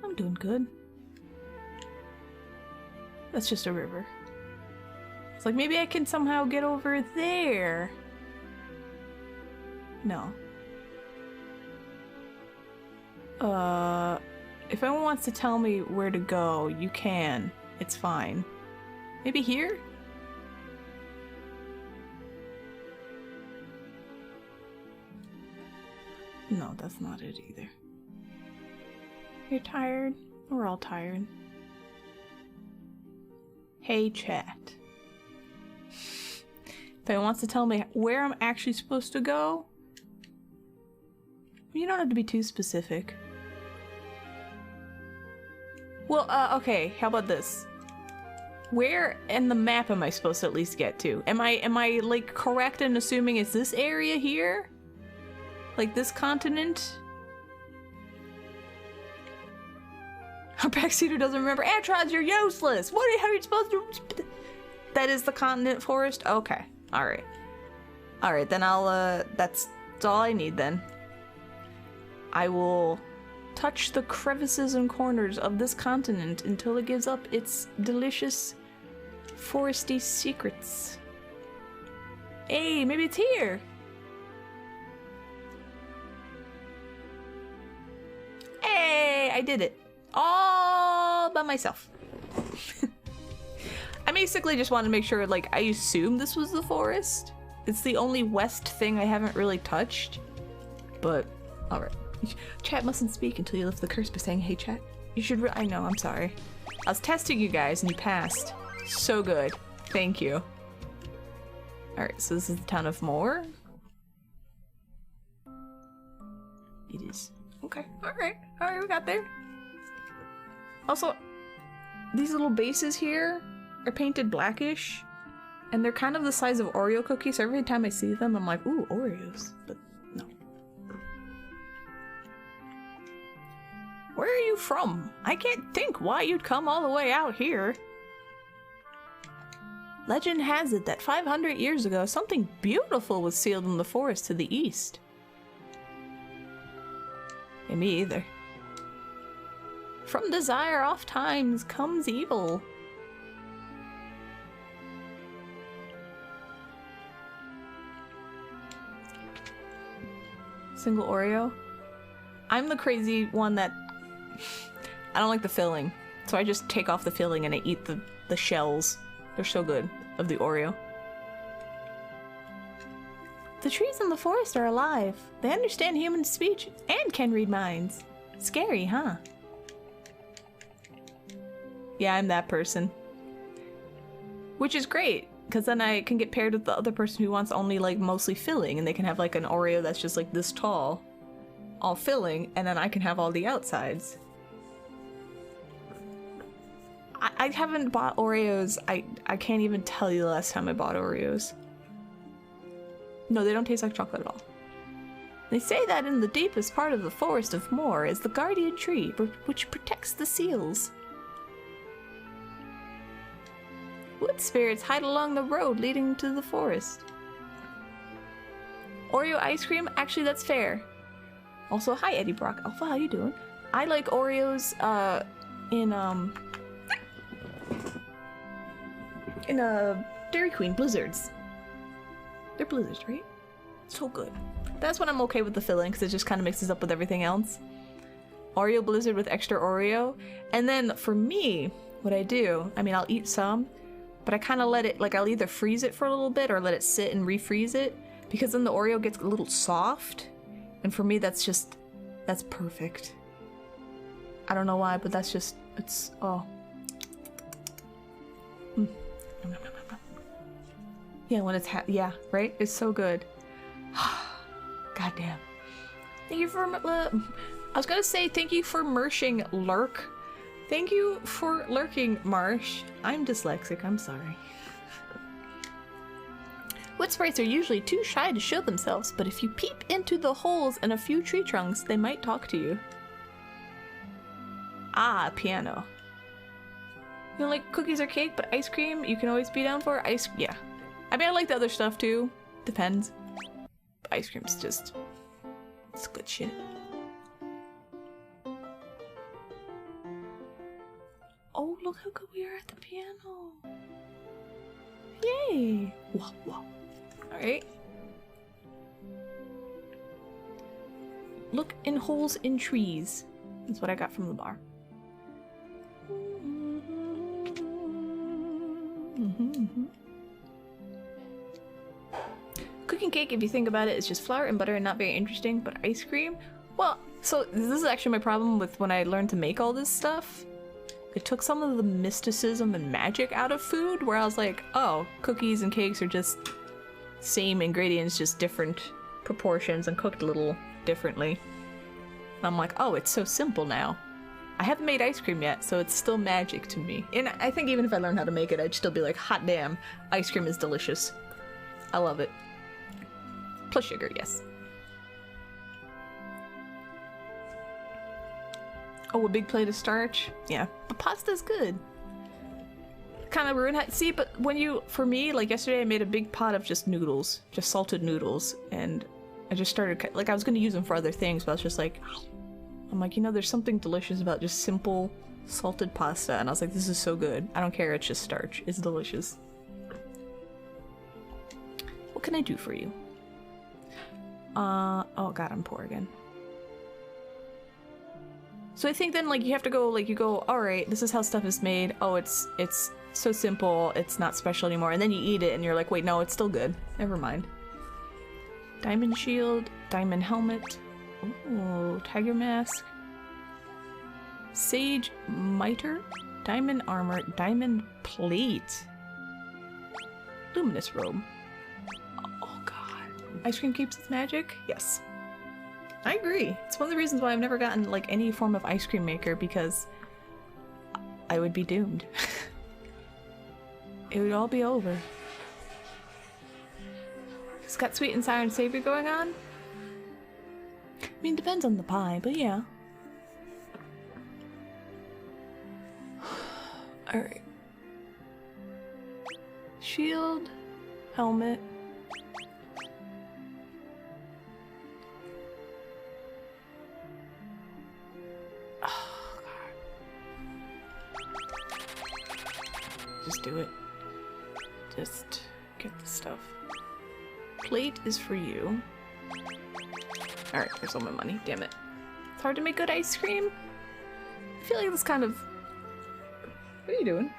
I'm doing good. That's just a river. It's like maybe I can somehow get over there. No. If anyone wants to tell me where to go, you can. It's fine. Maybe here? No, that's not it either. You're tired? We're all tired. Hey, chat. If anyone wants to tell me where I'm actually supposed to go, you don't have to be too specific. Well, okay, how about this? Where in the map am I supposed to at least get to? Am I like correct in assuming it's this area here? Like this continent? Our backseater doesn't remember. Antrons, you're useless! How are you supposed to... That is the continent forest? Okay. Alright. Alright, then I'll, that's all I need then. I will touch the crevices and corners of this continent until it gives up its delicious foresty secrets. Hey, maybe it's here! Hey, I did it. All by myself. I basically just wanted to make sure, like, I assume this was the forest. It's the only west thing I haven't really touched. But, alright. Chat mustn't speak until you lift the curse by saying, hey chat. You should I know, I'm sorry. I was testing you guys and you passed. So good. Thank you. Alright, so this is the town of Moore. It is. Okay, alright. Alright, we got there. Also, these little bases here are painted blackish. And they're kind of the size of Oreo cookies, so every time I see them, I'm like, ooh, Oreos. But no. Where are you from? I can't think why you'd come all the way out here. Legend has it that 500 years ago, something beautiful was sealed in the forest to the east. And me either. From desire oft times comes evil. Single Oreo. I'm the crazy one that I don't like the filling, so I just take off the filling and I eat the shells. They're so good of the Oreo. The trees in the forest are alive. They understand human speech and can read minds. Scary, huh? Yeah, I'm that person. Which is great, because then I can get paired with the other person who wants only like mostly filling, and they can have like an Oreo that's just like this tall, all filling, and then I can have all the outsides. I haven't bought Oreos. I can't even tell you the last time I bought Oreos. No, they don't taste like chocolate at all. They say that in the deepest part of the forest of Moor is the guardian tree, which protects the seals. Wood spirits hide along the road leading to the forest. Oreo ice cream? Actually, that's fair. Also, hi Eddie Brock. Alpha, how you doing? I like Oreos, in Dairy Queen Blizzards. They're Blizzards, right? So good. That's when I'm okay with the filling, because it just kind of mixes up with everything else. Oreo Blizzard with extra Oreo. And then, for me, what I do, I mean, I'll eat some, but I kind of let it, like, I'll either freeze it for a little bit or let it sit and refreeze it, because then the Oreo gets a little soft. And for me, that's perfect. I don't know why, but that's just, it's, oh. Mm. Yeah, when it's yeah, right? It's so good. Goddamn. Thank you for, I was gonna say thank you for mershing lurk. Thank you for lurking, Marsh. I'm dyslexic, I'm sorry. Wood sprites are usually too shy to show themselves, but if you peep into the holes in a few tree trunks, they might talk to you. Ah, piano. You don't like cookies or cake, but ice cream you can always be down for? Yeah. I mean, I like the other stuff too. Depends. But ice cream's just... it's good shit. Oh, look how good we are at the piano. Yay! Whoa, whoa. Alright. Look in holes in trees. That's what I got from the bar. Cooking cake, if you think about it, is just flour and butter and not very interesting, but ice cream? Well, so this is actually my problem with when I learned to make all this stuff. It took some of the mysticism and magic out of food, where I was like, oh, cookies and cakes are just same ingredients, just different proportions and cooked a little differently. And I'm like, oh, it's so simple now. I haven't made ice cream yet, so it's still magic to me. And I think even if I learned how to make it, I'd still be like, hot damn, ice cream is delicious. I love it. Plus sugar, yes. Oh, a big plate of starch? Yeah, but pasta's good. Kind of ruin how- see, but when you, for me, like yesterday I made a big pot of just noodles, just salted noodles, and I just started, like I was gonna use them for other things, but I was just like, I'm like, you know, there's something delicious about just simple salted pasta, and I was like, this is so good. I don't care, it's just starch. It's delicious. What can I do for you? Oh god, I'm poor again. So I think then, like, you have to go, like, you go, alright, this is how stuff is made. Oh, it's so simple, it's not special anymore. And then you eat it, and you're like, wait, no, it's still good. Never mind. Diamond shield, diamond helmet. Ooh. So, tiger mask, sage mitre, diamond armor, diamond plate, luminous robe. Oh god. Ice cream keeps its magic? Yes. I agree. It's one of the reasons why I've never gotten like any form of ice cream maker, because I would be doomed. It would all be over. It's got sweet and sour and savory going on? I mean, depends on the pie, but yeah. Alright. Shield, helmet. Oh, God. Just do it. Just get the stuff. Plate is for you. Alright, there's all my money. Damn it. It's hard to make good ice cream. I feel like this kind of... What are you doing?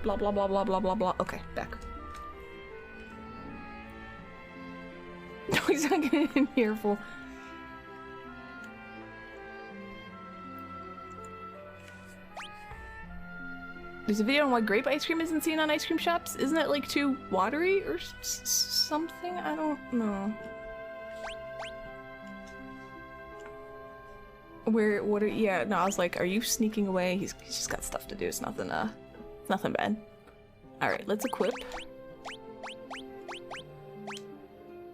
Blah blah blah blah blah blah blah. Okay, back. No, he's not getting in here full. There's a video on why grape ice cream isn't seen on ice cream shops. Isn't it like too watery or something? I don't know. Where? What? Yeah. No, I was like, are you sneaking away? He's just got stuff to do. It's nothing. Nothing bad. Alright, let's equip.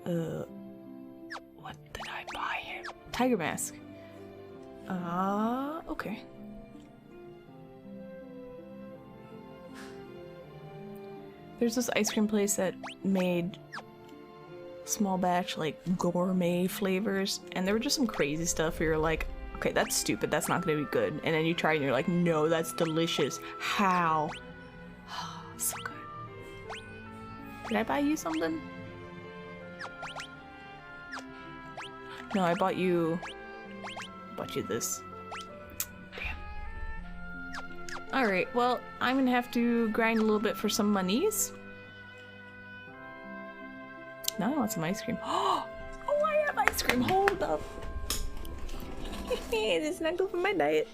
What did I buy here? Tiger mask. Okay. There's this ice cream place that made small batch, like, gourmet flavors, and there were just some crazy stuff where you're like, okay, that's stupid, that's not gonna be good. And then you try it and you're like, no, that's delicious. How? So good. Did I buy you something? No, I bought you this. Damn. Alright, well, I'm gonna have to grind a little bit for some monies. Now I want some ice cream. Oh, I have ice cream. Hold up. This is not good for my diet.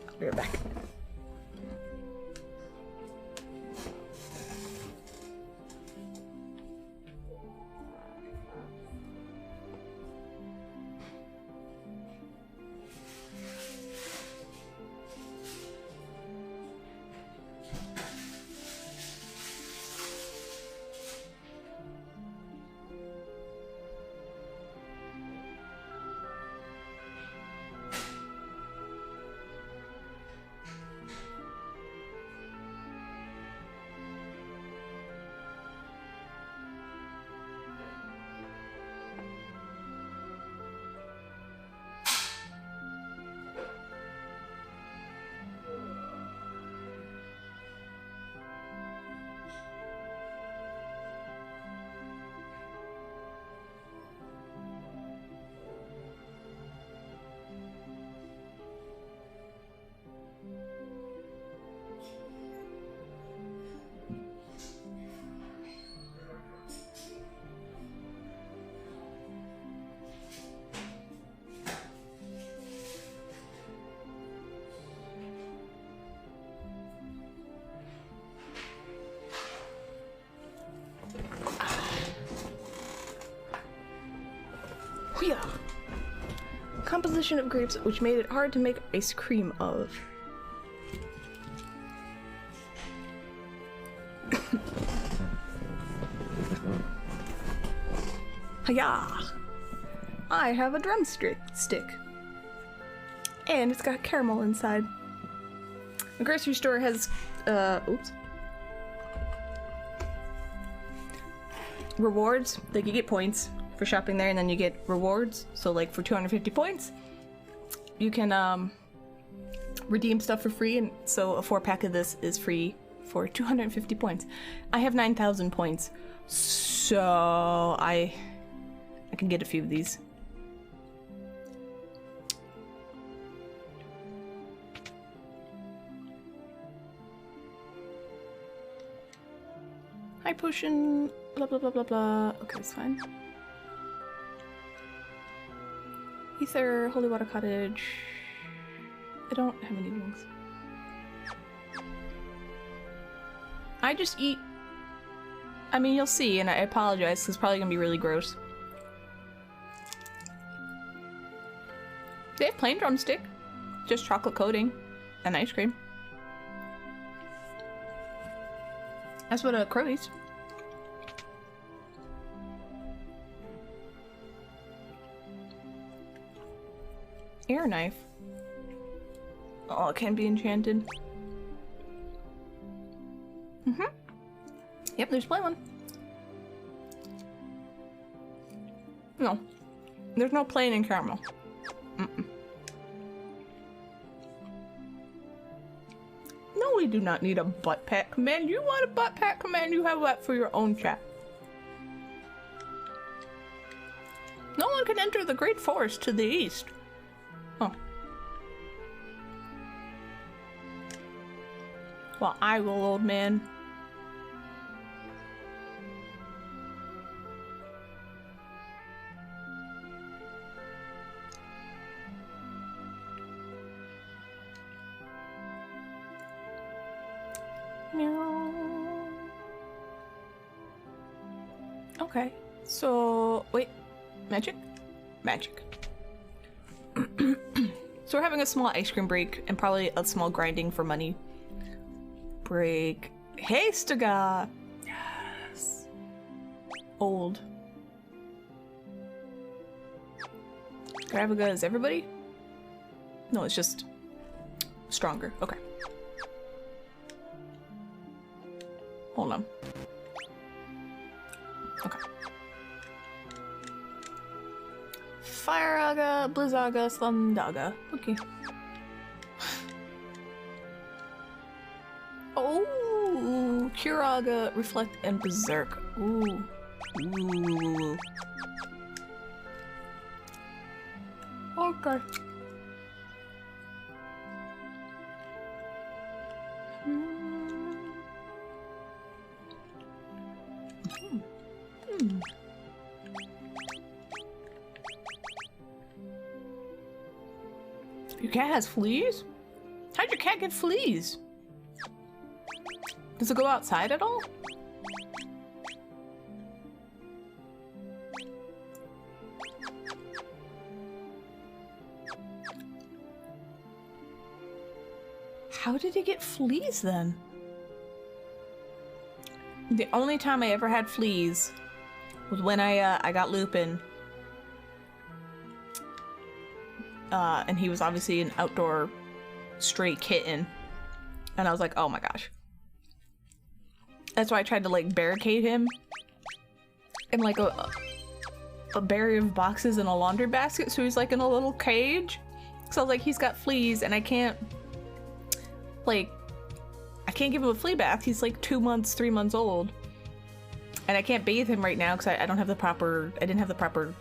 I'll be right back. Yeah. Composition of grapes which made it hard to make ice cream of. Hiya! I have a drumstick. And it's got caramel inside. The grocery store has, oops. Rewards. Like, you get points for shopping there, and then you get rewards. So, like, for 250 points, you can, redeem stuff for free, and so a 4-pack of this is free for 250 points. I have 9,000 points, so I can get a few of these. Hi, potion, blah blah blah blah blah. Okay, it's fine. Ether, holy water cottage. I don't have any things. I just eat. I mean, you'll see, and I apologize, 'cause it's probably gonna be really gross. They have plain drumstick, just chocolate coating and ice cream. That's what a crow eats. Air knife. Oh, it can be enchanted. Yep, there's plain one. No. There's no plain in caramel. No, we do not need a butt pat command. You want a butt pat command, you have that for your own chat. No one can enter the Great Forest to the east. Oh. Well, I will, old man. Okay, so wait, magic? Magic. So we're having a small ice cream break and probably a small grinding for money break. Hey, Staga! Yes. Old. Gravaga is everybody? No, it's just stronger. Okay. Hold on. Okay. Fireaga, Blizzaga, Slumdaga. Okay. Oh, Curaga, Reflect, and Berserk. Ooh. Ooh. Okay. Your cat has fleas? How'd your cat get fleas? Does it go outside at all? How did he get fleas then? The only time I ever had fleas was when I got Lupin. And he was obviously an outdoor stray kitten. And I was like, oh my gosh. That's why I tried to like barricade him in like a barrier of boxes and a laundry basket, so he's like in a little cage. So I was like, he's got fleas and I can't give him a flea bath. He's like 2 months, 3 months old. And I can't bathe him right now because I didn't have the proper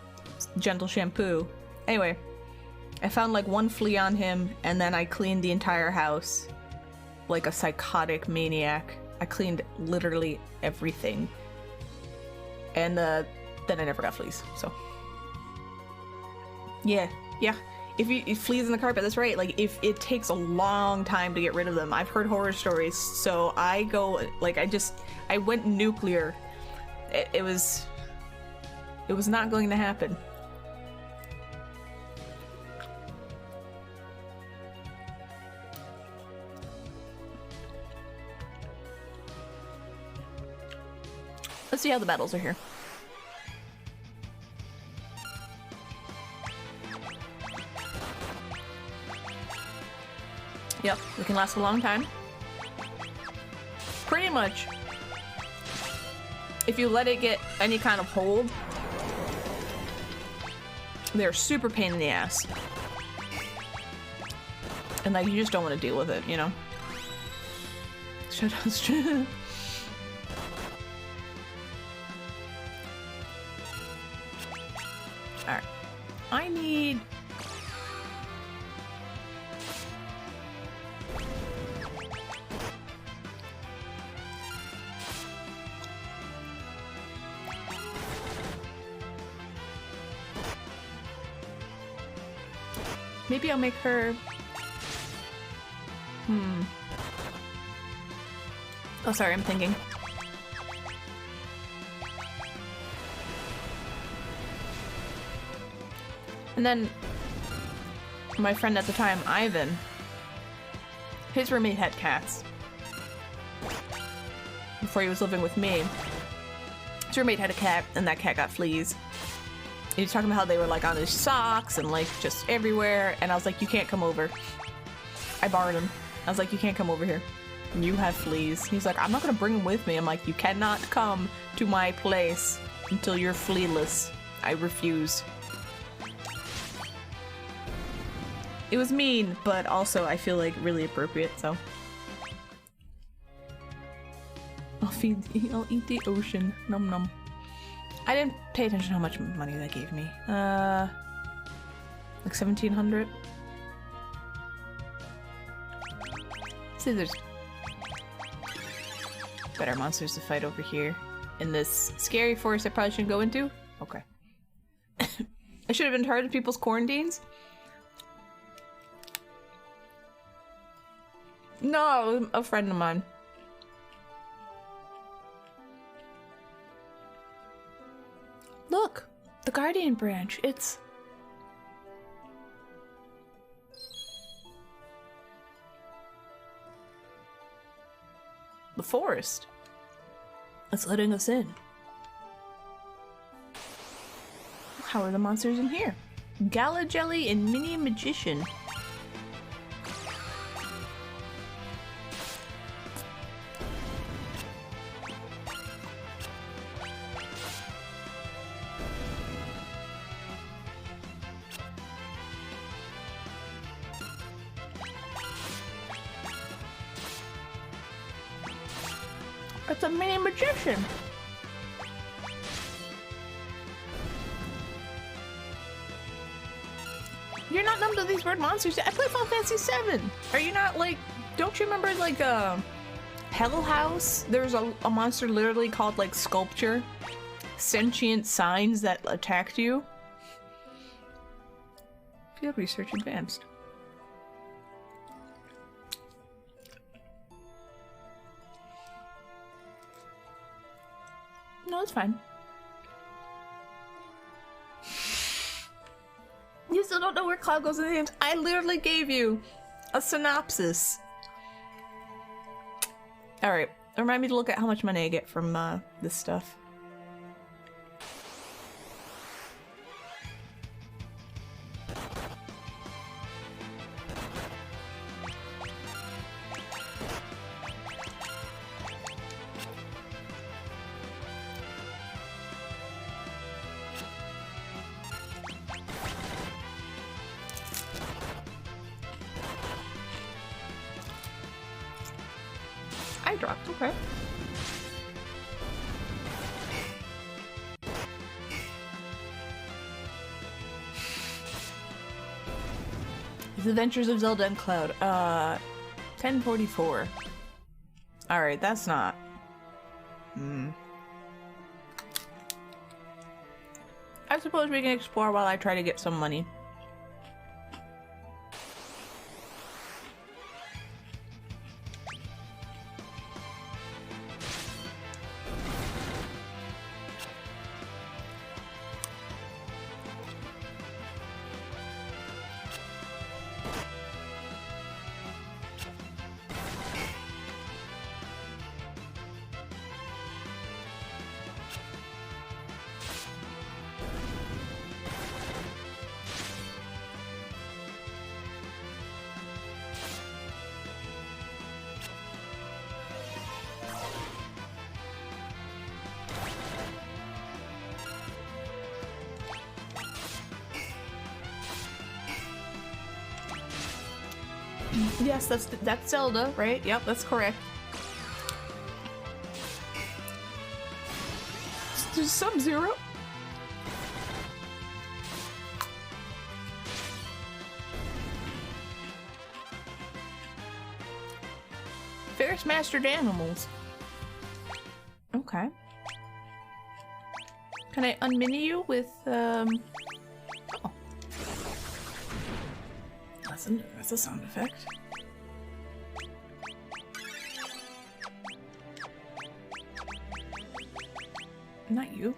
gentle shampoo. Anyway, I found like one flea on him and then I cleaned the entire house like a psychotic maniac. I cleaned literally everything. And then I never got fleas, so. Yeah. If fleas in the carpet, that's right. Like, if it takes a long time to get rid of them. I've heard horror stories, so I go, like, I went nuclear. It was not going to happen. Let's see how the battles are here. Yep, it can last a long time. Pretty much, if you let it get any kind of hold, they're super pain in the ass. And like, you just don't want to deal with it, you know? Shut Alright. I need... Maybe I'll make her... Oh, sorry, I'm thinking. And then my friend at the time, Ivan, his roommate had cats. Before he was living with me, his roommate had a cat, and that cat got fleas. He was talking about how they were like on his socks and like just everywhere, and I was like, you can't come over. I borrowed him. I was like, you can't come over here. You have fleas. He's like, I'm not gonna bring him with me. I'm like, you cannot come to my place until you're flealess. I refuse. It was mean, but also I feel like really appropriate, so. I'll eat the ocean. Num num. I didn't pay attention to how much money that gave me. Like 1,700. See, there's better monsters to fight over here. In this scary forest I probably shouldn't go into? Okay. I should have been in charge of people's quarantines? No, a friend of mine. Look! The Guardian branch. It's... the forest. It's letting us in. How are the monsters in here? Gala Jelly and Mini Magician. It's a Mini Magician. You're not numb to these weird monsters. I play Final Fantasy VII. Are you not like? Don't you remember like Hell House? There's a monster literally called like Sculpture, sentient signs that attacked you. Field research advanced. No, it's fine. You still don't know where Cloud goes in the games. I literally gave you a synopsis. Alright, remind me to look at how much money I get from this stuff. I dropped, okay. The Adventures of Zelda and Cloud. 1044. Alright, that's not... I suppose we can explore while I try to get some money. Yes, that's Zelda, right? Yep, that's correct. There's Sub-Zero. Ferris mastered animals. Okay. Can I unmini you with, Oh. That's a sound effect. Not you.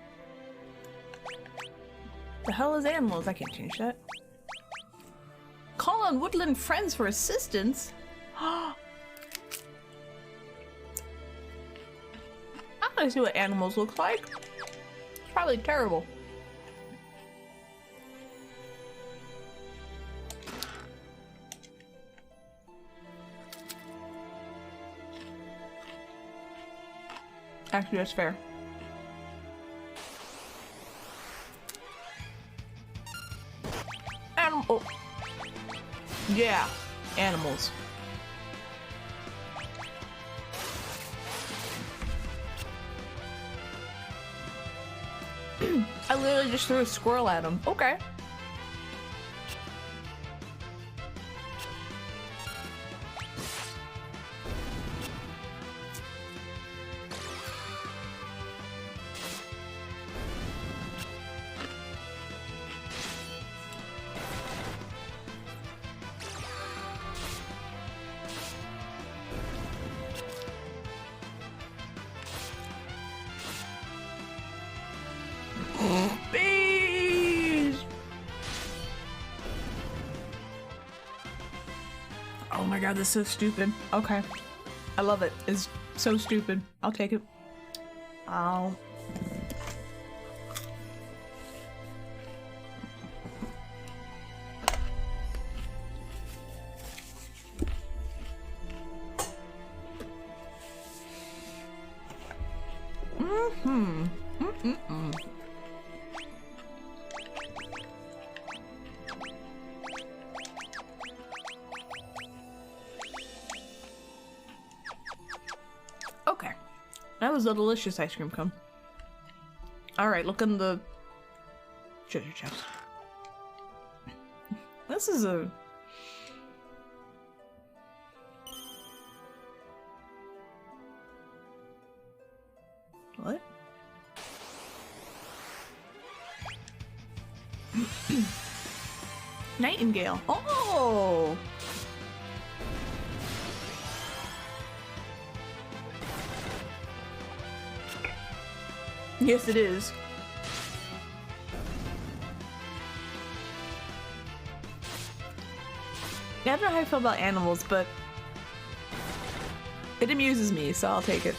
The hell is animals? I can't change that. Call on woodland friends for assistance? I wanna see what animals look like. It's probably terrible. Actually, that's fair. Oh. Yeah, animals. I literally just threw a squirrel at him. Okay. Bees! Oh my god, this is so stupid. Okay. I love it. It's so stupid. I'll take it. Ow. Okay. That was a delicious ice cream cone. Alright, look in the treasure chest. This is a... What? Nightingale. Oh! Yes, it is. I don't know how I feel about animals, but it amuses me, so I'll take it.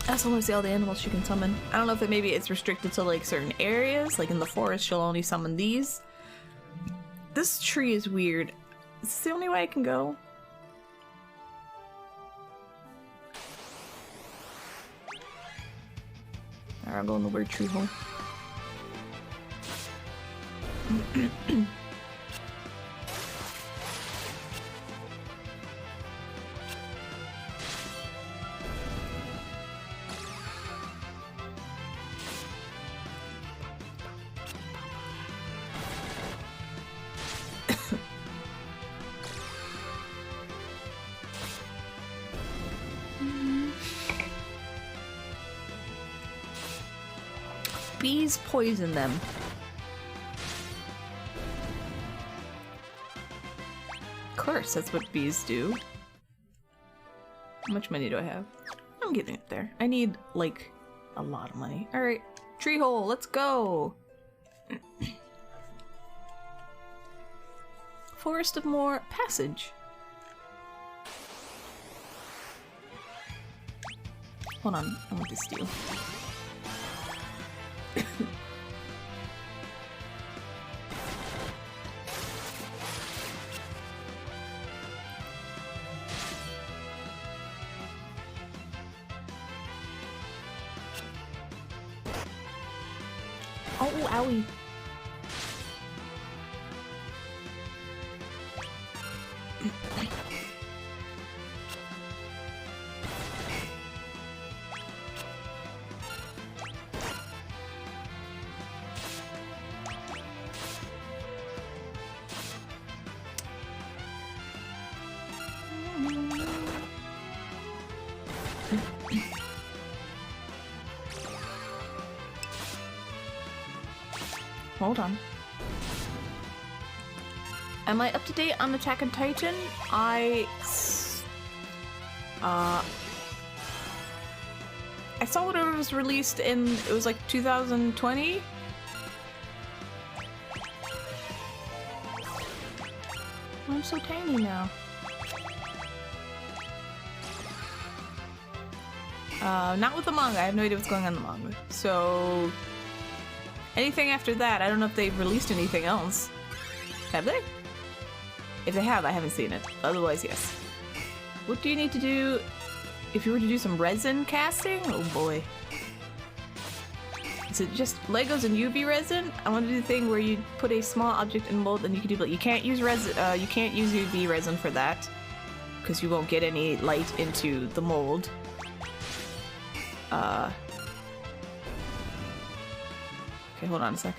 I also want to see all the animals she can summon. I don't know if maybe it's restricted to like certain areas, like in the forest she'll only summon these. This tree is weird. Is this the only way I can go? Alright, I'll go in the weird tree hole. Bees poison them. Of course, that's what bees do. How much money do I have? I'm getting it there. I need, like, a lot of money. Alright, tree hole, let's go! Forest of More Passage. Hold on, I want to steal. Oh, owie. hold on. Am I up to date on Attack on Titan? I saw whatever was released in, it was like 2020? I'm so tiny now. Not with the manga, I have no idea what's going on in the manga. So, anything after that, I don't know if they've released anything else. Have they? If they have, I haven't seen it. Otherwise, yes. What do you need to do if you were to do some resin casting? Oh boy. Is it just Legos and UV resin? I want to do the thing where you put a small object in mold and you can do, but you can't use resin. You can't use UV resin for that because you won't get any light into the mold. Okay, hold on a sec.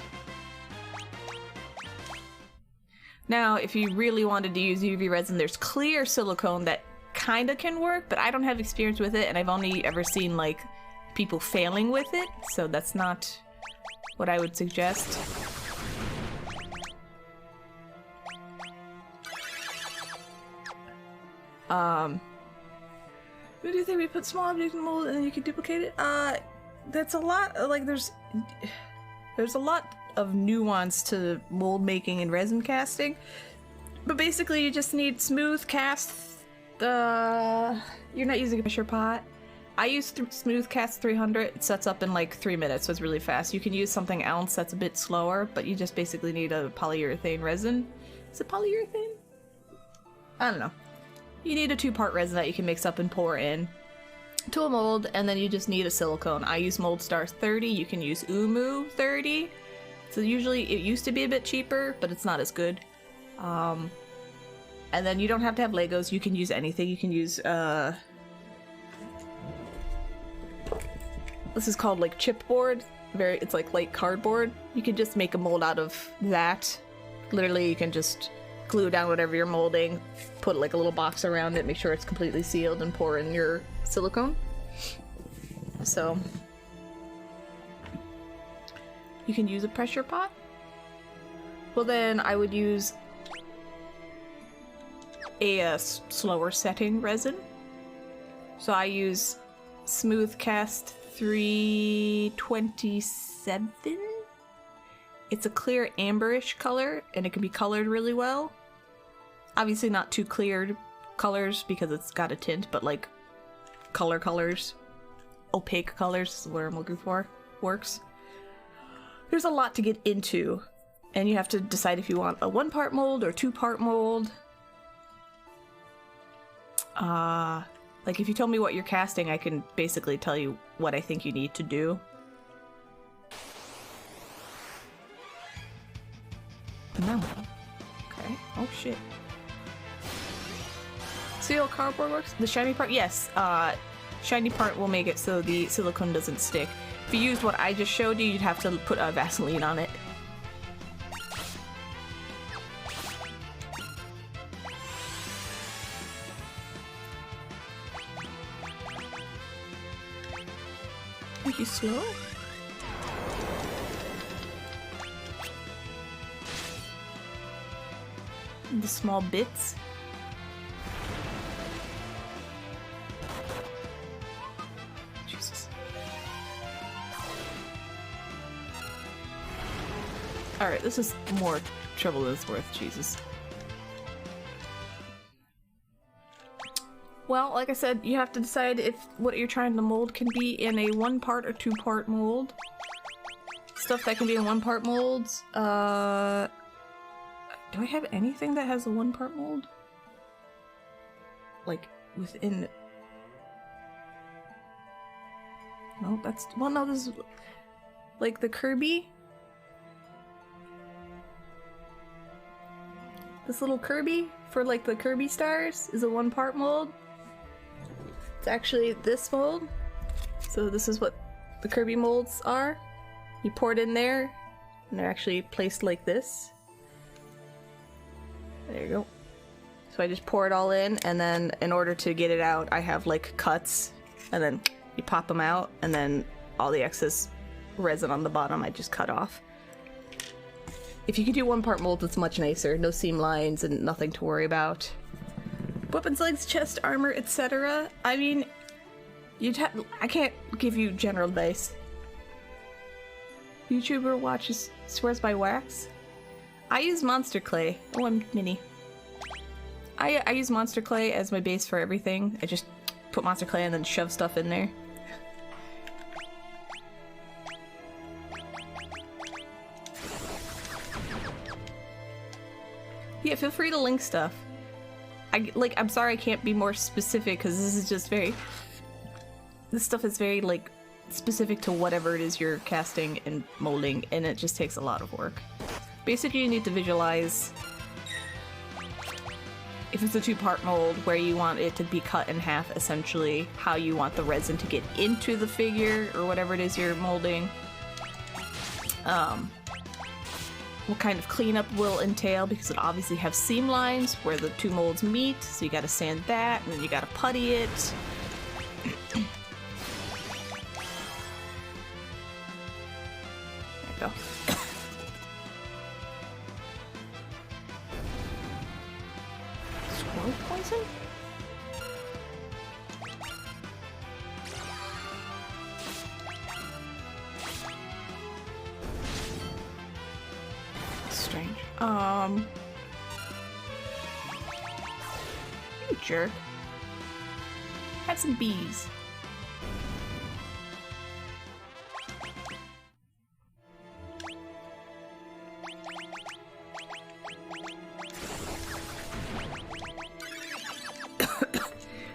Now, if you really wanted to use UV resin, there's clear silicone that kinda can work, but I don't have experience with it, and I've only ever seen, like, people failing with it, so that's not what I would suggest. What do you think? We put small objects in the mold and then you can duplicate it? That's a lot, like, there's a lot of nuance to mold making and resin casting, but basically you just need smooth cast. You're not using a pressure pot. I use smooth cast 300. It sets up in like 3 minutes, so it's really fast. You can use something else that's a bit slower, but you just basically need a polyurethane resin. Is it polyurethane? I don't know. You need a 2-part resin that you can mix up and pour in to a mold, and then you just need a silicone. I use Mold Star 30. You can use Umu 30. So usually it used to be a bit cheaper, but it's not as good. And then you don't have to have Legos. You can use anything. You can use, this is called like chipboard. It's like light cardboard. You can just make a mold out of that. Literally, you can just glue down whatever you're molding, put like a little box around it, make sure it's completely sealed, and pour in your silicone. So you can use a pressure pot. Well, then I would use a slower setting resin. So I use Smooth Cast 327. It's a clear amberish color, and it can be colored really well. Obviously not too cleared colors because it's got a tint, but like colors, opaque colors is what I'm looking for, works. There's a lot to get into, and you have to decide if you want a 1-part mold or 2-part mold. Like if you tell me what you're casting, I can basically tell you what I think you need to do. No. Okay. Oh shit. Seal cardboard works? The shiny part? Yes. Shiny part will make it so the silicone doesn't stick. If you used what I just showed you, you'd have to put Vaseline on it. Are you slow? The small bits. Jesus. Alright, this is more trouble than it's worth, Jesus. Well, like I said, you have to decide if what you're trying to mold can be in a 1-part or 2-part mold. Stuff that can be in 1-part molds, do I have anything that has a 1-part mold? Like, within... No, that's... Well, no, this is... Like, the Kirby? This little Kirby for, like, the Kirby stars is a 1-part mold. It's actually this mold. So this is what the Kirby molds are. You pour it in there, and they're actually placed like this. There you go. So I just pour it all in, and then in order to get it out, I have like cuts, and then you pop them out, and then all the excess resin on the bottom I just cut off. If you could do one part mold, it's much nicer. No seam lines and nothing to worry about. Weapons, legs, chest, armor, etc. I mean, I can't give you general advice. YouTuber watches swears by wax. I use monster clay. Oh, I'm mini. I use monster clay as my base for everything. I just put monster clay and then shove stuff in there. Yeah, feel free to link stuff. I'm sorry I can't be more specific because this is just very... This stuff is very, like, specific to whatever it is you're casting and molding, and it just takes a lot of work. Basically, you need to visualize, if it's a two-part mold, where you want it to be cut in half, essentially, how you want the resin to get into the figure, or whatever it is you're molding. What kind of cleanup will entail, because it obviously have seam lines where the two molds meet, so you gotta sand that, and then you gotta putty it. There you go. Squirrel poison? Strange. You jerk. Have some bees.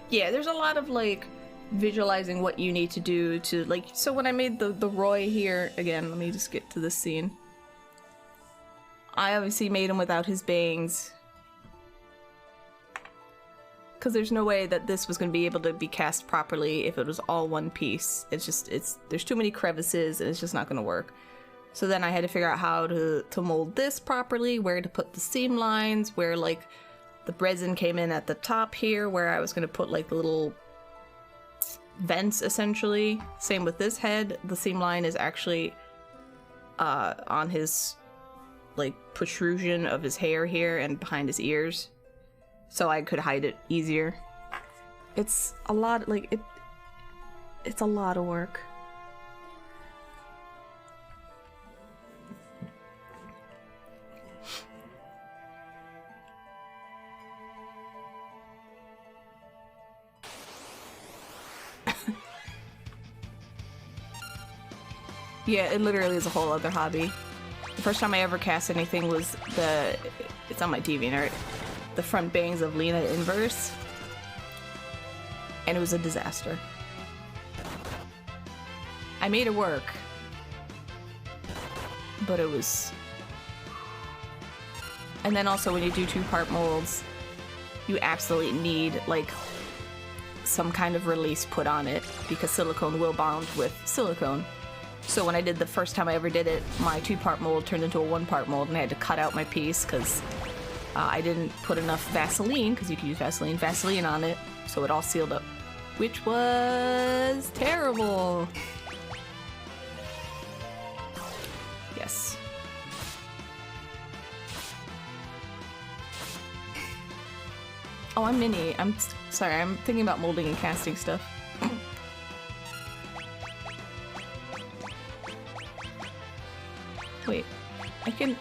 Yeah, there's a lot of, like, visualizing what you need to do to, like, so when I made the Roy here, again, let me just get to this scene. I obviously made him without his bangs. Because there's no way that this was going to be able to be cast properly if it was all one piece. It's just, there's too many crevices and it's just not going to work. So then I had to figure out how to mold this properly, where to put the seam lines, where, like, the resin came in at the top here, where I was going to put, like, the little vents, essentially. Same with this head. The seam line is actually on his, like, protrusion of his hair here and behind his ears, so I could hide it easier. It's a lot, like, it's a lot of work. Yeah, it literally is a whole other hobby. The first time I ever cast anything was it's on my DeviantArt, the front bangs of Lena Inverse, and it was a disaster. I made it work, but it was... And then also when you do two-part molds, you absolutely need, like, some kind of release put on it, because silicone will bond with silicone. So when I did the first time I ever did it, my two-part mold turned into a one-part mold, and I had to cut out my piece because I didn't put enough Vaseline, because you can use Vaseline on it, so it all sealed up, which was terrible. Yes. Oh, I'm mini. I'm sorry, I'm thinking about molding and casting stuff. Wait, I can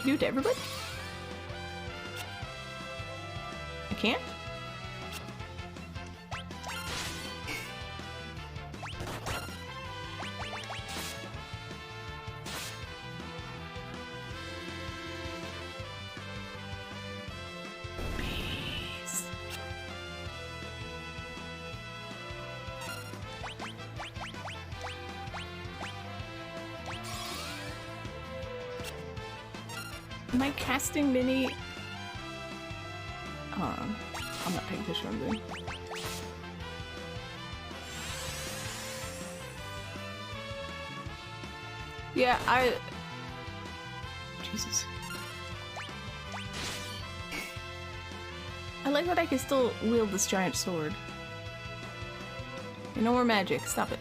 do it to everybody? I can't? Bees. Am I casting mini? I'm not paying attention what I'm doing. Yeah, Jesus. I like that I can still wield this giant sword. No more magic. Stop it.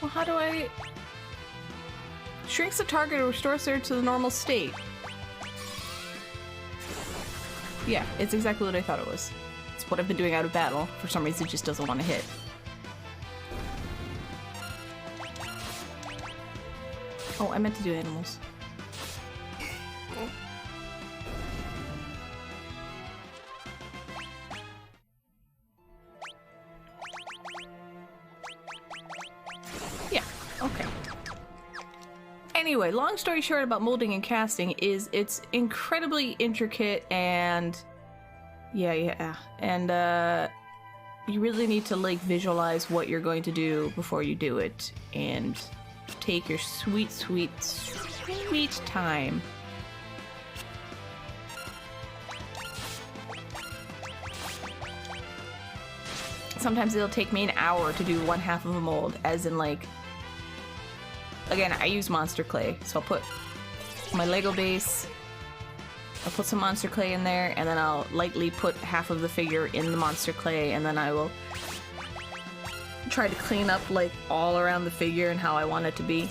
Well, how do I... Shrinks the target or restores her to the normal state. Yeah, it's exactly what I thought it was. It's what I've been doing out of battle. For some reason, it just doesn't want to hit. Oh, I meant to do animals. Yeah, okay. Anyway, long story short about molding and casting is it's incredibly intricate and and you really need to like visualize what you're going to do before you do it and take your sweet time. Sometimes it'll take me an hour to do one half of a mold, as in like, again, I use monster clay, so I'll put my Lego base, I'll put some monster clay in there, and then I'll lightly put half of the figure in the monster clay, and then I will try to clean up like all around the figure and how I want it to be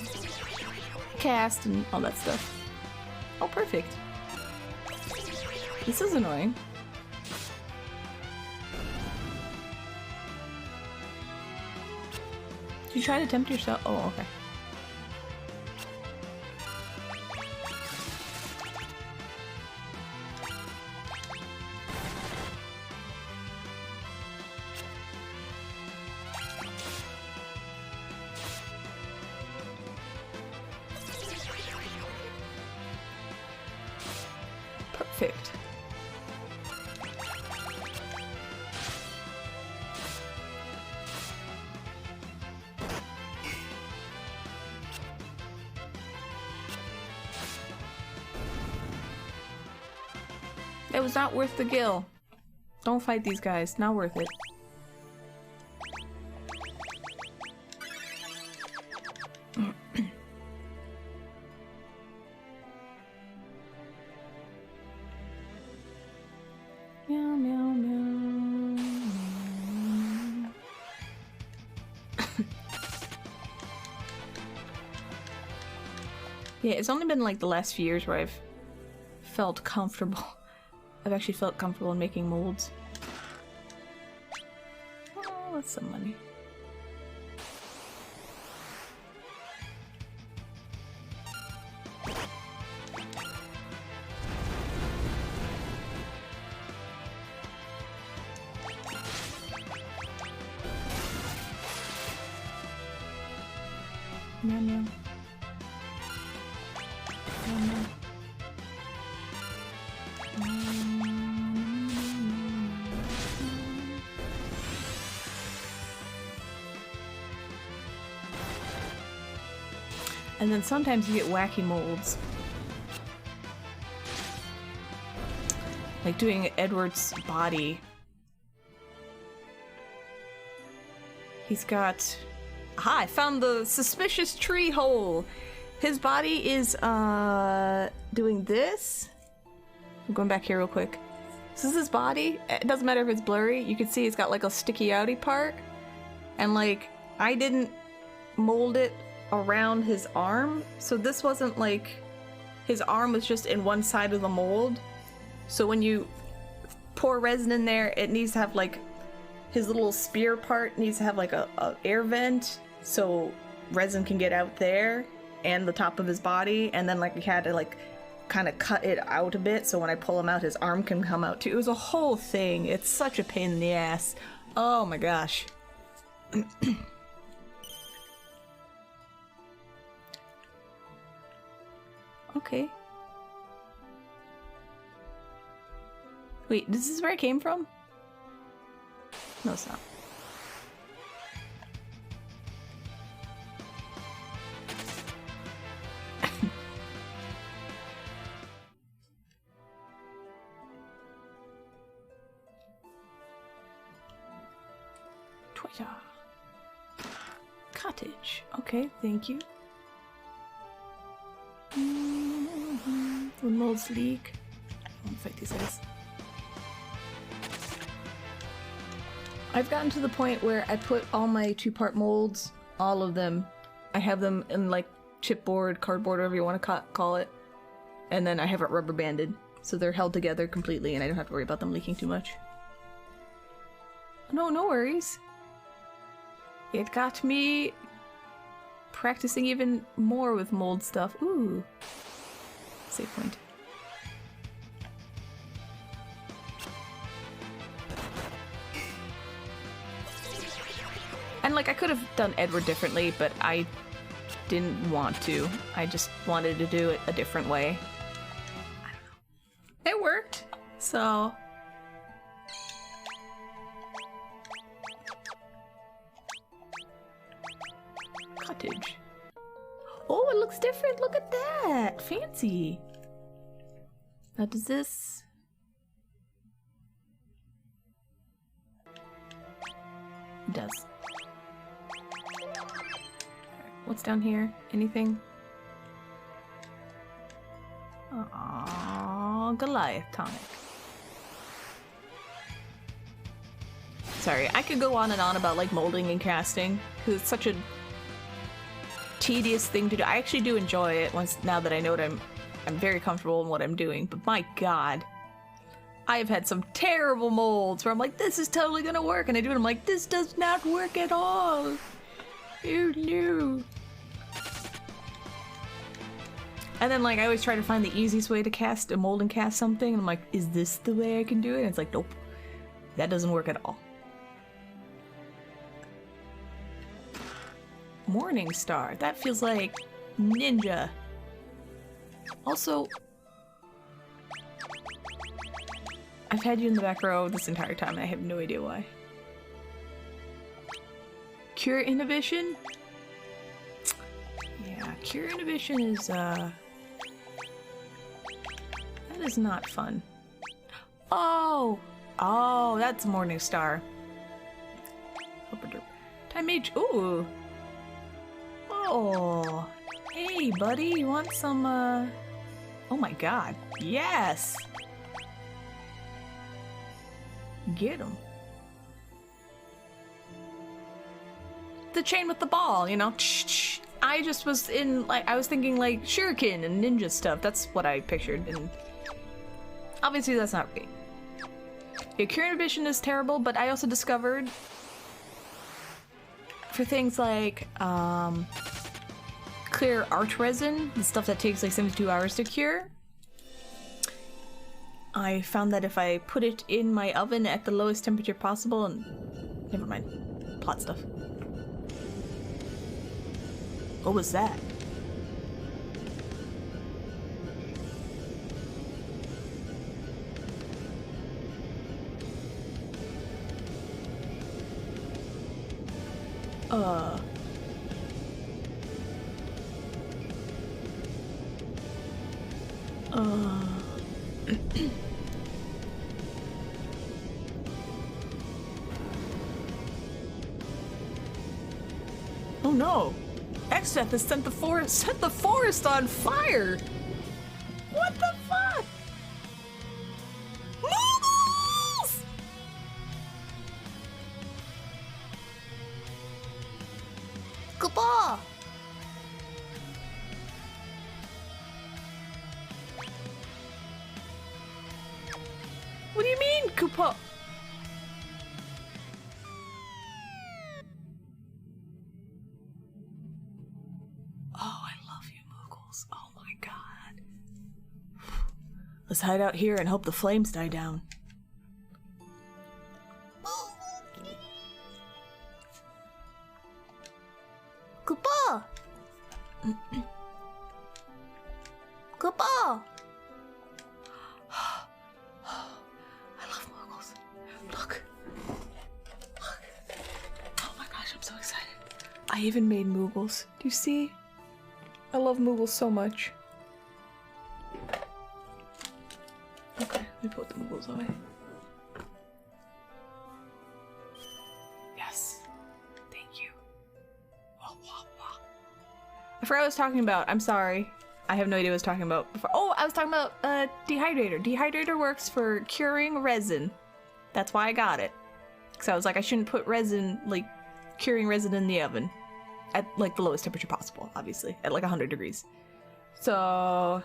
cast and all that stuff. Oh, perfect. This is annoying. Did you try to tempt yourself? Oh, okay. Perfect. It was not worth the gil. Don't fight these guys. Not worth it. Meow, meow, meow. Yeah, it's only been like the last few years where I've felt comfortable. I've actually felt comfortable in making molds. Oh, that's some money. Meow, meow. Meow, meow. And then sometimes you get wacky molds. Like doing Edward's body. He's got... Aha, I found the suspicious tree hole! His body is, doing this. I'm going back here real quick. This is his body. It doesn't matter if it's blurry. You can see he's got like a sticky outy part. And like, I didn't mold it around his arm. So this wasn't like, his arm was just in one side of the mold. So when you pour resin in there, it needs to have like, his little spear part needs to have like a air vent. So resin can get out there and the top of his body. And then like we had to like kind of cut it out a bit. So when I pull him out, his arm can come out too. It was a whole thing. It's such a pain in the ass. Oh my gosh. Okay. Wait, this is where I came from? No, it's not. Twitter. Cottage. Okay, thank you. When molds leak. I won't fight these guys. I've gotten to the point where I put all my two-part molds, all of them, I have them in like chipboard, cardboard, whatever you want to call it. And then I have it rubber banded. So they're held together completely and I don't have to worry about them leaking too much. No, no worries. It got me practicing even more with mold stuff. Ooh. Save point. And like I could have done Edward differently, but I didn't want to. I just wanted to do it a different way. I don't know. It worked. So cottage. Oh, it looks different. Look at that. Fancy. Now does this... It does. What's down here? Anything? Aww, Goliath tonic. Sorry, I could go on and on about like molding and casting because it's such a tedious thing to do. I actually do enjoy it now that I know what I'm very comfortable in what I'm doing, but my god. I have had some terrible molds where I'm like, this is totally gonna work, and I do it, I'm like, this does not work at all. Oh no. And then like I always try to find the easiest way to cast a mold and cast something, and I'm like, is this the way I can do it? And it's like, nope. That doesn't work at all. Morning Star. That feels like ninja. Also, I've had you in the back row this entire time and I have no idea why. Cure inhibition? Yeah, cure inhibition is, that is not fun. Oh! Oh, that's Morning Star. Time Mage. Ooh! Oh! Hey, buddy, you want some, Oh my god. Yes! Get him. The chain with the ball, you know? I just was in, like, I was thinking, like, shuriken and ninja stuff. That's what I pictured, and obviously that's not right. Yeah, cure inhibition is terrible, but I also discovered for things like, clear arch resin, the stuff that takes like 72 hours to cure, I found that if I put it in my oven at the lowest temperature possible, and never mind, plot stuff. What was that? Oh no! Exdeath has set the forest on fire! What the fuck? Moogles! Goodbye! What do you mean, Koopa? Oh, I love you, Moogles. Oh my god. Let's hide out here and hope the flames die down. Koopa! Koopa! Look. Oh my gosh, I'm so excited. I even made Moogles. Do you see? I love Moogles so much. Okay, let me put the Moogles away. Yes. Thank you. Wah, wah, wah. I forgot what I was talking about. I'm sorry. I have no idea what I was talking about before. Oh, I was talking about dehydrator. Dehydrator works for curing resin. That's why I got it. Because I was like, I shouldn't put resin, like, curing resin in the oven. at like the lowest temperature possible, obviously, at like 100 degrees. So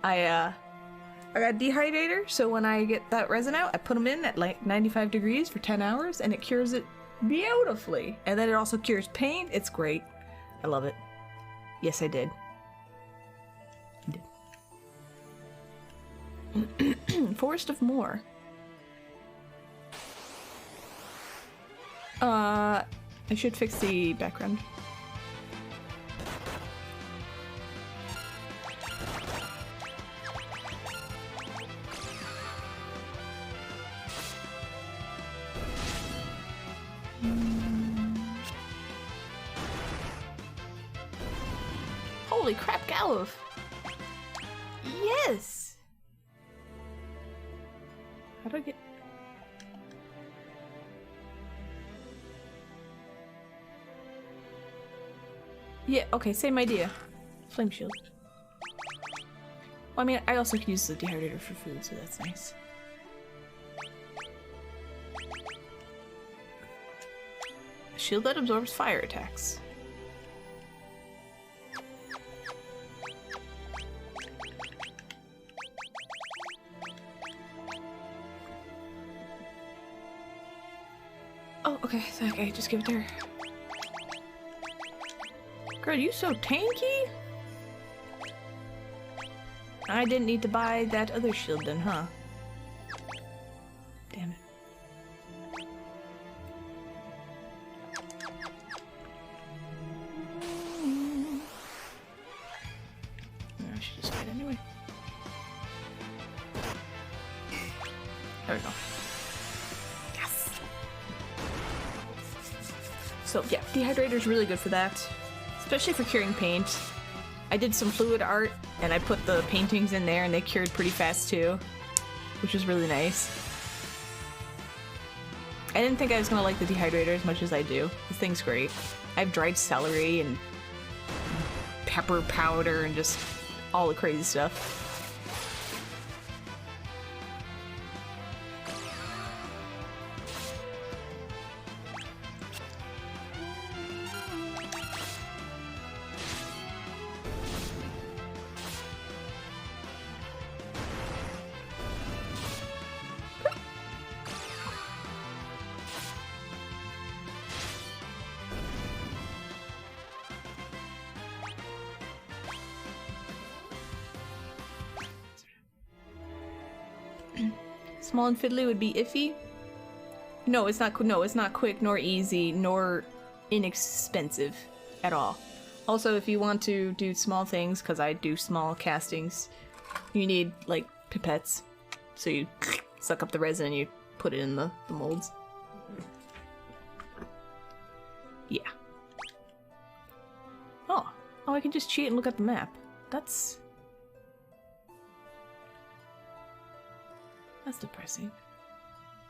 I got a dehydrator, so when I get that resin out, I put them in at like 95 degrees for 10 hours, and it cures it beautifully. And then it also cures paint. It's great. I love it. Yes, I did. Forest of Moor. I should fix the background. Holy crap, Galuf! Yes! How do I get... Yeah, okay, same idea. Flame shield. Well, I mean, I also can use the dehydrator for food, so that's nice. A shield that absorbs fire attacks. Oh, okay, just give it to her. Girl, you so tanky? I didn't need to buy that other shield then, huh? Damn it. I should just fight anyway. There we go. Yes! So, yeah, dehydrator's really good for that. Especially for curing paint. I did some fluid art, and I put the paintings in there, and they cured pretty fast too, which was really nice. I didn't think I was gonna like the dehydrator as much as I do. This thing's great. I have dried celery and pepper powder and just all the crazy stuff. Small and fiddly would be iffy. No, it's not. No, it's not quick, nor easy, nor inexpensive at all. Also, if you want to do small things, because I do small castings, you need like pipettes. So you suck up the resin and you put it in the molds. Yeah. Oh, I can just cheat and look at the map. That's depressing.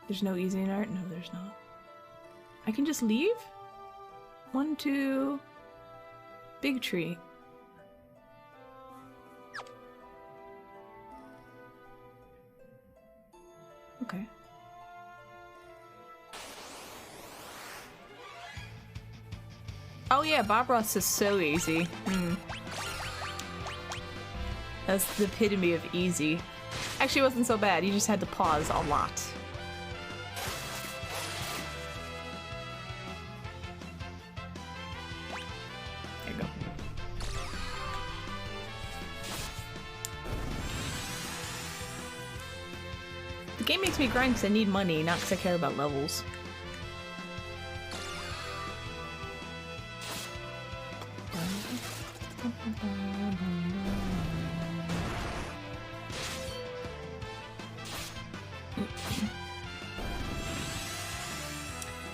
There's no easy in art? No, there's not. I can just leave? 1, 2... Big tree. Okay. Oh yeah, Bob Ross is so easy. That's the epitome of easy. Actually, it wasn't so bad. You just had to pause a lot. There you go. The game makes me grind because I need money, not because I care about levels.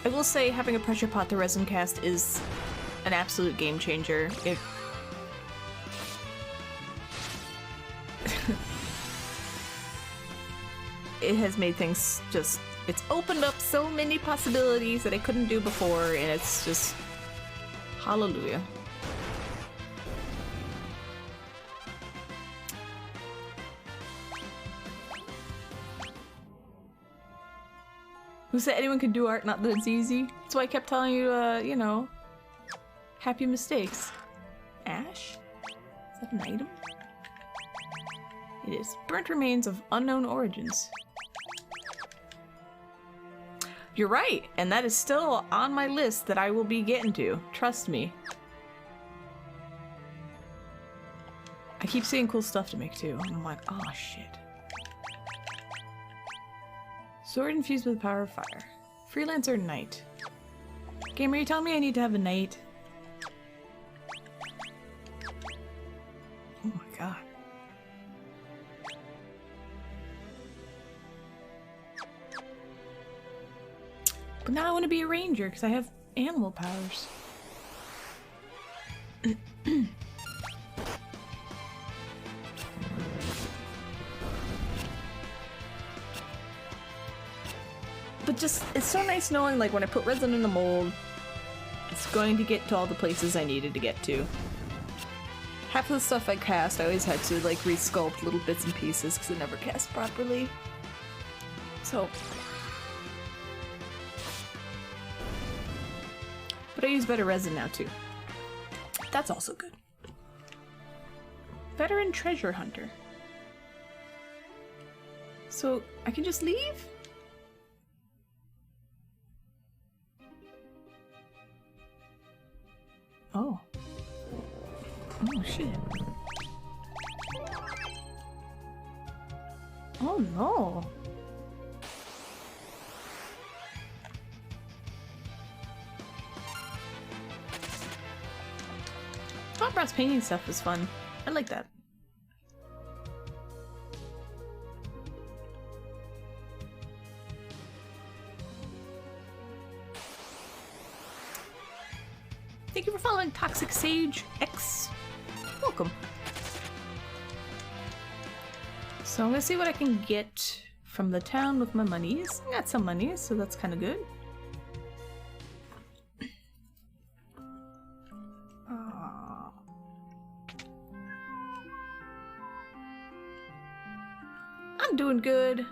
I will say having a pressure pot to resin cast is an absolute game changer. It has made things just... It's opened up so many possibilities that I couldn't do before, and it's just... Hallelujah. Who said anyone can do art, not that it's easy? That's why I kept telling you, you know, Happy mistakes. Ash? Is that an item? It is. Burnt remains of unknown origins. You're right, and that is still on my list that I will be getting to. Trust me. I keep seeing cool stuff to make too, and I'm like, oh shit. Sword infused with the power of fire. Freelancer knight. Game, are you telling me I need to have a knight? Oh my god. But now I want to be a ranger because I have animal powers. But just, it's so nice knowing, like, when I put resin in the mold, it's going to get to all the places I needed to get to. Half of the stuff I cast, I always had to, like, re-sculpt little bits and pieces because it never cast properly. So... But I use better resin now, too. That's also good. Veteran treasure hunter. So, I can just leave? Oh. Oh, shit. Oh, no. Hot brass painting stuff is fun. I like that. Thank you for following Toxic Sage X. Welcome. So I'm gonna see what I can get from the town with my monies. I got some monies, so that's kind of good. I'm doing good.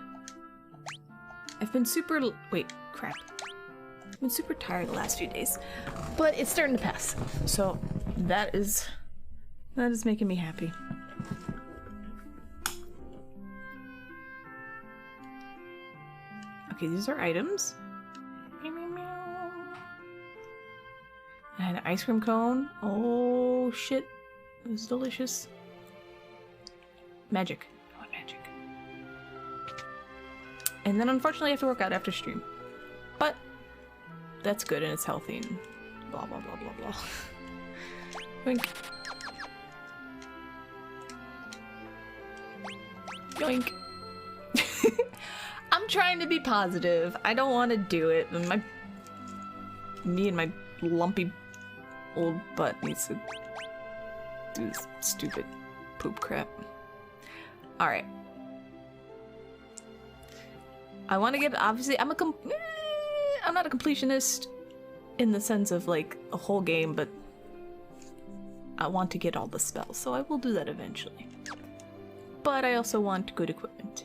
I've been super... Wait, crap. I've been super tired the last few days, but it's starting to pass. So that is making me happy. Okay, these are items. I had an ice cream cone. Oh shit, it was delicious. Magic. I want magic. And then unfortunately I have to work out after stream. But that's good and it's healthy and blah blah blah blah blah. Yoink. Yoink. I'm trying to be positive. I don't want to do it. Me and my lumpy old butt needs to do this stupid poop crap. Alright. I want to get, obviously, I'm not a completionist in the sense of like a whole game, but I want to get all the spells, so I will do that eventually. But I also want good equipment.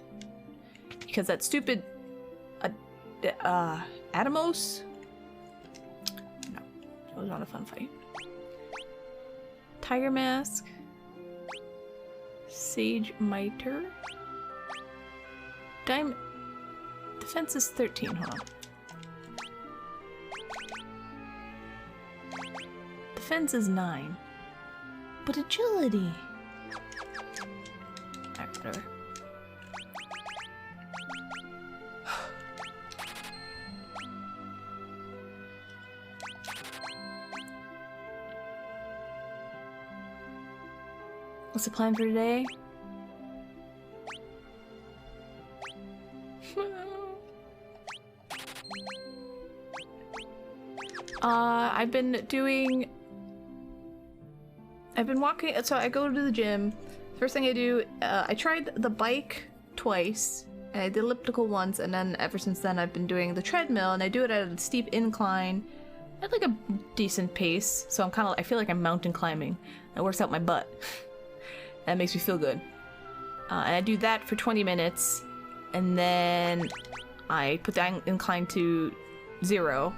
Because that stupid Atomos? No, that was not a fun fight. Tiger Mask. Sage Miter. Defense is 13, hold on. Defense is 9. But agility! Alright, whatever. What's the plan for today? I've been walking, so I go to the gym. First thing I do, I tried the bike twice, and I did elliptical once, and then ever since then I've been doing the treadmill, and I do it at a steep incline at like a decent pace, so I feel like I'm mountain climbing. It works out my butt. That makes me feel good. And I do that for 20 minutes, and then I put the incline to 0,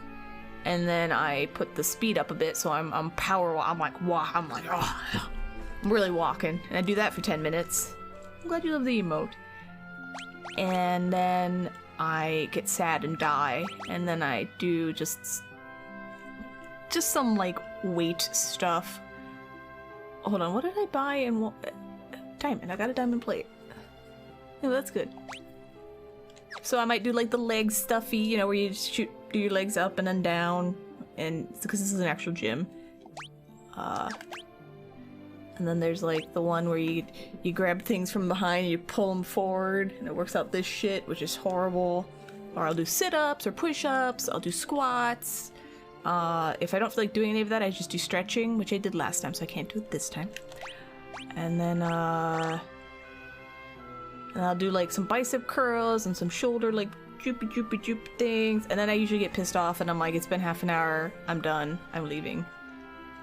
and then I put the speed up a bit, so I'm I'm like, oh, I'm really walking, and I do that for 10 minutes. I'm glad you love the emote. And then I get sad and die, and then I do just some like weight stuff. Hold on, what did I buy and what? Diamond. I got a diamond plate. Oh, that's good. So I might do like the leg stuffy, you know, where you just do your legs up and then down, and because this is an actual gym. And then there's like the one where you grab things from behind, you pull them forward, and it works out this shit, which is horrible. Or I'll do sit-ups or push-ups. I'll do squats. If I don't feel like doing any of that, I just do stretching, which I did last time, so I can't do it this time. And then I'll do like some bicep curls and some shoulder like droopy things. And then I usually get pissed off and I'm like, it's been half an hour, I'm done, I'm leaving.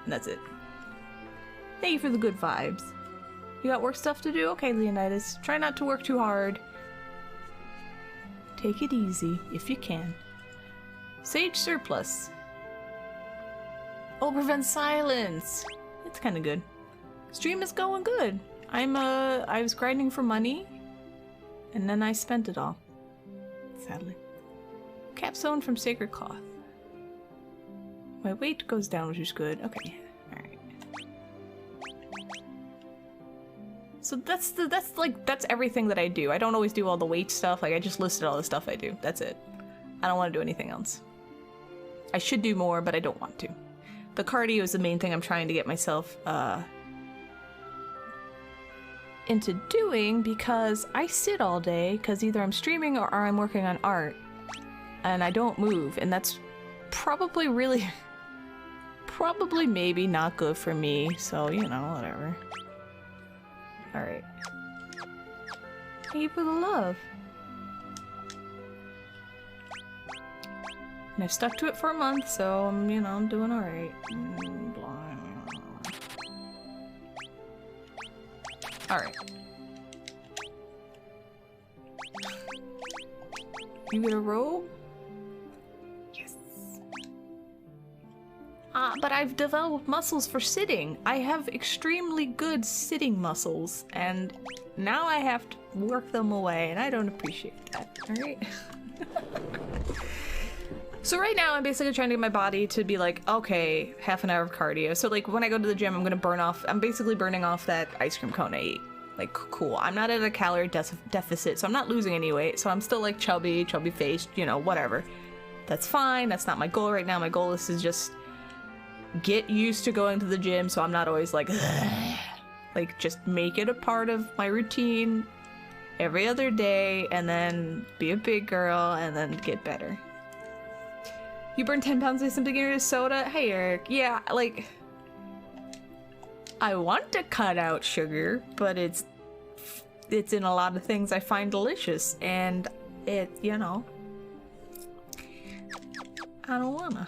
And that's it. Thank you for the good vibes. You got work stuff to do? Okay, Leonidas. Try not to work too hard. Take it easy, if you can. Sage surplus. Oh, prevent silence. It's kind of good. Stream is going good. I was grinding for money, and then I spent it all. Sadly. Capstone from Sacred Cloth. My weight goes down, which is good. Okay, alright. So that's everything that I do. I don't always do all the weight stuff. Like, I just listed all the stuff I do. That's it. I don't want to do anything else. I should do more, but I don't want to. The cardio is the main thing I'm trying to get myself into doing, because I sit all day because either I'm streaming or I'm working on art and I don't move, and that's probably maybe not good for me, so you know, whatever. Alright. Thank you for the love. And I've stuck to it for a month, so I'm, you know, I'm doing alright. Alright. You get a robe? Yes. But I've developed muscles for sitting. I have extremely good sitting muscles, and now I have to work them away, and I don't appreciate that, alright? So right now I'm basically trying to get my body to be like, okay, half an hour of cardio. So like when I go to the gym, I'm basically burning off that ice cream cone I ate. Like, cool. I'm not at a calorie deficit, so I'm not losing any weight. So I'm still like chubby faced, you know, whatever. That's fine. That's not my goal right now. My goal is to just get used to going to the gym, so I'm not always like, like just make it a part of my routine every other day, and then be a big girl, and then get better. You burn 10 pounds of some beginner's soda? Hey, Eric. Yeah, like, I want to cut out sugar, but it's in a lot of things I find delicious, and it, you know, I don't wanna.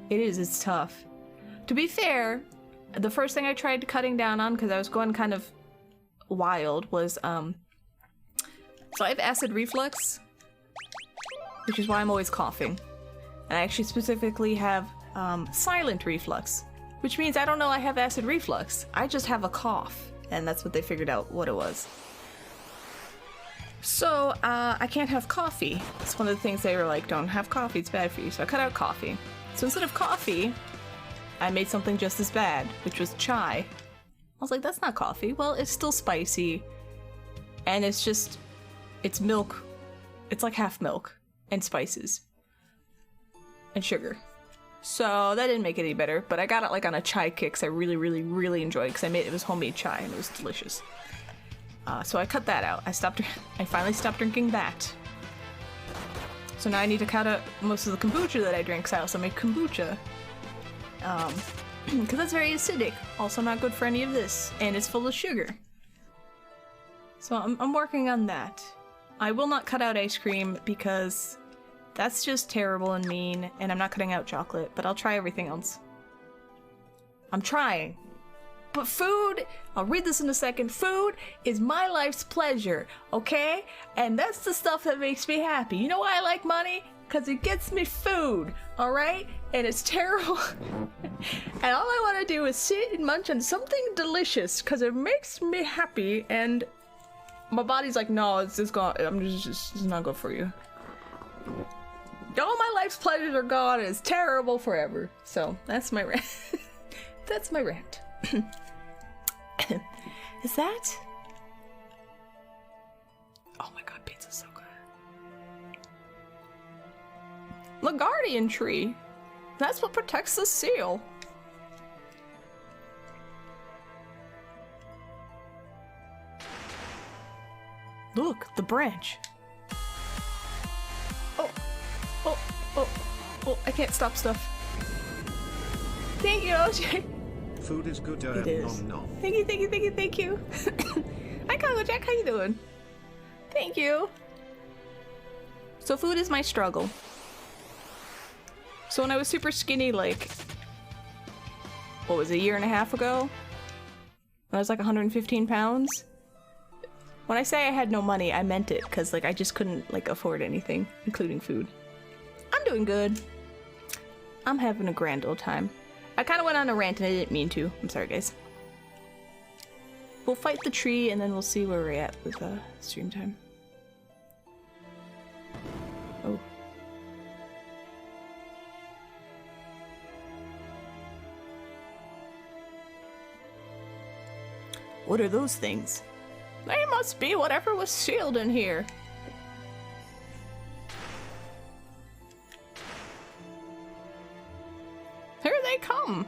It's tough. To be fair, the first thing I tried cutting down on, because I was going kind of wild, was, so I have acid reflux, which is why I'm always coughing. And I actually specifically have silent reflux, which means I don't know I have acid reflux. I just have a cough, and that's what they figured out what it was. So I can't have coffee. It's one of the things they were like, don't have coffee, it's bad for you. So I cut out coffee. So instead of coffee, I made something just as bad, which was chai. I was like, that's not coffee. Well, it's still spicy, and it's milk. It's like half milk and spices and sugar. So that didn't make it any better, but I got it like on a chai kick, because I really enjoyed it, because it was homemade chai and it was delicious. So I cut that out. I finally stopped drinking that. So now I need to cut out most of the kombucha that I drink, so I also make kombucha. Because that's very acidic. Also not good for any of this, and it's full of sugar. So I'm working on that. I will not cut out ice cream, because that's just terrible and mean, and I'm not cutting out chocolate, but I'll try everything else. I'm trying. But food, I'll read this in a second, food is my life's pleasure, okay? And that's the stuff that makes me happy. You know why I like money? because it gets me food, alright? And it's terrible. And all I want to do is sit and munch on something delicious because it makes me happy, and my body's like, no, it's just gone. It's not good for you. All my life's pleasures are gone, and it's terrible forever. So that's my rant. That's my rant. Is that? Oh my god, pizza's so good. The guardian tree. That's what protects the seal. Look, the branch. Oh, I can't stop stuff. Thank you, OJ. Food is good. It is. Nom, nom. Thank you. Hi, Congo Jack, how you doing? Thank you. So food is my struggle. So when I was super skinny, like, what was it, a year and a half ago? When I was like 115 pounds. When I say I had no money, I meant it, because like I just couldn't like afford anything, including food. I'm doing good. I'm having a grand old time. I kind of went on a rant and I didn't mean to. I'm sorry, guys. We'll fight the tree and then we'll see where we're at with stream time. Oh. What are those things? They must be whatever was sealed in here. Here they come.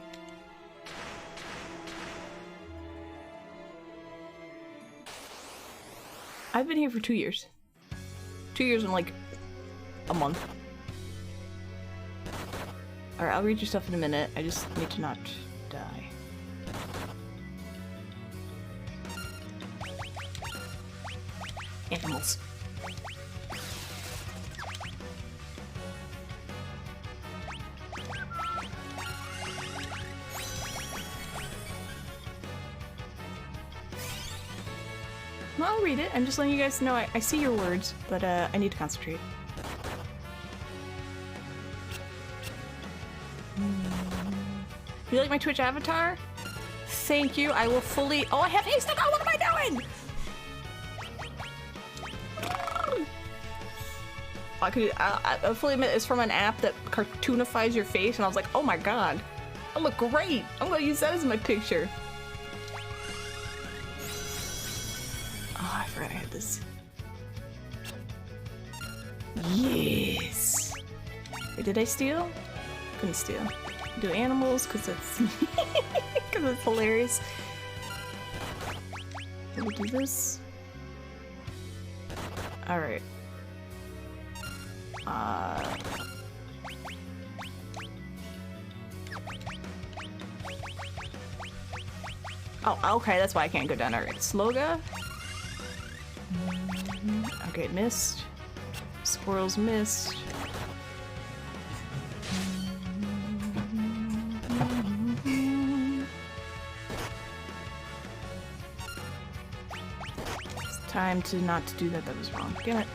I've been here for 2 years. 2 years and like a month. Alright, I'll read your stuff in a minute. I just need to not die. Animals. Well, I'll read it. I'm just letting you guys know I see your words, but I need to concentrate. You like my Twitch avatar? Thank you. I will fully. Oh, I have haste. Oh, what am I doing? I fully admit it's from an app that cartoonifies your face, and I was like, oh my god, I look great. I'm gonna use that as my picture. Oh, I forgot I had this. Yes. Wait, did I steal? Couldn't steal. Do animals because it's because it's hilarious. Did we do this? All right. Oh, okay, that's why I can't go down. Alright, Sloga. Okay, missed. Squirrels missed. It's time to not to do that. That was wrong. Damn it.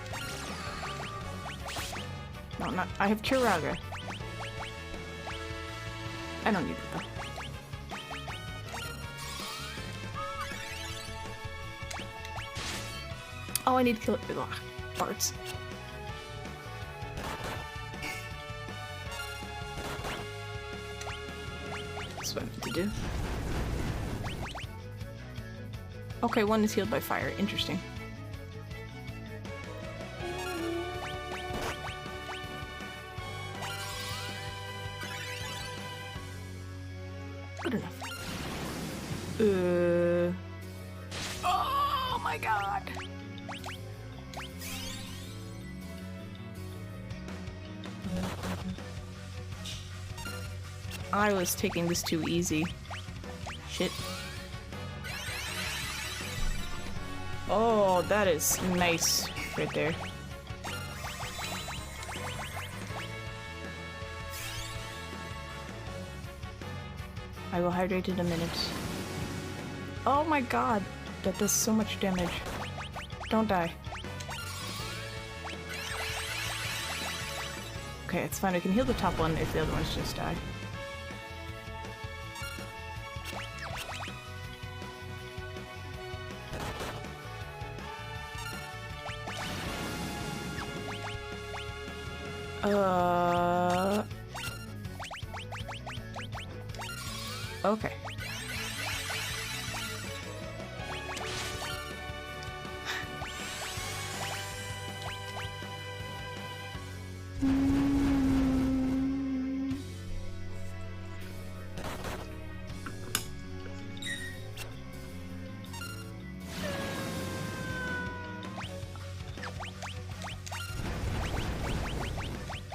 No, not. I have Curaga. I don't need it though. Oh, I need to kill it with parts. That's what I need to do. Okay, one is healed by fire. Interesting. Good enough. Oh my god. I was taking this too easy. Shit. Oh, that is nice right there. I will hydrate in a minute. Oh my god, that does so much damage. Don't die. Okay, it's fine. We can heal the top one if the other ones just die. Okay.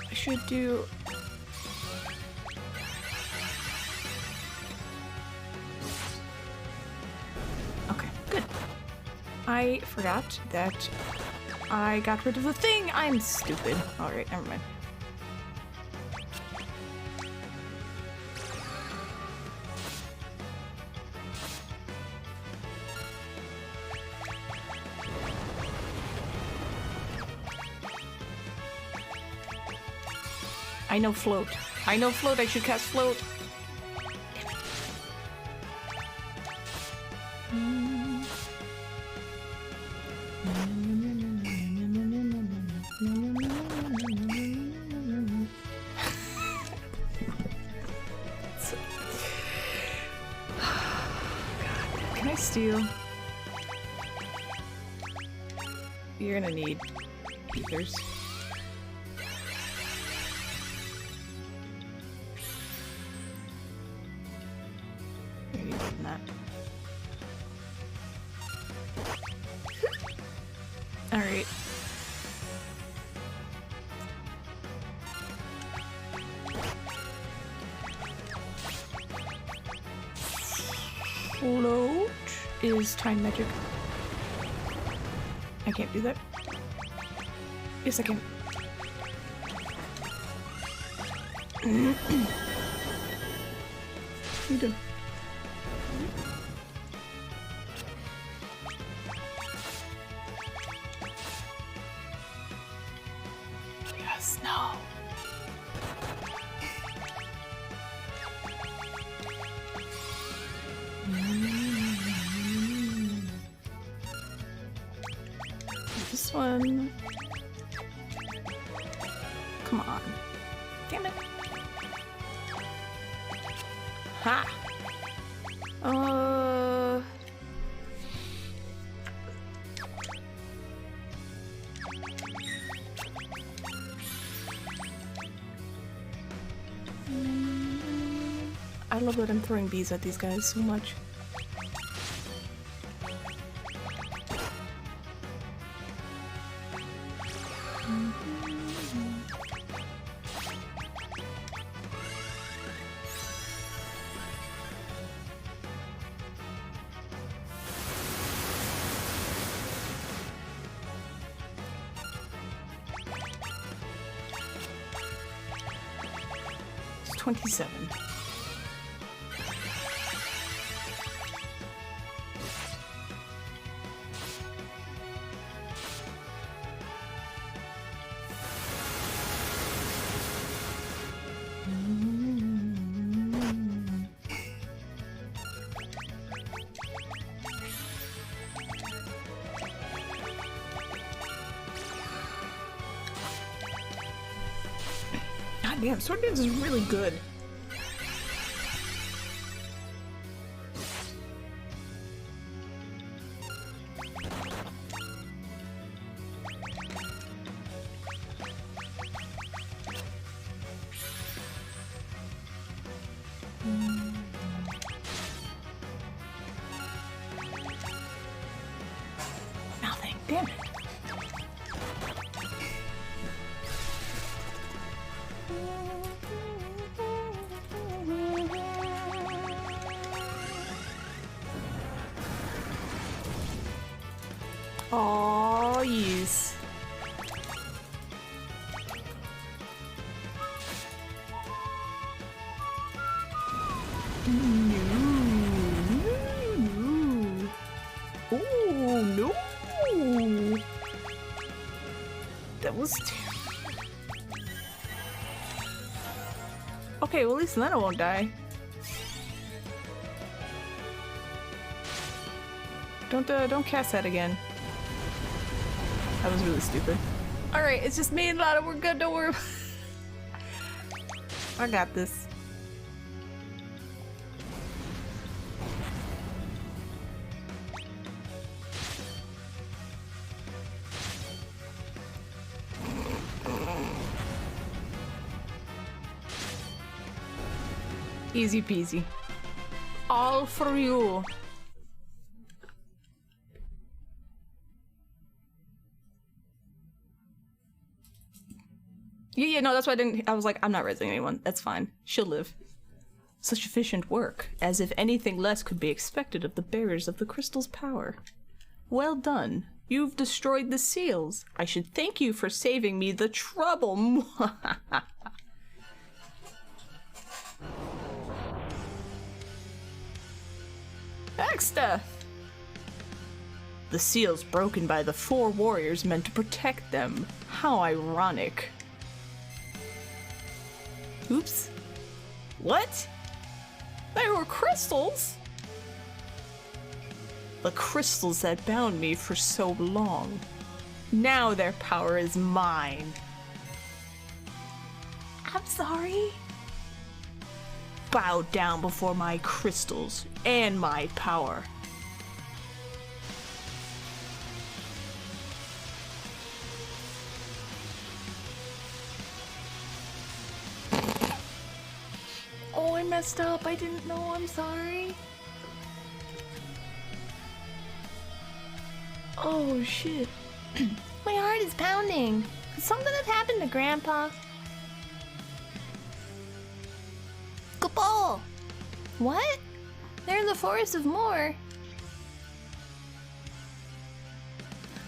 I should do... Okay, good. I forgot that I got rid of the thing. I'm stupid. Alright, never mind. I know float. I know float. I should cast float. Can I steal? You're gonna need ethers. Alright. Float is time magic. I can't do that. Yes, I can. You do. Yes, no. This one. Come on. Damn it. Ha! I love that I'm throwing bees at these guys so much. It's 27. God damn, Sword Dance is really good. Nothing, damn it. Oh, yes. Oh, no. That was terrible. Okay, well at least then I won't die. Don't cast that again. That was really stupid. Alright, it's just me and Lana, we're good, don't worry. I got this. Easy peasy. All for you. Yeah, no, that's why I was like, I'm not resing anyone. That's fine. She'll live. Such efficient work, as if anything less could be expected of the bearers of the crystal's power. Well done. You've destroyed the seals. I should thank you for saving me the trouble. Exta! The seals broken by the 4 warriors meant to protect them. How ironic. Oops. What? They were crystals? The crystals that bound me for so long. Now their power is mine. I'm sorry. Bow down before my crystals and my power. Oh, I messed up. I didn't know. I'm sorry. Oh, shit. My heart is pounding. Could something have happened to Grandpa? Kapal! What? They're in the Forest of Moor.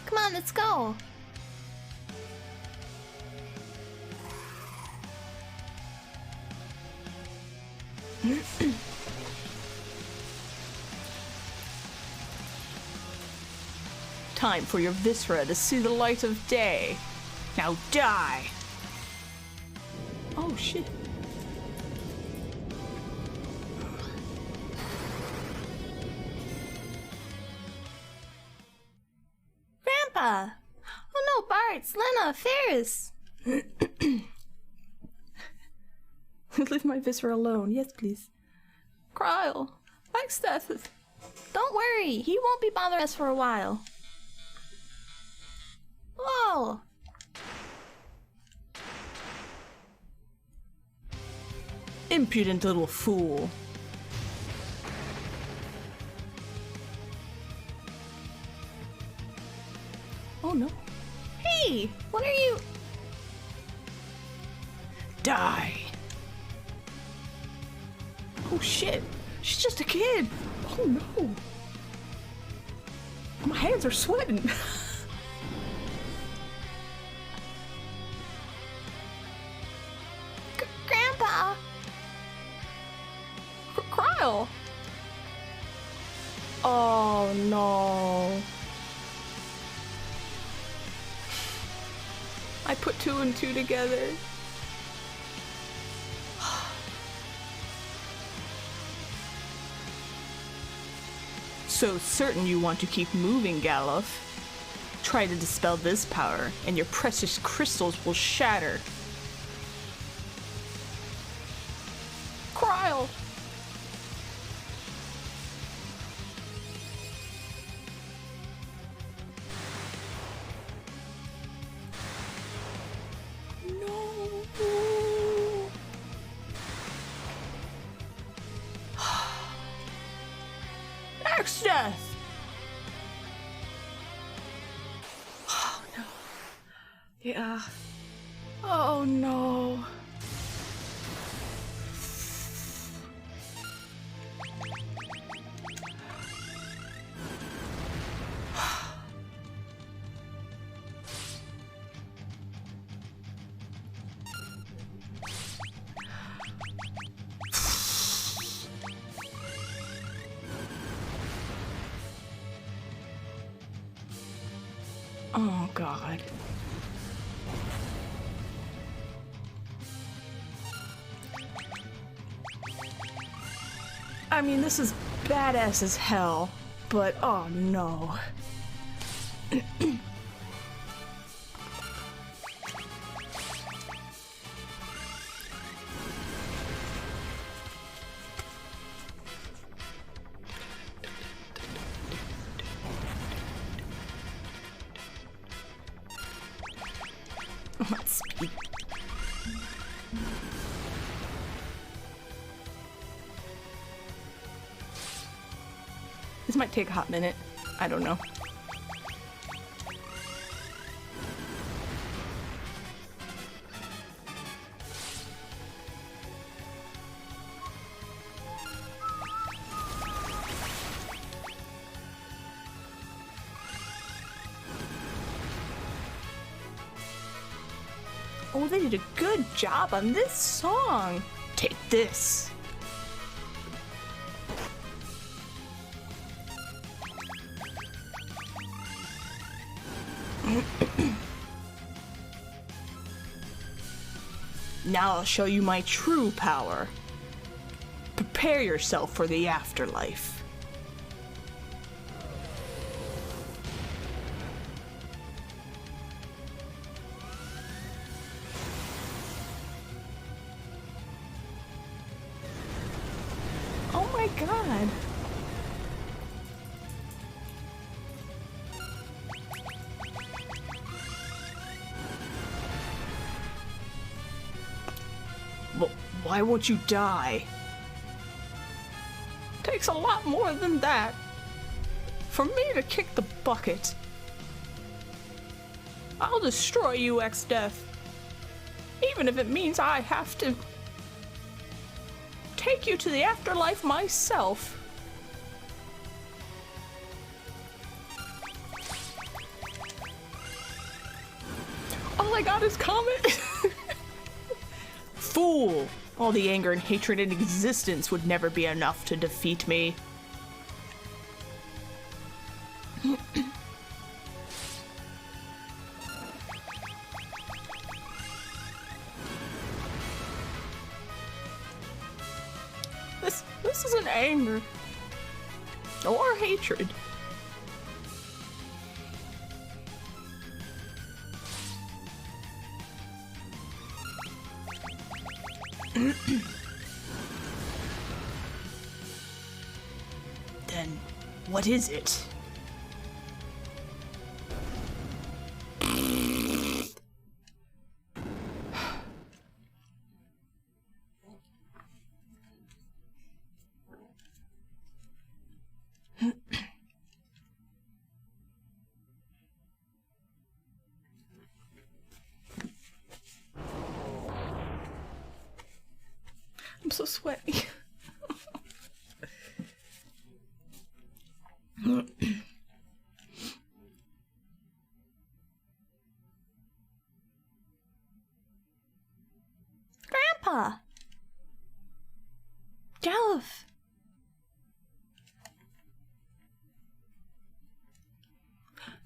Come on, let's go. Time for your viscera to see the light of day. Now die! Oh shit. Grandpa! Oh no, Bart, Lena, Ferris! Leave my viscera alone. Yes, please. Cryle. Backstaff. Don't worry, he won't be bothering us for a while. Whoa! Impudent little fool. Oh no. Hey! What are you... Die. Oh shit. She's just a kid. Oh no. My hands are sweating. Grandpa! Cryle. Oh no. I put 2 and 2 together. So certain you want to keep moving, Galuf. Try to dispel this power, and your precious crystals will shatter. Cryle! No! Next death! Oh no. Yeah. Oh no. Oh god. I mean, this is badass as hell, but oh no. Speed. This might take a hot minute. I don't know. Oh, they did a good job on this song. Take this. Now I'll show you my true power. Prepare yourself for the afterlife. Oh my god. Well, why won't you die? Takes a lot more than that. For me to kick the bucket. I'll destroy you, X-Death. Even if it means I have to take you to the afterlife myself. All I got is Comet. Fool! All the anger and hatred in existence would never be enough to defeat me. This isn't anger. Or hatred. Then, what is it? I'm so sweaty. Grandpa! Galuf!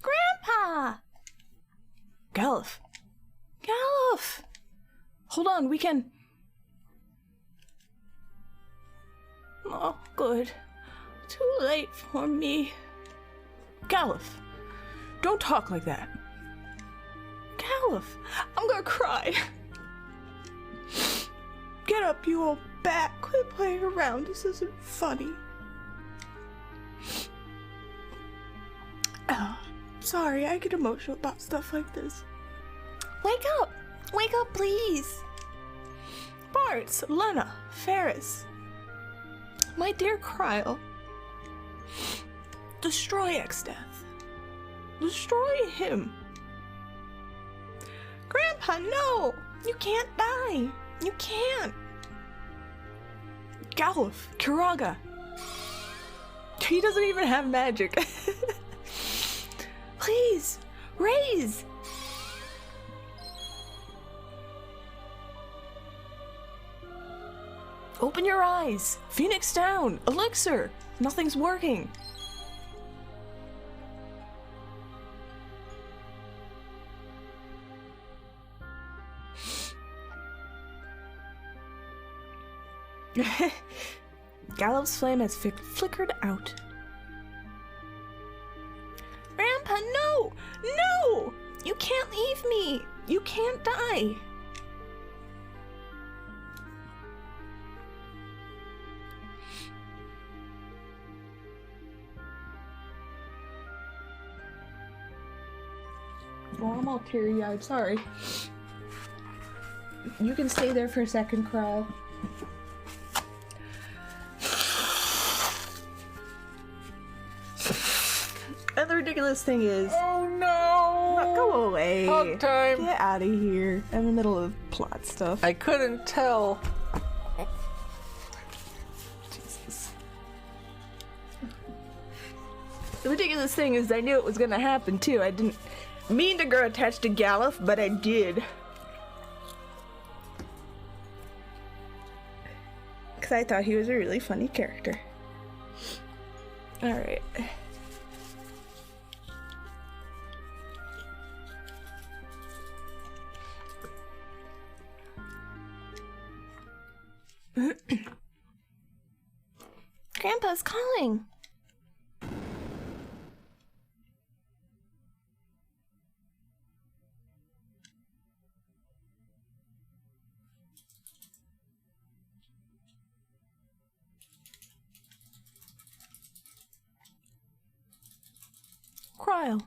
Grandpa! Galuf. Galuf! Hold on, we can... Oh, good. Too late for me. Galuf, don't talk like that. Galuf, I'm gonna cry. Get up, you old bat. Quit playing around. This isn't funny. Oh, sorry, I get emotional about stuff like this. Wake up! Wake up, please! Bartz, Lena, Ferris. My dear Kryle. Destroy X-Death. Destroy him. Grandpa, no! You can't die! You can't! Galuf, Kiraga. He doesn't even have magic. Please! Raise! Open your eyes. Phoenix down. Elixir. Nothing's working. Gallup's flame has flickered out. Grandpa, no! No! You can't leave me! You can't die! Oh, I'm all teary-eyed, sorry. You can stay there for a second, Cry. And the ridiculous thing is... Oh no! Go away. Hug time! Get out of here. I'm in the middle of plot stuff. I couldn't tell. Jesus. The ridiculous thing is I knew it was gonna happen too. I didn't mean to grow attached to Galuf, but I did. Because I thought he was a really funny character. Alright. Grandpa's calling. Cryle.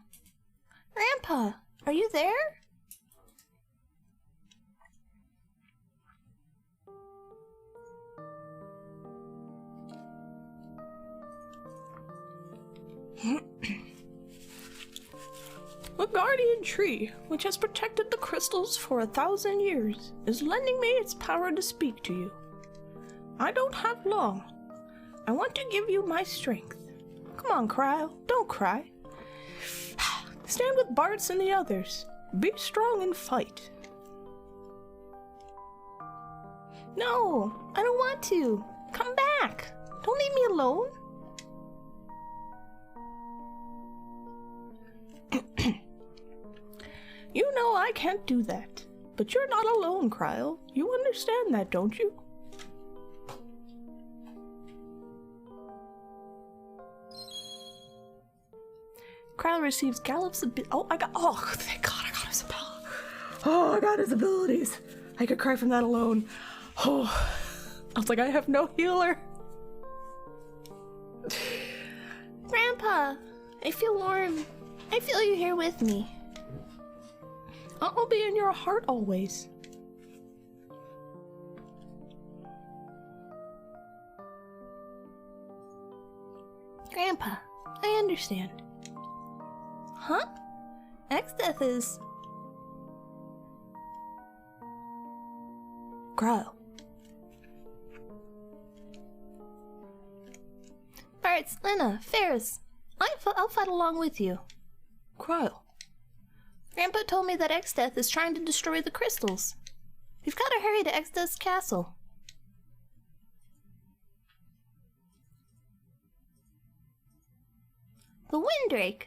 Grandpa, are you there? The guardian tree, which has protected the crystals for 1,000 years, is lending me its power to speak to you. I don't have long. I want to give you my strength. Come on, Cryle, don't cry. Stand with Bartz and the others. Be strong and fight. No, I don't want to. Come back. Don't leave me alone. You know I can't do that. But you're not alone, Cryle. You understand that, don't you? Cryle receives Gallup's ability. Oh, thank God I got his ability. Oh, I got his abilities. I could cry from that alone. Oh, I was like, I have no healer. Grandpa, I feel warm. I feel you here with me. I'll be in your heart always. Grandpa, I understand. Huh? Exdeath is... Cryle. Bartz, Lena, Ferris, I'll fight along with you. Cryle. Grandpa told me that Exdeath is trying to destroy the crystals. We've got to hurry to Exdeath's castle. The Windrake.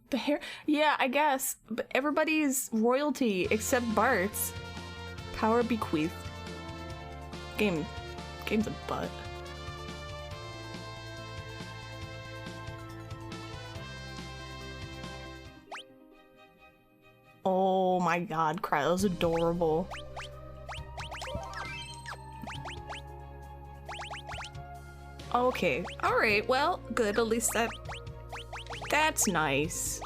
The hair? Yeah, I guess. But everybody's royalty except Bart's. Power bequeathed. Game's a butt. Oh my god, Crylo's adorable. Okay, alright, well, good, at least that's nice.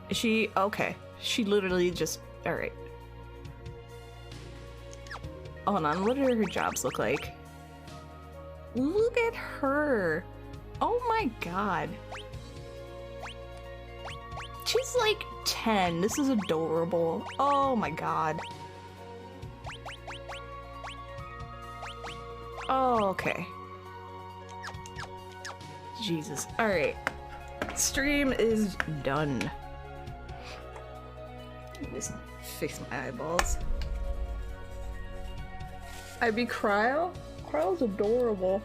Is she okay? She literally just alright. Hold on, what do her jobs look like? Look at her! Oh my god. She's like 10. This is adorable. Oh my god. Oh, okay. Jesus. Alright. Stream is done. Just fix my eyeballs. I'd be Cryo? Cryo's adorable.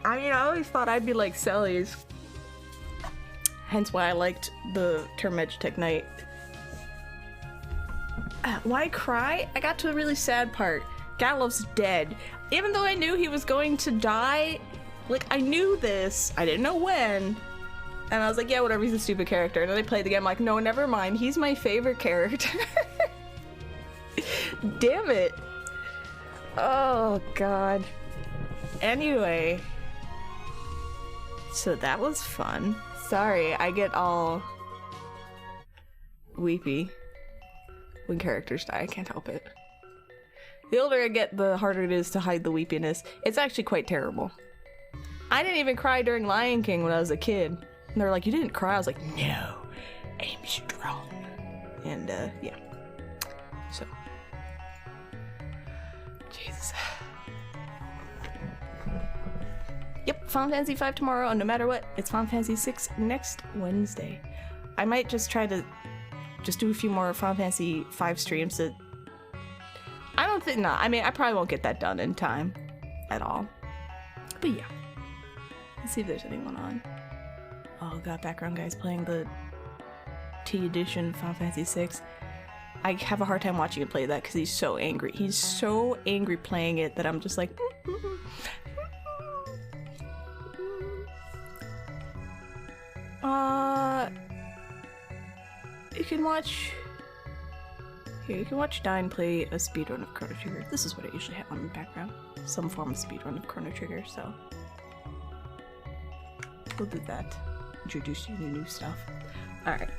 I mean, I always thought I'd be like Sally's. Hence why I liked the term Edgetech Knight. Why cry? I got to a really sad part. Gallow's dead. Even though I knew he was going to die, like, I knew this. I didn't know when. And I was like, yeah, whatever, he's a stupid character. And then I played the game, I'm like, no, never mind. He's my favorite character. Damn it. Oh, God. Anyway. So that was fun. Sorry, I get all weepy when characters die. I can't help it. The older I get, the harder it is to hide the weepiness. It's actually quite terrible. I didn't even cry during Lion King when I was a kid. And they were like, you didn't cry? I was like, no, I'm strong. And, yeah. So. Jesus. Yep, Final Fantasy V tomorrow, and no matter what, it's Final Fantasy VI next Wednesday. I might just try to just do a few more Final Fantasy V streams that... I don't think... Nah, I mean, I probably won't get that done in time at all. But yeah. Let's see if there's anyone on. Oh god, background guy's playing the T edition Final Fantasy VI. I have a hard time watching him play that because he's so angry. He's so angry playing it that I'm just like... You can watch... Here, you can watch Dine play a speedrun of Chrono Trigger. This is what I usually have on in the background. Some form of speedrun of Chrono Trigger, so... We'll do that. Introduce you to new stuff. Alright.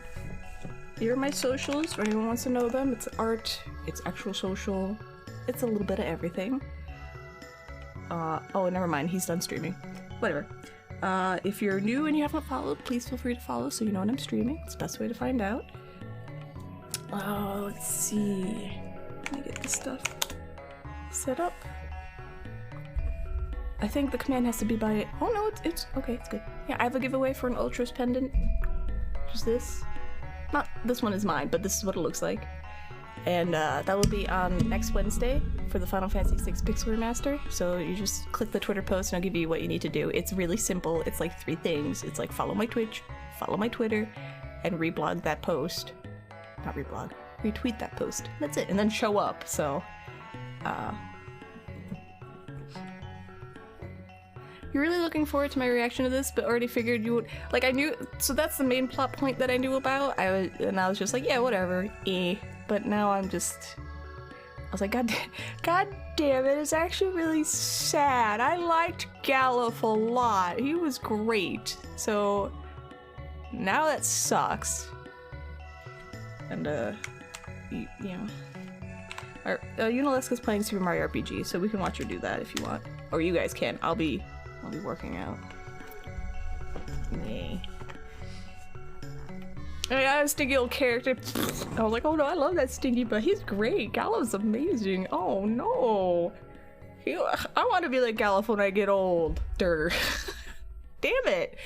Here are my socials, if anyone wants to know them. It's art, it's actual social, it's a little bit of everything. Oh, never mind, he's done streaming. Whatever. If you're new and you haven't followed, please feel free to follow so you know when I'm streaming. It's the best way to find out. Let's see. Let me get this stuff set up. I think the command has to be by... Oh no, it's okay, it's good. Yeah, I have a giveaway for an Ultras pendant. Just this. Not this one is mine, but this is what it looks like. And that will be on next Wednesday for the Final Fantasy VI Pixel Remaster. So you just click the Twitter post and I'll give you what you need to do. It's really simple. It's like 3 things. It's like follow my Twitch, follow my Twitter, and reblog that post. Not reblog, retweet that post. That's it. And then show up. So, you're really looking forward to my reaction to this, but already figured you would, like, I knew, so that's the main plot point that I knew about. I was just like, yeah, whatever, but now I was like, god damn it, it's actually really sad. I liked Gallif a lot. He was great. So, now that sucks. And, you know. Unalesca's playing Super Mario RPG, so we can watch her do that if you want. Or you guys can. I'll be working out. Yay. I got a stinky old character. I was like, oh no, I love that stinky, but he's great. Gallow's amazing. Oh no. I want to be like Gallif when I get older. Damn it.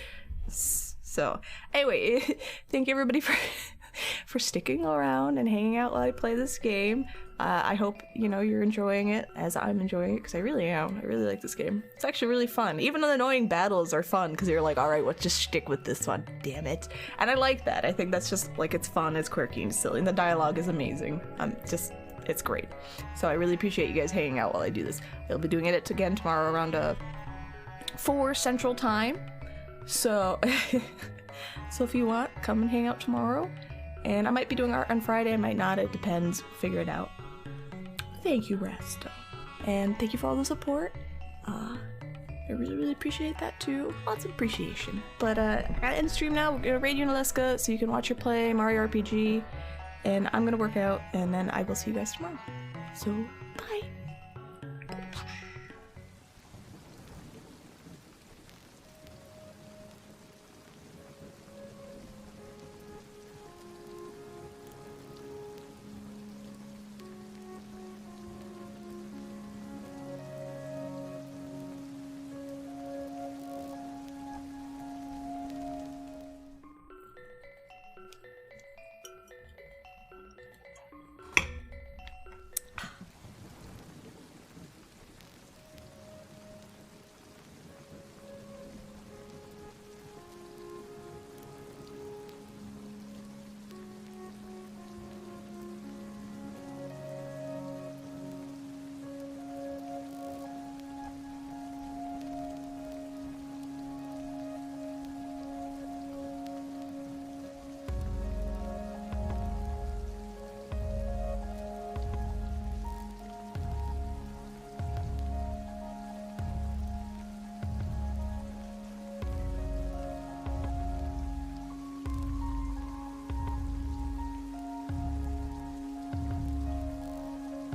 So, anyway, thank you everybody for sticking around and hanging out while I play this game. I hope, you know, you're enjoying it as I'm enjoying it, because I really am. I really like this game. It's actually really fun. Even the annoying battles are fun, because you're like, alright, well, just stick with this one. Damn it. And I like that. I think that's just, like, it's fun, it's quirky, and silly, and the dialogue is amazing. It's great. So I really appreciate you guys hanging out while I do this. I'll be doing it again tomorrow around 4 Central Time. So, so if you want, come and hang out tomorrow. And I might be doing art on Friday, I might not, it depends, figure it out. Thank you, Resto. And thank you for all the support. I really, really appreciate that too. Lots of appreciation. But I gotta end the stream now. We're gonna raid Unalesca so you can watch her play Mario RPG. And I'm gonna work out, and then I will see you guys tomorrow. So, bye!